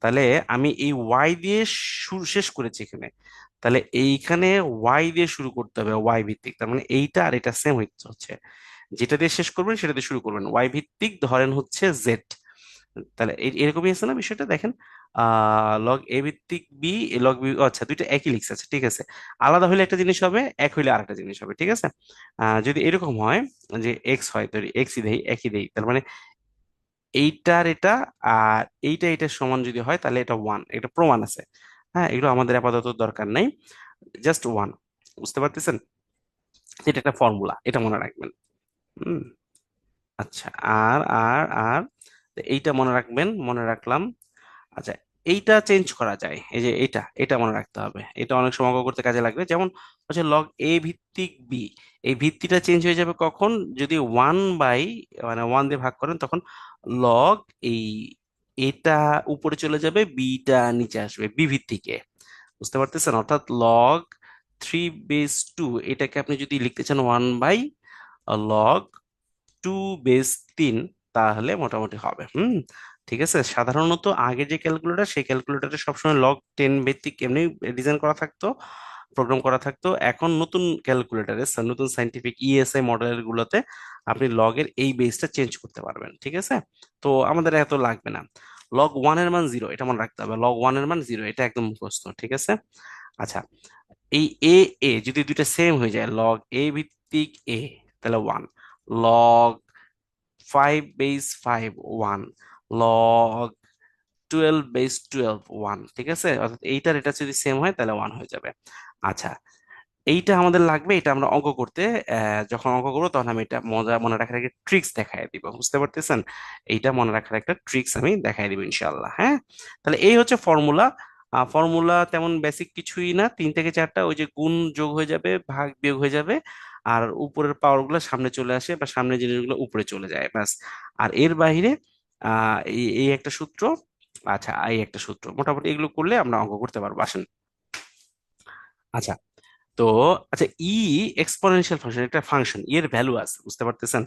তাহলে আমি এই ওয়াই দিয়ে শুরু শেষ করেছি এখানে, তাহলে এইখানে ওয়াই দিয়ে শুরু করতে হবে, ওয়াই ভিত্তিক, তার মানে এইটা আর এটা সেম হচ্ছে, যেটা দিয়ে শেষ করবেন সেটা দিয়ে শুরু করবেন, ওয়াই ভিত্তিক ধরেন হচ্ছে জেড। তাহলে এরকমই আছে না বিষয়টা, দেখেন লগ এ ভিত্তিক বি, লগ বি, আচ্ছা দুইটা একই লিখছে, আচ্ছা ঠিক আছে। আলাদা হইলে একটা জিনিস হবে, এক হইলে আরেকটা জিনিস হবে, ঠিক আছে। যদি এরকম হয় যে এক্স হয়, তো এক্সই দেই, একই দেই, তার মানে এইটার এটা আর এইটা এটার সমান যদি হয় তাহলে এটা ওয়ান, এটা প্রমাণ আছে, হ্যাঁ। এগুলো আমাদের আপাতত দরকার নাই, জাস্ট ওয়ান, বুঝতে পারতেছেন? এটা একটা ফর্মুলা, এটা মনে রাখবেন। হুম। আচ্ছা, আর তো এইটা মনে রাখবেন, মনে রাখলাম। আচ্ছা, এইটা চেঞ্জ করা যায়, এই যে এটা মনে রাখতে হবে, এটা অনেক সময় অঙ্ক করতে কাজে লাগবে, যেমন হচ্ছে লগ এ ভিত্তিক বি, এই ভিত্তিটা চেঞ্জ হয়ে যাবে কখন, যদি ওয়ান বাই মানে ওয়ান দিয়ে ভাগ করেন, তখন লগ এই এটা উপরে চলে যাবে, বিটা নিচে আসবে বি ভিত্তিকে, বুঝতে পারতেছেন? অর্থাৎ লগ থ্রি বেস টু, এটাকে আপনি যদি লিখতে চান one by log two base তিন, তাহলে মোটামুটি হবে। ঠিক আছে। সাধারণত আগে যে ক্যালকুলেটর, সেই ক্যালকুলেটরে সবসময় লগ টেন ভিত্তিক এমনি ডিজাইন করা থাকতো, প্রোগ্রাম করা থাকতো। এখন নতুন ক্যালকুলেটরে, নতুন সাইন্টিফিক ইএসআই মডেলের গুলোতে আপনি লগের এই বেসটা চেঞ্জ করতে পারবেন, ঠিক আছে। তো আমাদের এত লাগবে না। লগ ওয়ান এর মান জিরো, এটা মনে রাখতে হবে, লগ ওয়ান এর মান জিরো, এটা একদম মুখস্থ, ঠিক আছে। আচ্ছা, এই এ এ যদি দুইটা সেম হয়ে যায়, লগ এ ভিত্তিক এ, তাহলে one, log five base five one, log twelve base twelve one, ঠিক আছে। অর্থাৎ এইটার এটা যদি সেম হয় তাহলে ওয়ান হয়ে যাবে। আচ্ছা, এইটা আমাদের লাগবে, এটা আমরা অঙ্ক করতে যখন অঙ্ক করবো তখন আমি এটা মজা মনে রাখার একটা ট্রিক্স দেখাই দিব, বুঝতে পারতেছেন? এইটা মনে রাখার একটা ট্রিক্স আমি দেখাই দিব ইনশাল্লাহ, হ্যাঁ। তাহলে এই হচ্ছে ফর্মুলা। ফর্মুলা তেমন বেসিক কিছুই না, তিন থেকে চারটা, ওই যে গুণ যোগ হয়ে যাবে, ভাগ বিয়োগ হয়ে যাবে, আর উপরের পাওয়ার গুলো সামনে চলে আসে বা সামনের জিনিসগুলো উপরে চলে যায়, ব্যাস। আর এর বাইরে এই এই একটা সূত্র, আচ্ছা এই একটা সূত্র, মোটামুটি এগুলো করলে আমরা অঙ্ক করতে পারবো, আসেন। আচ্ছা, তো আচ্ছা, এক্সপোনেনশিয়াল ফাংশন, একটা ফাংশন, এর ভ্যালু আছে, বুঝতে পারতেছেন?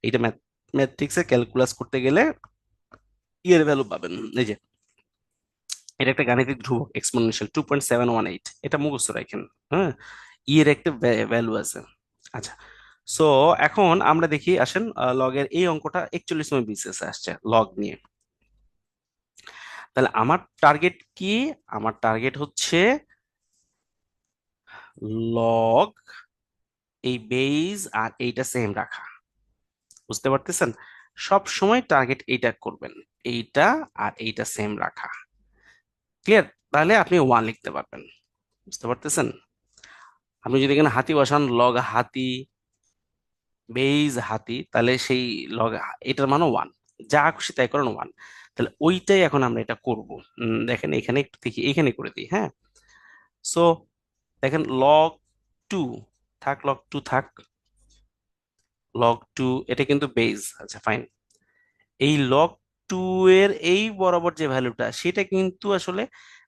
এটা ম্যাথ, ম্যাট্রিক্সে ক্যালকুলাস করতে গেলে ই এর ভ্যালু পাবেন। এই যে এটা একটা গাণিতিক ধ্রুবক এক্সপোনেনশিয়াল 2.718, এটা মুখস্থ রাখেন। হ্যাঁ, ই এর একটা ভ্যালু আছে। আচ্ছা, সো এখন আমরা দেখি আসেন, লগের এই অঙ্কটা 41তম বিসিএস আসছে লগ নিয়ে। তাহলে আমার টার্গেট কি? আমার টার্গেট হচ্ছে লগ এই বেজ আর এইটা সেম রাখা। বুঝতে পারতেছেন? সব সময় টার্গেট এইটা করবেন, এইটা আর এইটা সেম রাখা। ক্লিয়ার? তাহলে আপনি ওয়ান লিখতে পারবেন। বুঝতে পারতেছেন? আপনি যদি এখানে হাতি বসান, লগ হাতি বেজ হাতি, তাহলে সেই লগ এটার মানও ওয়ান। যা খুশি তাই করেন ওয়ান। তাহলে ওইটাই এখন আমরা এটা করব। দেখেন এখানে একটু দেখি, এখানে করে দিই। হ্যাঁ, সো দেখেন লগ টু থাক, লগ টু থাক, লগ টু এটা কিন্তু বেজ। আচ্ছা ফাইন। এই লগ টু এর এই বরাবর যে ভ্যালুটা, সেটা কিন্তু আসলে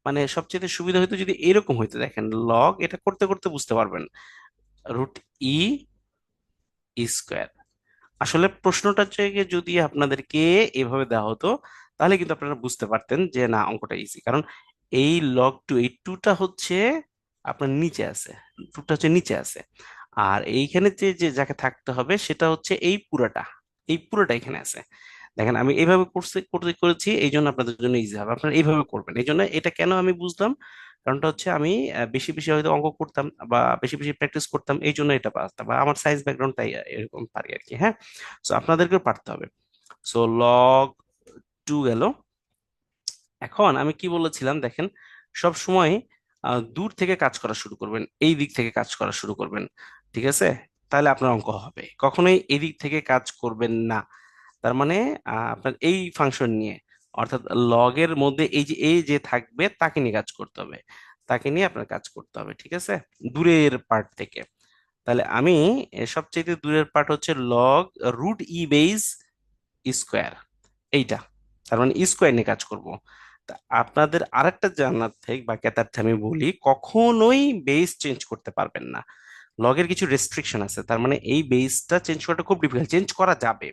মানে সবচেয়ে সুবিধা হতো যদি এরকম হইতো। দেখেন লগ এটা করতে করতে বুঝতে পারবেন, রুট ই স্কোয়ার। আসলে প্রশ্নটা হচ্ছে গিয়ে যদি আপনাদেরকে এভাবে দেওয়া হতো, তাহলে কিন্তু আপনারা বুঝতে পারতেন যে না, অঙ্কটা ইজি। কারণ এই লগ টু, এই টুটা হচ্ছে আপনার নিচে আছে, টুটা হচ্ছে নিচে আছে। আর এইখানে যে যে যাকে থাকতে হবে সেটা হচ্ছে এই পুরাটা, এই পুরোটা এখানে আছে। দেখেন আমি এইভাবে করেছি, এই জন্য আপনাদের জন্য ইজি হবে। আপনারা এইভাবে করবেন। এই জন্য এটা কেন আমি বুঝলাম, কারণটা হচ্ছে আমি বেশি বেশি হয়তো অঙ্ক করতাম বা বেশি বেশি প্র্যাকটিস করতাম, এই জন্য এটা পারতাম, বা আমার সায়েন্স ব্যাকগ্রাউন্ড তাই এরকম পারি আর কি। হ্যাঁ, সো আপনাদেরকেও পারতে হবে। সো লগ টু গেল। এখন আমি কি বলেছিলাম দেখেন, সব সময় দূর থেকে কাজ করা শুরু করবেন, এই দিক থেকে কাজ করা শুরু করবেন। ঠিক আছে? তাহলে আপনার অঙ্ক হবে। কখনোই এই দিক থেকে কাজ করবেন না। তার মানে আপনার এই ফাংশন নিয়ে, অর্থাৎ লগের মধ্যে এই যে থাকবে তাকে নিয়ে কাজ করতে হবে, তাকে নিয়ে আপনার কাজ করতে হবে। ঠিক আছে? দূরের পার্ট থেকে। তাহলে আমি সবচেয়ে দূরের পার্ট হচ্ছে লগ রুট ই বেস স্কোয়ার, এইটা। তার মানে স্কোয়ার নিয়ে কাজ করব। তা আপনাদের আরেকটা জানার থেকে বা জ্ঞাতার্থে আমি বলি, কখনোই বেস চেঞ্জ করতে পারবেন না। লগের কিছু রেস্ট্রিকশন আছে, তার মানে এই বেসটা চেঞ্জ করাটা খুব ডিফিকাল্ট। চেঞ্জ করা যাবে,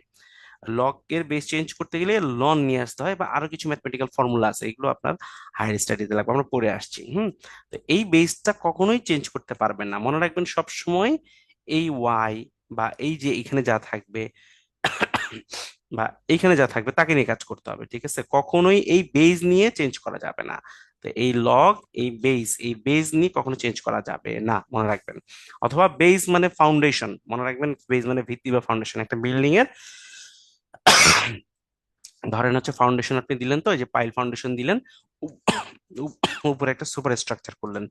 লগের বেস চেঞ্জ করতে গেলে লন নিয়ে আসতে হয়, বা আরো কিছু ম্যাথমেটিক্যাল ফর্মুলা আছে, এগুলো আপনার হায়ার স্টাডিতে লাগবে, আমরা পড়ে আসছি। তো এই বেসটা কখনোই চেঞ্জ করতে পারবেন না। মনে রাখবেন সব সময় এই ওয়াই বা এই যে এখানে যা থাকবে বা এইখানে যা থাকবে তাকে নিয়ে কাজ করতে হবে। ঠিক আছে? কখনোই এই বেজ নিয়ে চেঞ্জ করা যাবে না। তো এই লগ এই বেজ নিয়ে কখনো চেঞ্জ করা যাবে না, মনে রাখবেন। অথবা বেজ মানে ফাউন্ডেশন, মনে রাখবেন বেজ মানে ভিত্তি বা ফাউন্ডেশন একটা বিল্ডিং এর। ধরেন হচ্ছে ফাউন্ডেশন আপনি দিলেন, তো এই যে পাইল ফাউন্ডেশন দিলেন, উপরে একটা সুপার স্ট্রাকচার করলেন।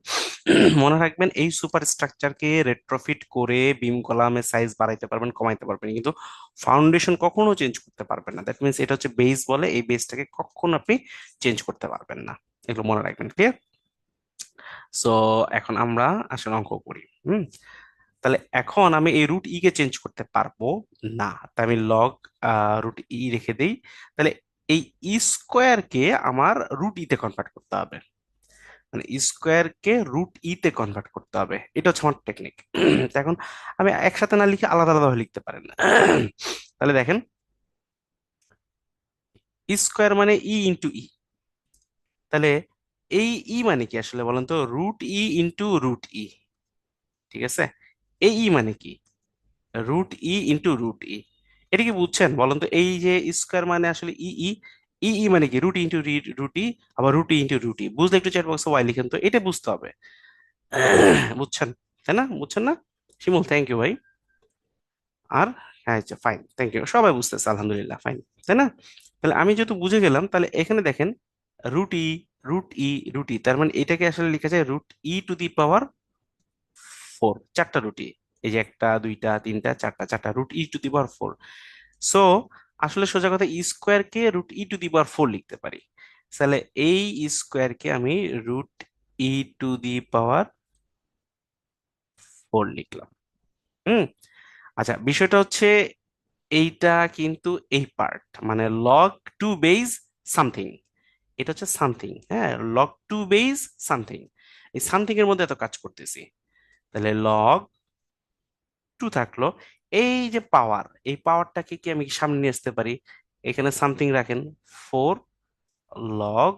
মনে রাখবেন এই সুপার স্ট্রাকচারকে রেট্রোফিট করে বিম কলামের সাইজ বাড়াইতে পারবেন, কমাইতে পারবেন, কিন্তু ফাউন্ডেশন কখনো চেঞ্জ করতে পারবেন না। দ্যাট মিনস এটা হচ্ছে বেস বলে, এই বেসটাকে কখনো আপনি চেঞ্জ করতে পারবেন না। এগুলো মনে রাখবেন। ক্লিয়ার? সো এখন আমরা আসলে অঙ্ক করি। তাহলে এখন আমি এই রুট ই কে চেঞ্জ করতে পারবো না, তাই আমি লগ রুট ই রেখে দেই। তাহলে এই স্কোয়ার কে আমার রুট ই তে কনভার্ট করতে হবে, মানে স্কোয়ার কে রুট ই তে কনভার্ট করতে হবে। এটা হচ্ছে আমার টেকনিক। এখন আমি একসাথে না লিখে আলাদা আলাদা লিখতে পারেন। তাহলে দেখেন, স্কোয়ার মানে ই ইন্টু ই। তাহলে এই ই মানে কি আসলে বলেন তো? রুট ই ইন্টু রুট ই। ঠিক আছে? এই ই মানে কি? রুট ই ইন্টু রুট ই। এটা কি বুঝছেন বলেন তো? এই যে স্কোয়ার মানে আসলে ই ই, ই ই মানে কি? রুট ইন্টু রুট ই, আবার রুট ই ইন্টু রুট ই। বুঝলে একটু চ্যাট বক্সে ওয়াই লিখেন তো, এটা বুঝতে হবে। বুঝছেন? তাই না? বুঝছেন না? শিমুল, থ্যাংক ইউ ভাই। আর হ্যাঁ, আচ্ছা ফাইন, থ্যাংক ইউ, সবাই বুঝতেছে, আলহামদুলিল্লাহ, ফাইন। তাই না? তাহলে আমি যেহেতু বুঝে গেলাম, তাহলে এখানে দেখেন root E root E root E, তার মানে এটাকে আসলে লেখা যায় root E to the power four. চারটা রুটি, এই যে একটা দুইটা তিনটা চারটা, চারটা root E to the power four. So আসলে সোজা কথা, স্কোয়ার কে root E to the power four লিখতে পারি। তাহলে এই স্কোয়ার কে আমি root E to the power four লিখলাম। হুম। আচ্ছা, বিষয়টা হচ্ছে এইটা কিন্তু এই পার্ট মানে লগ টু বেস সামথিং, এটা হচ্ছে সামথিং। হ্যাঁ, লগ টু বেস সামথিং, এই সামথিং এর মধ্যে এত কাজ করতেছি। তাহলে লগ টু থাকলো, এই যে পাওয়ার, এই পাওয়ারটাকে কি আমি সামনে নিয়ে আসতে পারি? এখানে সামথিং রাখেন, 4 log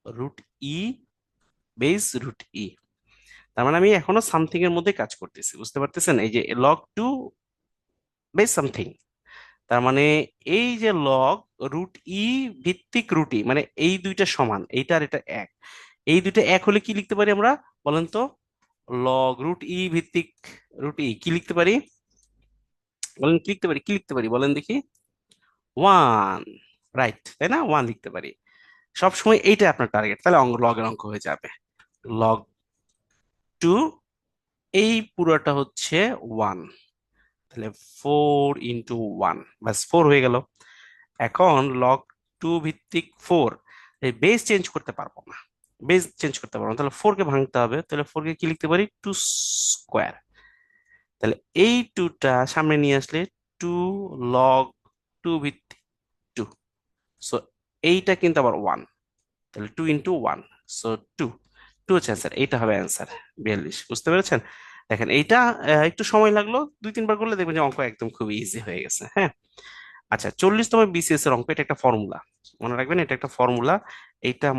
√e বেস √e। তার মানে আমি এখনো সামথিং এর মধ্যে কাজ করতেছি, বুঝতে পারতেছেন? এই যে log 2 বেস সামথিং, তার মানে এই যে log √e ভিত্তিক √e, মানে এই দুইটা সমান, এইটা আর এটা এক। এই দুইটা এক হলে কি লিখতে পারি আমরা, বলেন তো? log √e ভিত্তিক √e কি লিখতে পারি? বলেন কি লিখতে পারি, কি লিখতে পারি বলেন দেখি? 1। রাইট, তাই না? 1 লিখতে পারি। সবসময় এইটা আপনার টার্গেট, তাহলে লগের অঙ্ক হয়ে যাবে। log 2, এই পুরোটা হচ্ছে 1, তাহলে 4 × 1, ব্যাস 4 হয়ে গেল। এখন log 2 ভিত্তিক 4, এই বেস চেঞ্জ করতে পারবো না, বেস চেঞ্জ করতে পারবো না, তাহলে 4 কে ভাঙতে হবে, তাহলে 4 কে কি লিখতে পারি? 2 স্কোয়ার। তাহলে এই 2টা সামনে নিয়ে আসলে 2 log 2 ভিত্তিক 2, সো এইটা কিন্তু আবার 1, তাহলে 2 × 1, সো 2। 2 হচ্ছে অ্যান্সার, এইটা হবে অ্যান্সার 42। বুঝতে পেরেছেন? দেখেন এইটা একটু সময় লাগলো, 2-3 বার করলে দেখবেন যে অঙ্ক একদম খুব ইজি হয়ে গেছে। হ্যাঁ, আচ্ছা, 40তম বিসিএস এর অঙ্ক, এটা একটা ফর্মুলা, মনে রাখবেন এটা একটা ফর্মুলা। এইটা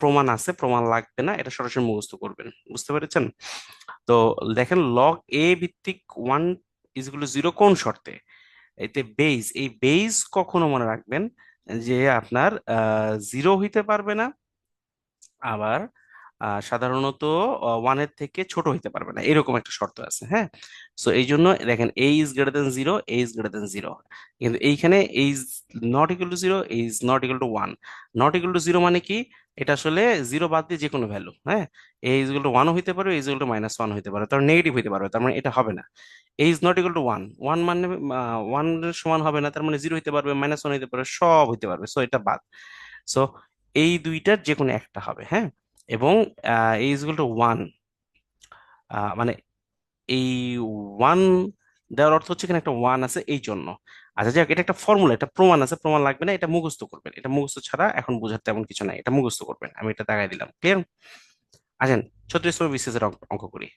প্রমাণ আছে, প্রমাণ লাগবে না, এটা সরাসরি মুখস্থ করবেন। বুঝতে পেরেছেন? তো দেখেন, log a ভিত্তিক 1 = 0 কোন শর্তে? এতে বেজ, এই বেজ কখনো মনে রাখবেন যে আপনার 0 হইতে পারবে না, আবার সাধারণত 1-এর থেকে ছোট হইতে পারবে না, এরকম একটা শর্ত আছে। হ্যাঁ, সো এই জন্য দেখেন a > 0, a > 0, কিন্তু এইখানে a ≠ 0, a ≠ 1। ≠ 0 মানে কি? এটা আসলে 0 বাদ দিয়ে যে কোনো ভ্যালু, হ্যাঁ, a = 1 হইতে পারে, a = -1 হইতে পারে, তার নেগেটিভ হইতে পারে, তার মানে এটা হবে না। a ≠ 1, 1 মানে 1 এর সমান হবে না, তার মানে 0 হইতে পারবে, -1 হইতে পারে, সব হইতে পারবে, সো এটা বাদ। সো এই দুইটার যে কোনো একটা হবে। হ্যাঁ, এবং a = 1, মানে এই 1 দেওয়ার অর্থ হচ্ছে এখানে একটা 1 আছে এই জন্য। আচ্ছা যাক, এটা একটা ফর্মুলা, এটা প্রমাণ আছে, প্রমাণ লাগবে না, এটা মুখস্থ করবেন, এটা মুখস্থ ছাড়া এখন বোঝার তেমন কিছু নাই, এটা মুখস্থ করবেন, আমি এটা দাগাই দিলাম। ক্লিয়ার? আসেন 36তম বিসিএস এর অঙ্ক করি।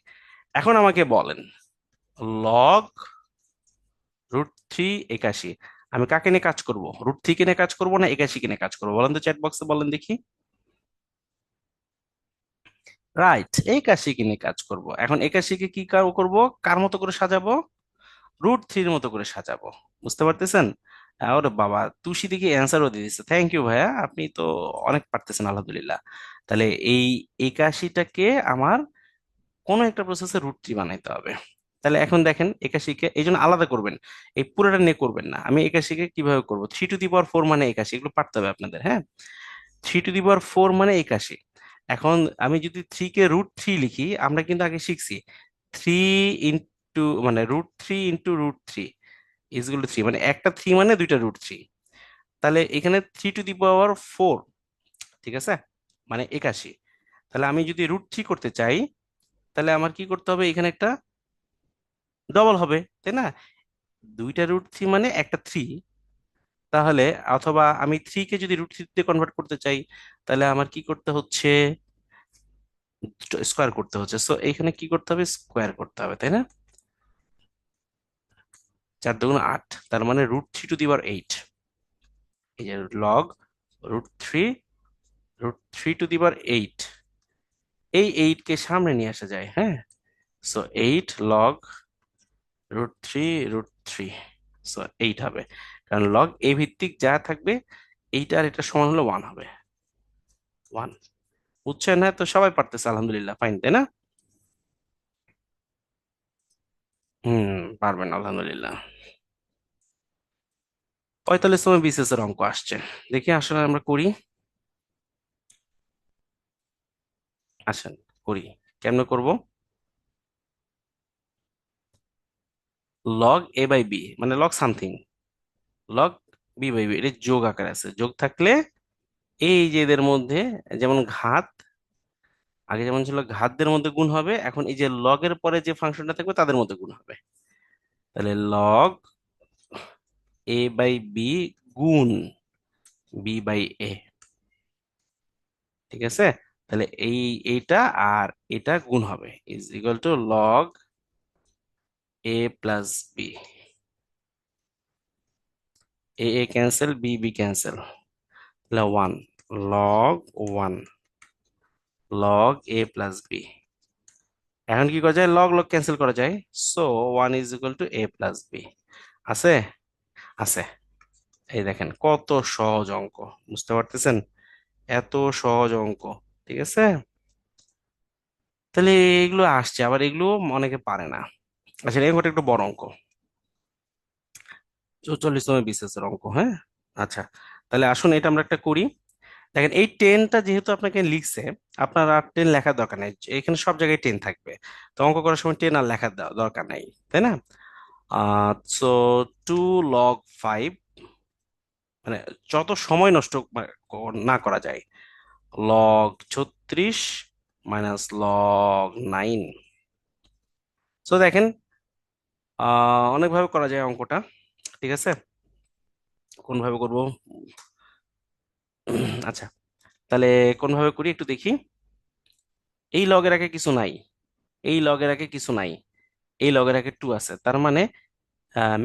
এখন আমাকে বলেন, log √3 81, আমি কাকে নিয়ে কাজ করব? √3 কে নিয়ে কাজ করবো না 81 কে নিয়ে কাজ করবো? বলেন তো, চ্যাট বক্সে বলেন দেখি। রাইট, 81 কে নিয়ে কাজ করব। এখন 81 কে কি করব, কার মতো করে সাজাবো? √3 মতো করে সাজাবো। বুঝতে পারতেছেন? ওরে বাবা, তুষি দেখি অ্যান্সারও দিয়ে দিচ্ছে, থ্যাংক ইউ ভাইয়া, আপনি তো অনেক পারতেছেন, আলহামদুলিল্লাহ। তাহলে এই 81টাকে আমার কোন একটা প্রসেসে √3 বানাইতে হবে। তাহলে এখন দেখেন, 81কে এই জন্য আলাদা করবেন, এই পুরোটা নিয়ে করবেন না। আমি 81কে কিভাবে করবো, 3⁴ মানে 81, এগুলো পারতে হবে আপনাদের। হ্যাঁ, 3⁴ মানে 81। এখন আমি যদি 3 কে √3 লিখি, আমরা কিন্তু আগে শিখছি 3 মানে √3 × √3 মানে একটা 3 মানে দুইটা √3। তাহলে এখানে 3⁴, ঠিক আছে, মানে 81। তাহলে আমি যদি √3 করতে চাই, তাহলে আমার কি করতে হবে, এখানে একটা ডবল হবে, তাই না? দুইটা √3 মানে একটা 3। তাহলে অথবা আমি 3 কে যদি √3 তে কনভার্ট করতে চাই, তাহলে আমার কি করতে হচ্ছে, স্কোয়ার করতে হচ্ছে। সো এখানে কি করতে হবে, স্কোয়ার করতে হবে, তাই না? 4 × 2 = 8, তার মানে √3⁸। এই যে log √3 এই 8 কে সামনে নিয়ে আসা যায়। হ্যাঁ, সো 8 log √3 সো 8 হবে, কারণ লগ এ ভিত্তিক যা থাকবে, এইটা আর এটা সমান হলে 1 হবে। 1, বুঝছেন? হ্যাঁ, তো সবাই পারতেছে, আলহামদুলিল্লাহ, ফাইন, তাই না? হুম, পারবেন আলহামদুলিল্লাহ। 45তম বিসিএস এর অঙ্ক আসছে, দেখি আসলে আমরা করি। আসেন করি, কেমনে করব? log a/b মানে লগ সামথিং, log b/b, এটা যোগ আকারে আছে, যোগ থাকলে এই যে এদের মধ্যে, যেমন ঘাত, আগে যেমন ছিল ঘাতদের মধ্যে গুণ হবে, এখন এই যে লগের পরে যে ফাংশনটা থাকবে তাদের মধ্যে গুণ হবে। তাহলে log a/b গুণ b/a, ঠিক আছে? তাহলে এইটা আর এটা গুণ হবে, is equal to log a + b। A cancel, B B cancel, তাহলে 1 log 1 log A plus B. এখন কি করা যায়, লগ লগ ক্যান্সেল করা যায়। So 1 = a+b। আছে? আছে। এই দেখেন কত সহজ অঙ্ক, বুঝতে পারতেছেন? এত সহজ অঙ্ক, ঠিক আছে। তাহলে এগুলো আসছে, আবার এগুলো অনেকে পারে না। আচ্ছা, এই অঙ্কটা একটু বড় অঙ্ক, 44তম বিসিএস এর অঙ্ক, হ্যাঁ। আচ্ছা, তাহলে আসুন এটা আমরা একটা করি। দেখেন এই টেনটা যেহেতু আপনাকে লিখছে, আপনার আর টেন লেখার দরকার নেই, এখানে সব জায়গায় টেন থাকবে। তো অঙ্ক করার সময় টেন আর লেখার দরকার নেই, তাই না? সো 2 log 5, মানে যত সময় নষ্ট না করা যায়, log 36 -log 9। সো দেখেন অনেকভাবে করা যায় অঙ্কটা, ঠিক আছে। কোন ভাবে করব? আচ্ছা, তাহলে কোন ভাবে করি একটু দেখি। এই লগের আগে কিছু নাই, এই লগের আগে কিছু নাই, এই লগের আগে 2 আছে, তার মানে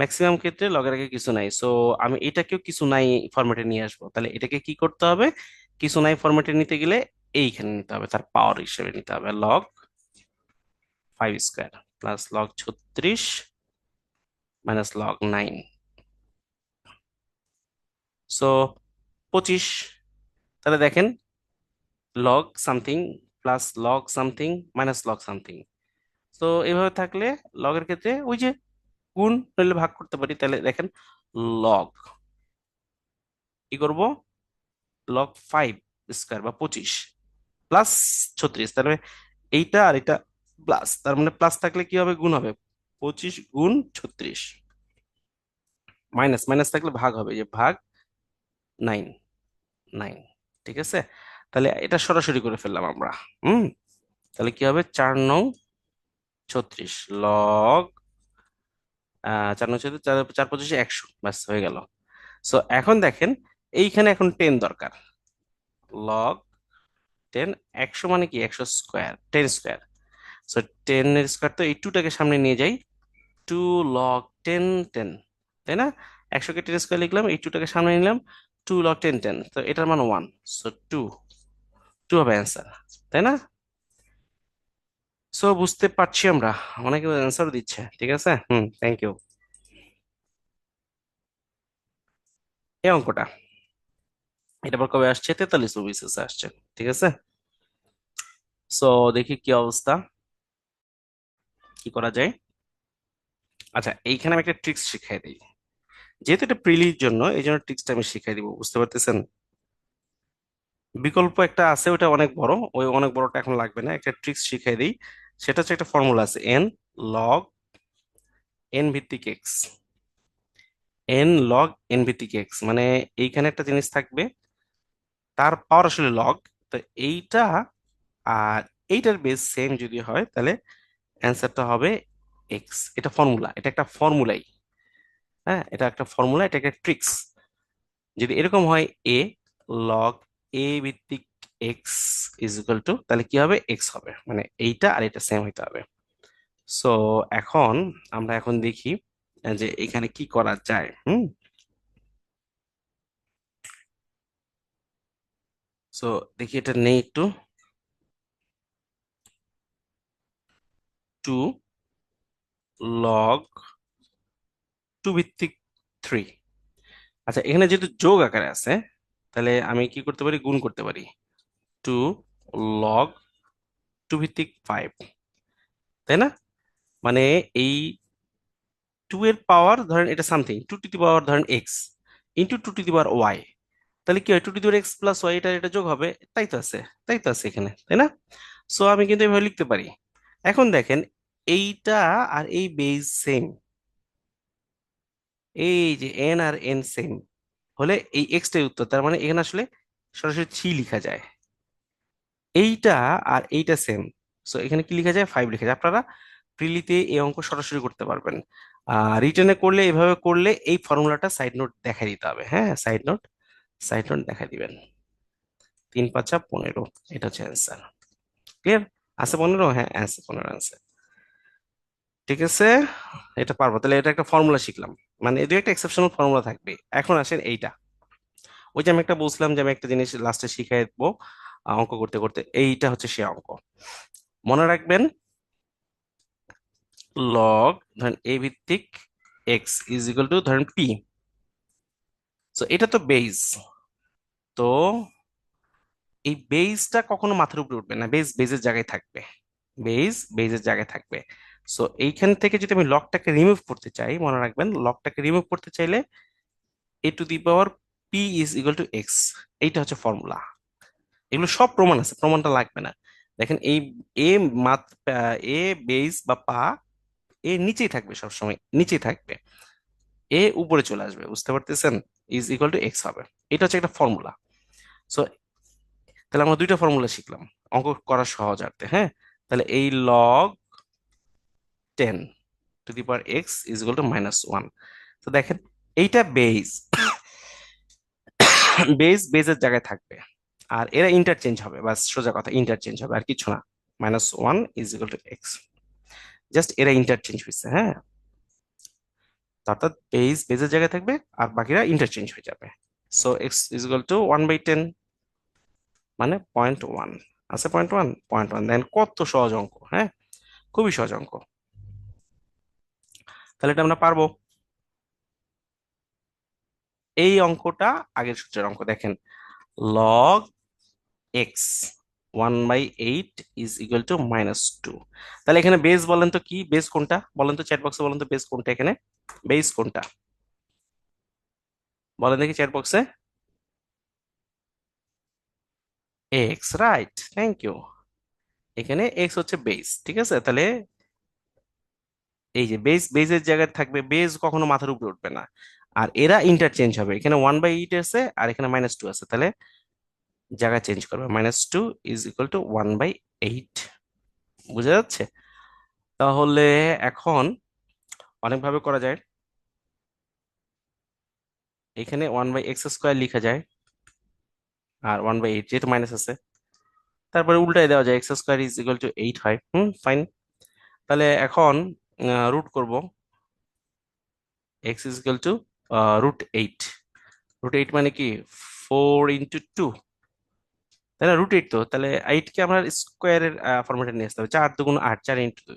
ম্যাক্সিমাম ক্ষেত্রে লগের আগে কিছু নাই। সো আমি এটাকেও কিছু নাই ফরম্যাটে নিয়ে আসবো। তাহলে এটাকে কি করতে হবে, কিছু নাই ফরম্যাটে নিতে গেলে এইখানে নিতে হবে, তার পাওয়ার হিসেবে নিতে হবে, log 5² plus log 36 -log 9। So 25। তাহলে দেখেন log something plus log something minus log something. তো এইভাবে থাকলে লগের ক্ষেত্রে ওই যে গুণ নইলে ভাগ করতে পারি। তাহলে দেখেন লগ কি করব, log 5² বা 25 প্লাস 36, তার মানে এইটা আর এটা প্লাস, তার মানে প্লাস থাকলে কি হবে, গুণ হবে, 25 × 36, মাইনাস মাইনাস থাকলে ভাগ হবে, যে ভাগ 9, 9, ঠিক আছে। তাহলে এটা সরাসরি করে ফেললাম আমরা। হুম, তাহলে কি হবে, 4 9 36 লগ 4 9 36, 4 4 25 100, ব্যাস হয়ে গেল। সো এখন দেখেন এইখানে এখন 10 দরকার, log 10, 100 মানে কি, 100 স্কোয়ার, 10 স্কোয়ার। সো 10 এর স্কোয়ার, তো এই টুটাকে সামনে নিয়ে যাই, 2 log 10 10, তাই না? 100কে 10 স্কোয়ার লিখলাম, এই টুটাকে সামনে নিলাম, 2 log 10 10, তো এটার মান 1। সো 2, 2 হবে অ্যান্সার, তাই না? সো বুঝতে পারছি আমরা, অনেকে অ্যান্সার দিচ্ছে, ঠিক আছে। Thank you. এই অঙ্কটা, এটা আবার কবে আসছে, 43 বিসিএস আসছে, ঠিক আছে। সো দেখি কি অবস্থা, কি করা যায়। আচ্ছা, এইখানে আমি একটা ট্রিক্স শিখাই দিই, যেহেতু এটা প্রিলির জন্য, এই জন্য ট্রিক্সটা আমি শিখাই দিব, বুঝতে পারতেছেন? বিকল্প একটা আছে, ওটা অনেক বড়, ওই অনেক বড়টা এখন লাগবে না, একটা ট্রিক্স শিখাই দিই। সেটা হচ্ছে একটা ফর্মুলা আছে, n log n ভিত্তিক x, n log n ভিত্তিক x, মানে এইখানে একটা জিনিস থাকবে, তার পাওয়ার আসলে লগ। তো এইটা আর এইটার বেস সেম যদি হয়, তাহলে অ্যান্সারটা হবে এক্স। এটা ফর্মুলা, এটা একটা ফর্মুলাই, হ্যাঁ, এটা একটা ফর্মুলা, এটা একটা ট্রিক্স। যদি এরকম হয়, এ লগ এ ভিত্তিক এক্স ইজ ইকুয়াল টু, তাহলে কি হবে, এক্স হবে, মানে এইটা আর এটা সেম হইতে হবে। সো এখন আমরা এখন দেখি যে এখানে কি করা যায়। সো দেখি এটা নেই একটু, 2 log 2 ভিত্তিক 3। আচ্ছা, এখানে যেহেতু যোগ আকারে আছে, তাহলে আমি কি করতে পারি, গুণ করতে পারি, 2 log 2 ভিত্তিক 5, তাই না? মানে এই 2 এর পাওয়ার ধরেন এটা সামথিং, 2 টু দি পাওয়ার ধরেন X into 2 to the power Y. তাহলে কি হয়, 2 to the power X plus Y, এটা যোগ হবে, তাই তো আছে, তাই তো আছে এখানে, তাই না? সো আমি কিন্তু এভাবে লিখতে পারি। এখন দেখেন এইটা আর এই বেস সেম, এই যে এন আর এন সেম হলে এই এক্সটাই উত্তর, তার মানে এখানে আসলে সরাসরি 3 লেখা যায়। এইটা আর এইটা সেম, সো এখানে কি লেখা যায়, 5 লেখা যায়। আপনারা প্রিলিতে এই অঙ্ক সরাসরি করতে পারবেন। রিটেনে করলে, এভাবে করলে এই ফর্মুলাটা সাইড নোট দেখাই দিতে হবে, হ্যাঁ, সাইড নোট দেখাই দিবেন। 3 5 15, এটা হচ্ছে অ্যান্সার। ক্লিয়ার? আছে 15, হ্যাঁ আছে 15 অ্যান্সার। ঠিক আছে, এটা পারবো। তাহলে এটা একটা ফর্মুলা শিখলাম, মানে এই দুই একটা এক্সেপশনাল ফর্মুলা থাকবে। এখন আসেন এইটা, ওই যে আমি একটা বলছিলাম যে আমি একটা জিনিস লাস্টে শিখাই দেবো অঙ্ক করতে করতে, এইটা হচ্ছে সে অঙ্ক। মনে রাখবেন, লগ ধরেন এ ভিত্তিক এক্স ইজ ইকুয়াল টু ধরেন পি। তো এটা তো বেজ, তো এই বেজটা কখনো মাথার উপরে উঠবে না, বেজ বেজের জায়গায় থাকবে, বেজ বেজের জায়গায় থাকবে। সো এইখান থেকে যদি আমি লগটাকে রিমুভ করতে চাই, মনে রাখবেন লগটাকে রিমুভ করতে চাইলে a to the power p is equal to x, এইটা হচ্ছে ফর্মুলা। এগুলো সব প্রমাণ আছে, প্রমাণটা লাগবে না। দেখেন এই এ মাত এ বেস বা পা, এ নিচেই থাকবে, সবসময় নিচেই থাকবে, এ উপরে চলে আসবে, বুঝতে পারতেছেন? ইজ ইকুয়াল টু এক্স হবে। এটা হচ্ছে একটা ফর্মুলা। সো তাহলে আমরা দুইটা ফর্মুলা শিখলাম অঙ্ক করা সহজার্থে, হ্যাঁ। তাহলে এই log 10 two the power x is equal to -1। তো দেখেন এইটা বেস, বেস বেজের জায়গায় থাকবে, আর এরা ইন্টারচেঞ্জ হবে, বাস সোজা কথা, ইন্টারচেঞ্জ হবে আর কিছু না। -1 is equal to x, just এরা ইন্টারচেঞ্জ হয়েছে, হ্যাঁ। তো অর্থাৎ বেস বেজের জায়গায় থাকবে আর বাকিরা ইন্টারচেঞ্জ হয়ে যাবে। So x is equal two 1/10, মানে 0.1 আছে, 0.1 দেন, কত সহজ অঙ্ক, হ্যাঁ, খুবই সহজ অঙ্ক। তাহলে এটা আমরা পারবো। এই অঙ্কটা আগের সূত্রের অঙ্ক, দেখেন log x 1/8 is equal to -2। তাহলে এখানে বেস বলেন তো, কি বেস কোনটা বলেন তো, চ্যাট বক্সে বলেন তো বেস কোনটা এখানে, বেস কোনটা বলেন দেখি চ্যাট বক্সে। X, right, thank you. এখানে এক্স হচ্ছে বেস, ঠিক আছে। তাহলে এই যে বেস বেজের জায়গায় থাকবে, বেস কখনো মাথার উপরে উঠবে না, আর এরা ইন্টারচেঞ্জ হবে, এখানে 1/8 আছে আর এখানে -2 আছে, তাহলে জায়গা চেঞ্জ করবে, -2 ইজ ইকুয়াল টু 1/8। বুঝা যাচ্ছে? তাহলে এখন অনেকভাবে করা যায়। এখানে 1/x² লিখা যায়, আর 1/8 যেহেতু মাইনাস আছে, তারপরে উল্টাই দেওয়া যায়, x² ইজ ইকুয়াল টু 8 হয়, ফাইন। তাহলে এখন রুট করব, x ইজ ইকুয়াল টু √8। √8 মানে কি 4 × 2, তাই না? √8, তো তাহলে 8 কে আমরা স্কোয়ারের ফরম্যাটে নিয়ে আসতে হবে, 4 × 2 = 8, 4 × 2,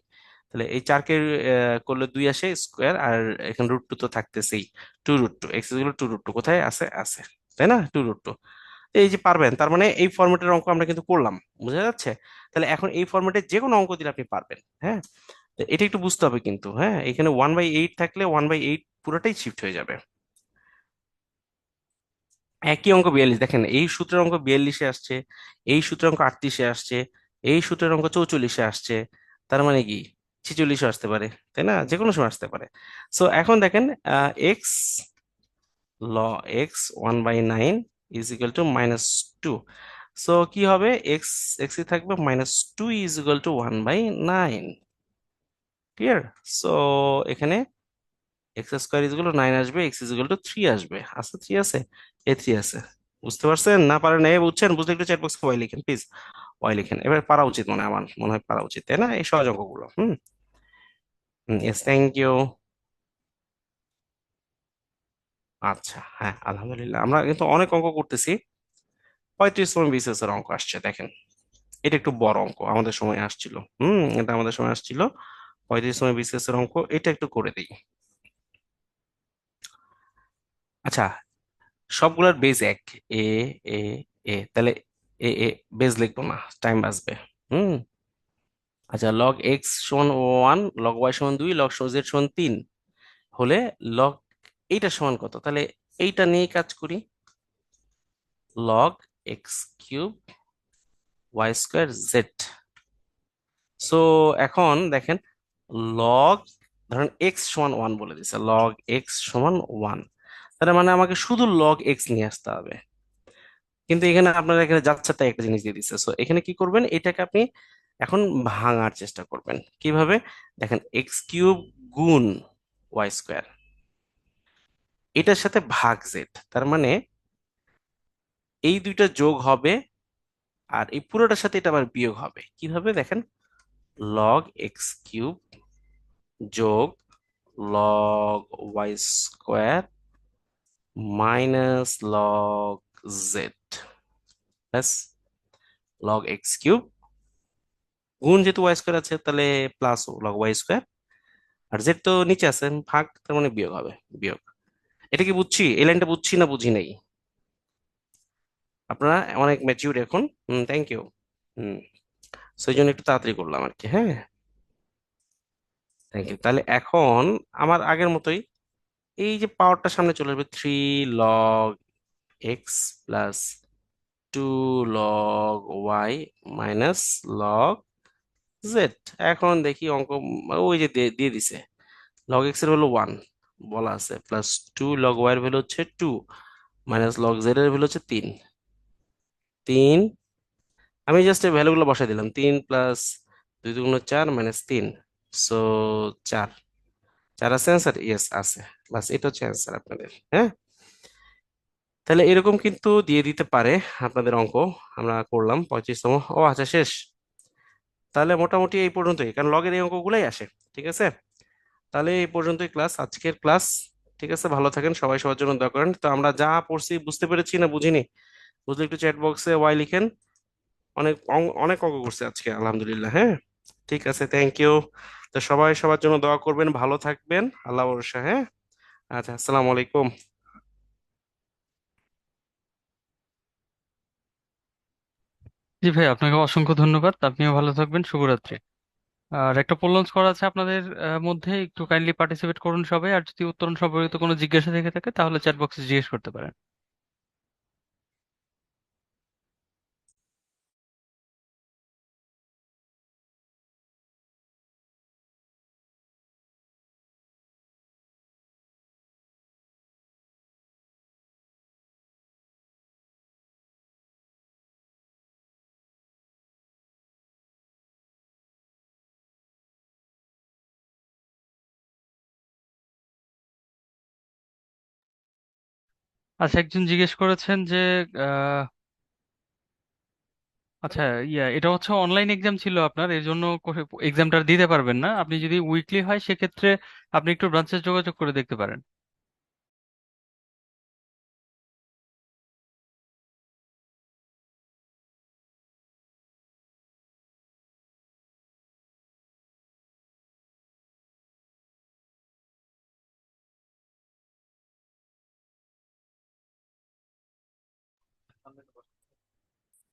তাহলে এই 4 কে করলে 2 আসে স্কোয়ার, আর এখানে √2 তো থাকতেছেই, 2 √2, x ইজ ইকুয়াল টু 2 √2, কোথায় আছে, আছে, তাই না, 2 √2। এই যে পারবেন, তার মানে এই ফরম্যাটের অঙ্ক আমরা কিন্তু করলাম, বোঝা যাচ্ছে? তাহলে এখন এই ফরম্যাটে যে কোনো অঙ্ক দিলে আপনি পারবেন, হ্যাঁ। তো এটা একটু বুঝতে হবে কিন্তু, হ্যাঁ, এখানে 1/8 থাকলে 1/8 পুরোটাই শিফট হয়ে যাবে। একই অঙ্ক 42, দেখেন এই সূত্রের অঙ্ক 42-এ আসছে, এই সূত্রের অঙ্ক 38-এ আসছে, এই সূত্রের অঙ্ক 44-এ আসছে, তার মানে কি 46-এ আসতে পারে, তাই না, যে কোনো সময় আসতে পারে। সো এখন দেখেন এক্স ল X 1/9 is equal to -2। So কি হবে, এক্স এক্স থাকবে, -2 is equal to 1/9। Clear? So এখানে x² ইজ ইকুয়াল টু 9 আসবে, x ইজ ইকুয়াল টু 3 আসবে, আছে 3 আছে, এ 3 আছে। বুঝতে পারছেন? না পারেন এ বুঝছেন, বুঝলে একটু চ্যাট বক্সে ওয়াই লিখেন প্লিজ, ওয়াই লিখেন। এবার পারা উচিত আমার মনে হয় পারা উচিত, তাই না, এই সহজ অঙ্কগুলো। Yes, thank you. আচ্ছা, হ্যাঁ, আলহামদুলিল্লাহ, আমরা কিন্তু অনেক অঙ্ক করতেছি। 35তম বিসিএস এর অঙ্ক আসছে, দেখেন এটা একটু বড় অঙ্ক, আমাদের সময় আসছিল, এটা আমাদের সময় আসছিল, 35তম বিসিএস এর অঙ্ক, এটা একটু করে দিই। আচ্ছা, সবগুলোর বেজ এক, এ এ এ, তাহলে এ বেজ লিখবো না, টাইম বাঁচবে। হুম আচ্ছা, লগ এক্স সমান 1, লগ ওয়াই সমান 2, লগ জেড সমান 3 হলে লগ এইটা সমান কত, তাহলে এইটা নিয়ে কাজ করি, log x³ y² z। So এখন দেখেন, লগ ধরেন এক্স সমান 1 বলে দিছে, লগ এক্স সমান 1, তার মানে আমাকে শুধু লগ এক্স নিয়ে আসতে হবে। কিন্তু এখানে আপনারা এখানে যাচ্ছে তাই একটা জিনিস দিয়ে দিচ্ছে, সো এখানে কি করবেন, এটাকে আপনি এখন ভাঙার চেষ্টা করবেন কিভাবে। দেখেন x³ গুণ y², এটার সাথে ভাগ জেড, তার মানে এই দুইটা যোগ হবে, আর এই পুরোটার সাথে এটা আবার বিয়োগ হবে, কিভাবে দেখেন, লগ x³ যোগ log Y square minus log Z plus log X cube গুণ, যেহেতু ওয়াই স্কোয়ার আছে তাহলে প্লাস লগ ওয়াই স্কোয়ার, আর জেড তো নিচে আছে ভাগ, তার মানে বিয়োগ হবে। বিয়োগ, এটা কি বুঝছি? এই লাইনটা বুঝছি না বুঝি নাই? আপনারা অনেক ম্যাচিউর এখন। Thank you. হুম, সেই জন্য একটু তাড়াতাড়ি করলাম আর কি। হ্যাঁ, থ্যাংক ইউ। তাহলে এখন আমার আগের মতোই এই যে পাওয়ারটা সামনে চলে আসবে, 3 log x plus 2 log y minus log Z. এখন দেখি অঙ্ক, ওই যে দিয়ে দিয়ে দিছে, লগ এক্স এর ভ্যালু 1 বলা আছে, প্লাস 2 log y এর ভ্যালু হচ্ছে 2, মাইনাস লগ জেড এর ভ্যালু হচ্ছে 3। আমি জাস্ট এই ভ্যালুগুলো বসাই দিলাম, 3 + 2 × 4 -3, সো 4। 4 আছে অ্যান্সার? ইয়েস আছে। বাস, এটা হচ্ছে অ্যান্সার আপনাদের। হ্যাঁ, তাহলে এরকম কিন্তু দিয়ে দিতে পারে আপনাদের অঙ্ক। আমরা করলাম 35তম। ও আচ্ছা, শেষ। তাহলে মোটামুটি এই পর্যন্তই, কারণ লগের এই অঙ্কগুলাই আসে। ঠিক আছে, তাহলে এই পর্যন্তই ক্লাস, আজকের ক্লাস। ঠিক আছে, ভালো থাকেন সবাই, সবার জন্য দোয়া করেন। তো আমরা যা পড়ছি বুঝতে পেরেছি না বুঝিনি, বুঝলে একটু চ্যাট বক্সে ওয়াই লিখেন। অনেক অনেক অঙ্ক করছে আজকে আলহামদুলিল্লাহ। হ্যাঁ, ঠিক আছে, থ্যাংক ইউ। তো সবাই সবার জন্য দোয়া করবেন, ভালো থাকবেন, আল্লাহ ভরসা। হ্যাঁ, আচ্ছা, আসসালামু আলাইকুম। জি ভাই, আপনাকে অসংখ্য ধন্যবাদ। আপনিও ভালো থাকবেন। শুভরাত্রি। আর একটা প্রশ্ন করা আছে আপনাদের মধ্যে, একটু কাইন্ডলি পার্টিসিপেট করুন সবাই। আর যদি উত্তরণ সম্পর্কিত কোনো জিজ্ঞাসা থেকে থাকে তাহলে চ্যাট বক্সে জিজ্ঞেস করতে পারেন। আচ্ছা, একজন জিজ্ঞেস করেছেন যে আহ, আচ্ছা, এটা হচ্ছে অনলাইন এক্সাম ছিল আপনার, এই জন্য এক্সামটা দিতে পারবেন না। আপনি যদি উইকলি হয় সেক্ষেত্রে আপনি একটু ব্রাঞ্চে যোগাযোগ করে দেখতে পারেন।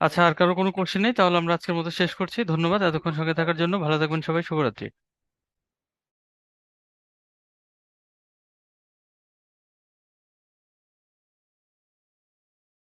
আচ্ছা, আর কারো কোনো কোশ্চেন নেই? তাহলে আমরা আজকের মতো শেষ করছি। ধন্যবাদ এতক্ষণ সঙ্গে থাকার জন্য। ভালো থাকবেন সবাই। শুভরাত্রি।